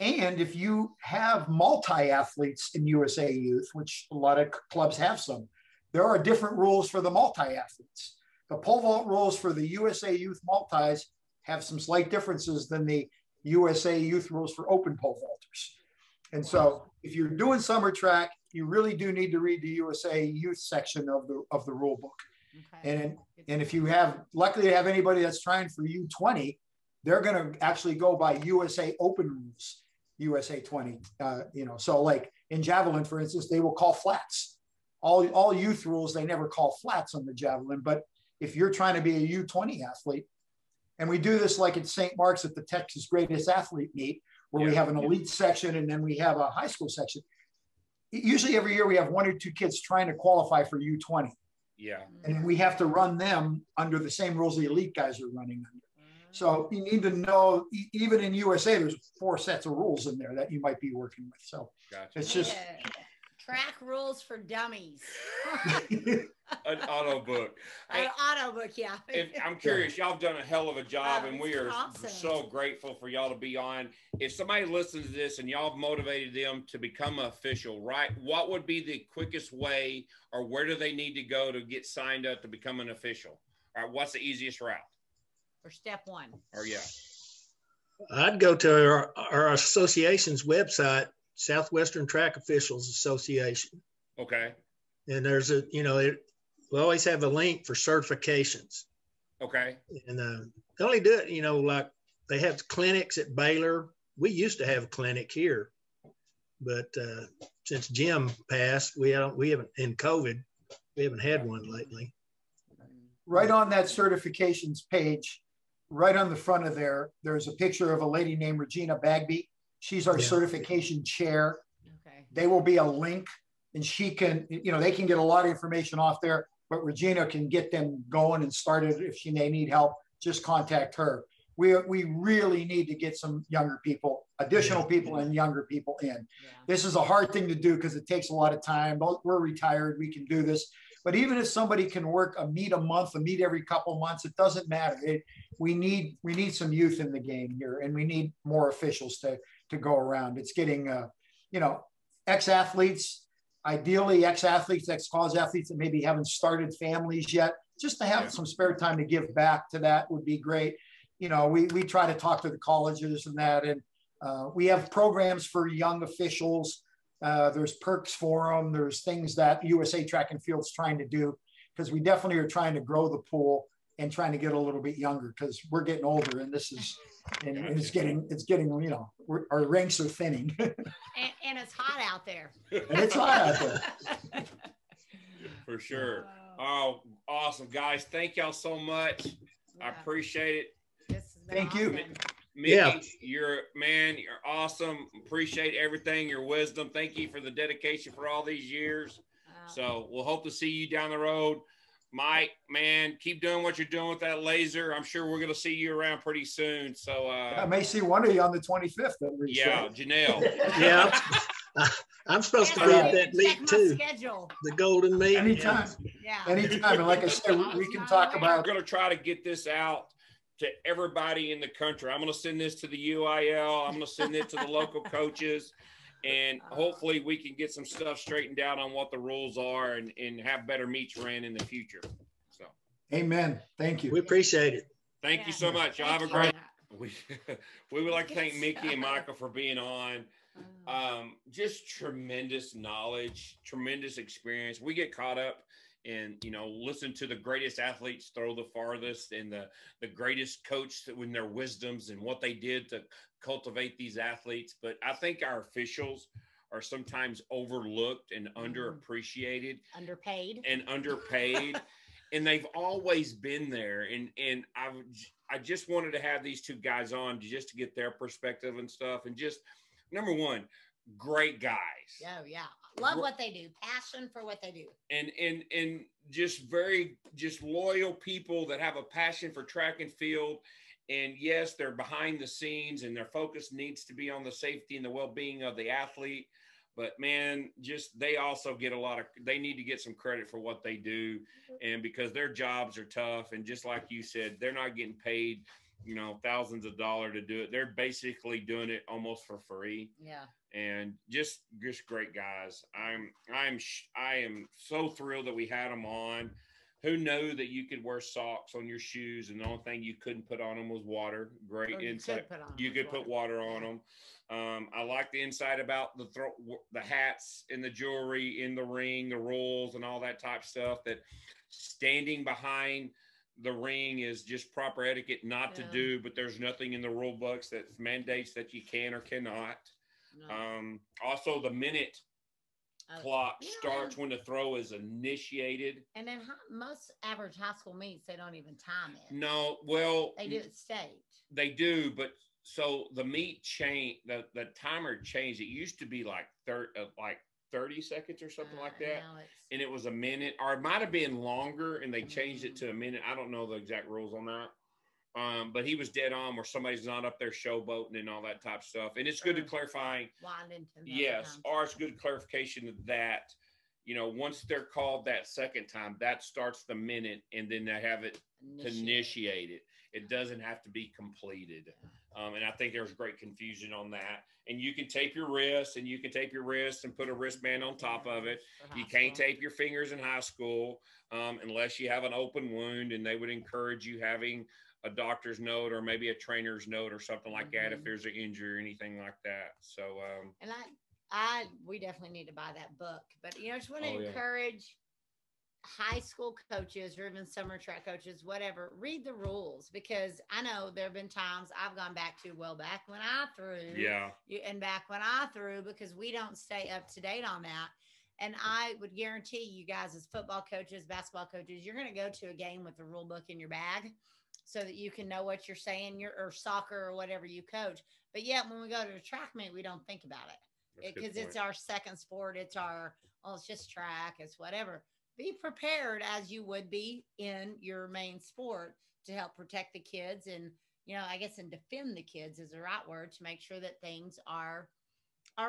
And if you have multi-athletes in USA Youth, which a lot of clubs have some, there are different rules for the multi-athletes. The pole vault rules for the USA Youth multis have some slight differences than the USA Youth rules for open pole vaulters. And so if you're doing summer track, you really do need to read the USA Youth section of the rule book. Okay. And if you luckily have anybody that's trying for U20, they're going to actually go by USA Open rules, USA 20. So like in javelin, for instance, they will call flats. All youth rules, they never call flats on the javelin. But if you're trying to be a U20 athlete, And we do this like at St. Mark's at the Texas Greatest Athlete Meet, where we have an elite section and then we have a high school section. Usually every year we have 1 or 2 kids trying to qualify for U20. Yeah. And we have to run them under the same rules the elite guys are running under. So you need to know, even in USA, there's 4 sets of rules in there that you might be working with. So it's just track rules for dummies. An auto book. An auto book, yeah. I'm curious, y'all have done a hell of a job, and we are so grateful for y'all to be on. If somebody listens to this and y'all have motivated them to become an official, right, what would be the quickest way, or where do they need to go to get signed up to become an official? All right, what's the easiest route? Or step 1? Or I'd go to our association's website, Southwestern Track Officials Association. Okay. And there's we always have a link for certifications. Okay. And they only do it, like they have clinics at Baylor. We used to have a clinic here, but since Jim passed, we haven't, in COVID, we haven't had one lately. Right on that certifications page, right on the front of there's a picture of a lady named Regina Bagby. She's our certification chair. Okay. They will be a link, and she can, they can get a lot of information off there, but Regina can get them going and started. If they need help, just contact her. We really need to get some younger people, additional people and younger people in. Yeah. This is a hard thing to do because it takes a lot of time. We're retired, we can do this. But even if somebody can work a meet a month, a meet every couple months, it doesn't matter. We need some youth in the game here, and we need more officials to go around. It's getting, ex-athletes, ideally ex-athletes, ex-cause athletes that maybe haven't started families yet, just to have some spare time to give back to that would be great. We try to talk to the colleges and that, and we have programs for young officials. There's perks for them. There's things that USA Track and Field's trying to do, because we definitely are trying to grow the pool and trying to get a little bit younger, because we're getting older, and this is, and it's getting, our ranks are thinning. and it's hot out there. And it's hot out there. For sure. Oh, awesome, guys. Thank y'all so much. Yeah. I appreciate it. Thank you. Mickey, you're awesome. Appreciate everything, your wisdom. Thank you for the dedication for all these years. So we'll hope to see you down the road. Mike, man, keep doing what you're doing with that laser. I'm sure we're going to see you around pretty soon. So I may see one of you on the 25th. Yeah, Janelle. Yeah. I'm supposed to be at that meet too. Schedule. The Golden Meet. Anytime. Yeah. Anytime. And like I said, we can talk about. I'm going to try to get this out to everybody in the country. I'm going to send this to the UIL. I'm going to send it to the local coaches. And hopefully we can get some stuff straightened out on what the rules are and have better meets ran in the future. So, amen. Thank you. We appreciate it. Thank you so much. Y'all have a great. We would like to thank Mickey and Michael for being on. Just tremendous knowledge, tremendous experience. We get caught up and listen to the greatest athletes throw the farthest, and the greatest coach with their wisdoms and what they did to cultivate these athletes. But I think our officials are sometimes overlooked and underappreciated, underpaid, and they've always been there. And I just wanted to have these two guys on just to get their perspective and stuff. And just number one, great guys. Oh yeah. Love what they do. Passion for what they do. And just loyal people that have a passion for track and field. And yes, they're behind the scenes and their focus needs to be on the safety and the well-being of the athlete. But man, they also they need to get some credit for what they do. And because their jobs are tough. And just like you said, they're not getting paid, thousands of dollars to do it. They're basically doing it almost for free. Yeah. And just great guys. I am so thrilled that we had them on. Who knew that you could wear socks on your shoes and the only thing you couldn't put on them was water? Great insight. You could put water on them. I like the insight about the hats and the jewelry in the ring, the rules and all that type of stuff, that standing behind the ring is just proper etiquette not to do, but there's nothing in the rule books that mandates that you can or cannot. No. Also the minute clock starts when the throw is initiated. And then most average high school meets, they don't even time it. No, well, they do it state. They do, but so the meet change, the timer changed. It used to be like 30 seconds or something like that, and it was a minute, or it might have been longer, and they changed it to a minute. I don't know the exact rules on that. But he was dead on where somebody's not up there showboating and all that type of stuff. And it's good to clarify. Yes, or it's good clarification that, once they're called that second time, that starts the minute, and then they have it to initiate it. It doesn't have to be completed. And I think there's great confusion on that. And you can tape your wrists, and put a wristband on top of it. You can't tape your fingers in high school unless you have an open wound, and they would encourage you having a doctor's note or maybe a trainer's note or something like that if there's an injury or anything like that. So and we definitely need to buy that book. But I just want to encourage high school coaches or even summer track coaches, whatever, read the rules, because I know there have been times I've gone back to back when I threw, and back when I threw, because we don't stay up to date on that. And I would guarantee you guys, as football coaches, basketball coaches, you're going to go to a game with the rule book in your bag, so that you can know what you're saying, or soccer or whatever you coach. But yet when we go to a track meet, we don't think about it because it's our second sport. It's it's just track, it's whatever. Be prepared as you would be in your main sport to help protect the kids and, I guess, and defend the kids is the right word, to make sure that things are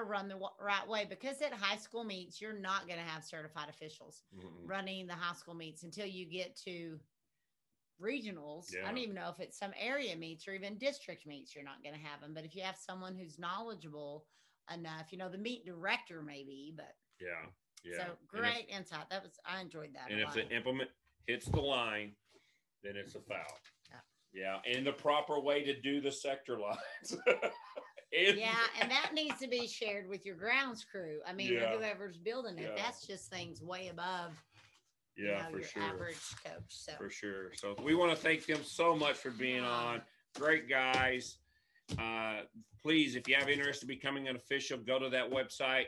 run the right way. Because at high school meets, you're not going to have certified officials running the high school meets until you get to regionals. I don't even know if it's some area meets or even district meets, you're not going to have them. But if you have someone who's knowledgeable enough, the meet director maybe, but so great insight. I enjoyed that. And if the implement hits the line, then it's a foul. And the proper way to do the sector lines. And that needs to be shared with your grounds crew. I mean, whoever's building it, that's just things way above for sure. Average coach. So for sure. So we want to thank them so much for being on. Great guys. Please, if you have interest in becoming an official, go to that website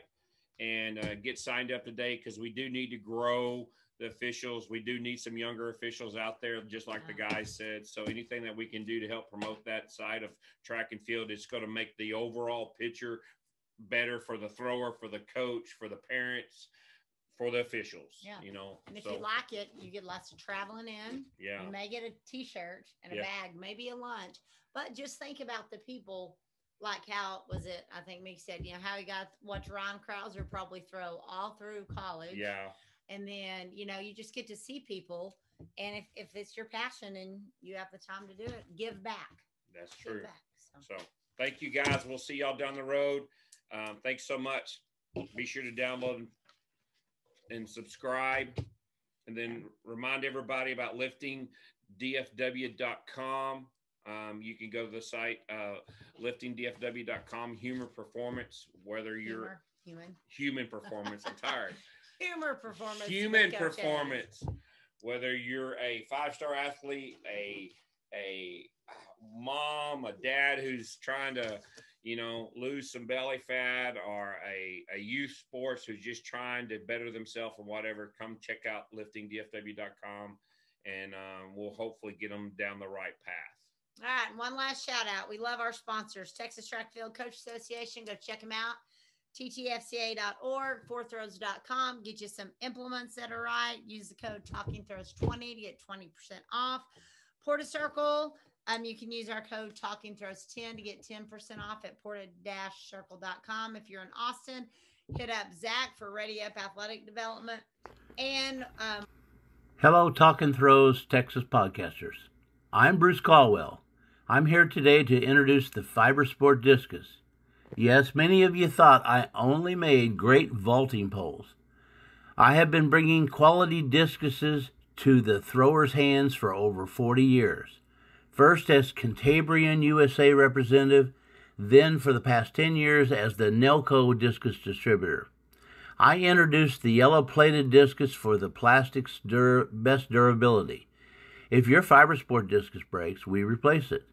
and get signed up today, because we do need to grow the officials. We do need some younger officials out there, just like the guys said. So anything that we can do to help promote that side of track and field, it's going to make the overall picture better for the thrower, for the coach, for the parents, for the officials. And if you like it, you get lots of traveling in. You may get a t-shirt and a bag, maybe a lunch. But just think about the people, like how was it, I think Mick said, how he got watch Ryan Krauser probably throw all through college. And then, you just get to see people. And if it's your passion and you have the time to do it, give back. That's true. So thank you guys. We'll see y'all down the road. Thanks so much. Be sure to download and subscribe, and then remind everybody about liftingdfw.com. You can go to the site, liftingdfw.com, humor performance, whether you're human performance. I'm tired. Human performance, whether you're a 5-star athlete, a mom, a dad who's trying to, lose some belly fat, or a youth sports who's just trying to better themselves or whatever, come check out liftingdfw.com, and we'll hopefully get them down the right path. All right. And one last shout out. We love our sponsors, Texas Track Field Coach Association. Go check them out. ttfca.org, fourthrows.com. Get you some implements that are right. Use the code TalkingThrows20 to get 20% off. Porta Circle. You can use our code TalkingThrows10 to get 10% off at porta-circle.com. If you're in Austin, hit up Zach for Ready Up Athletic Development. And hello, Talking Throws Texas podcasters. I'm Bruce Caldwell. I'm here today to introduce the Fiber Sport Discus. Yes, many of you thought I only made great vaulting poles. I have been bringing quality discuses to the throwers' hands for over 40 years. First as Cantabrian USA representative, then for the past 10 years as the Nelco discus distributor. I introduced the yellow-plated discus for the plastic's best durability. If your Fiber Sport discus breaks, we replace it.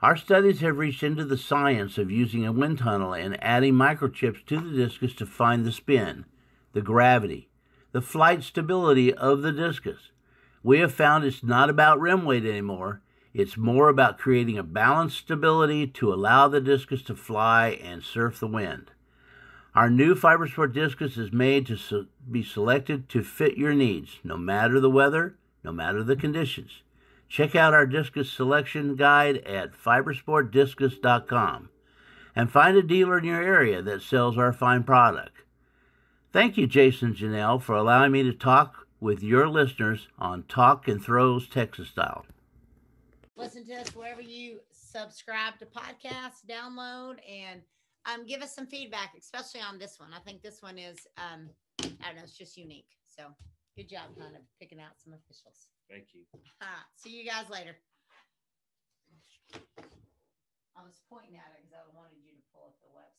Our studies have reached into the science of using a wind tunnel and adding microchips to the discus to find the spin. the gravity, the flight stability of the Discus. We have found it's not about rim weight anymore. It's more about creating a balanced stability to allow the Discus to fly and surf the wind. Our new FiberSport Discus is made to be selected to fit your needs, no matter the weather, no matter the conditions. Check out our Discus selection guide at fibersportdiscus.com and find a dealer in your area that sells our fine product. Thank you, Jason and Janelle, for allowing me to talk with your listeners on Talk and Throws Texas Style. Listen to us wherever you subscribe to podcasts, download, and give us some feedback, especially on this one. I think this one is, I don't know, it's just unique. So good job kind of picking out some officials. Thank you. See you guys later. I was pointing at it because I wanted you to pull up the website.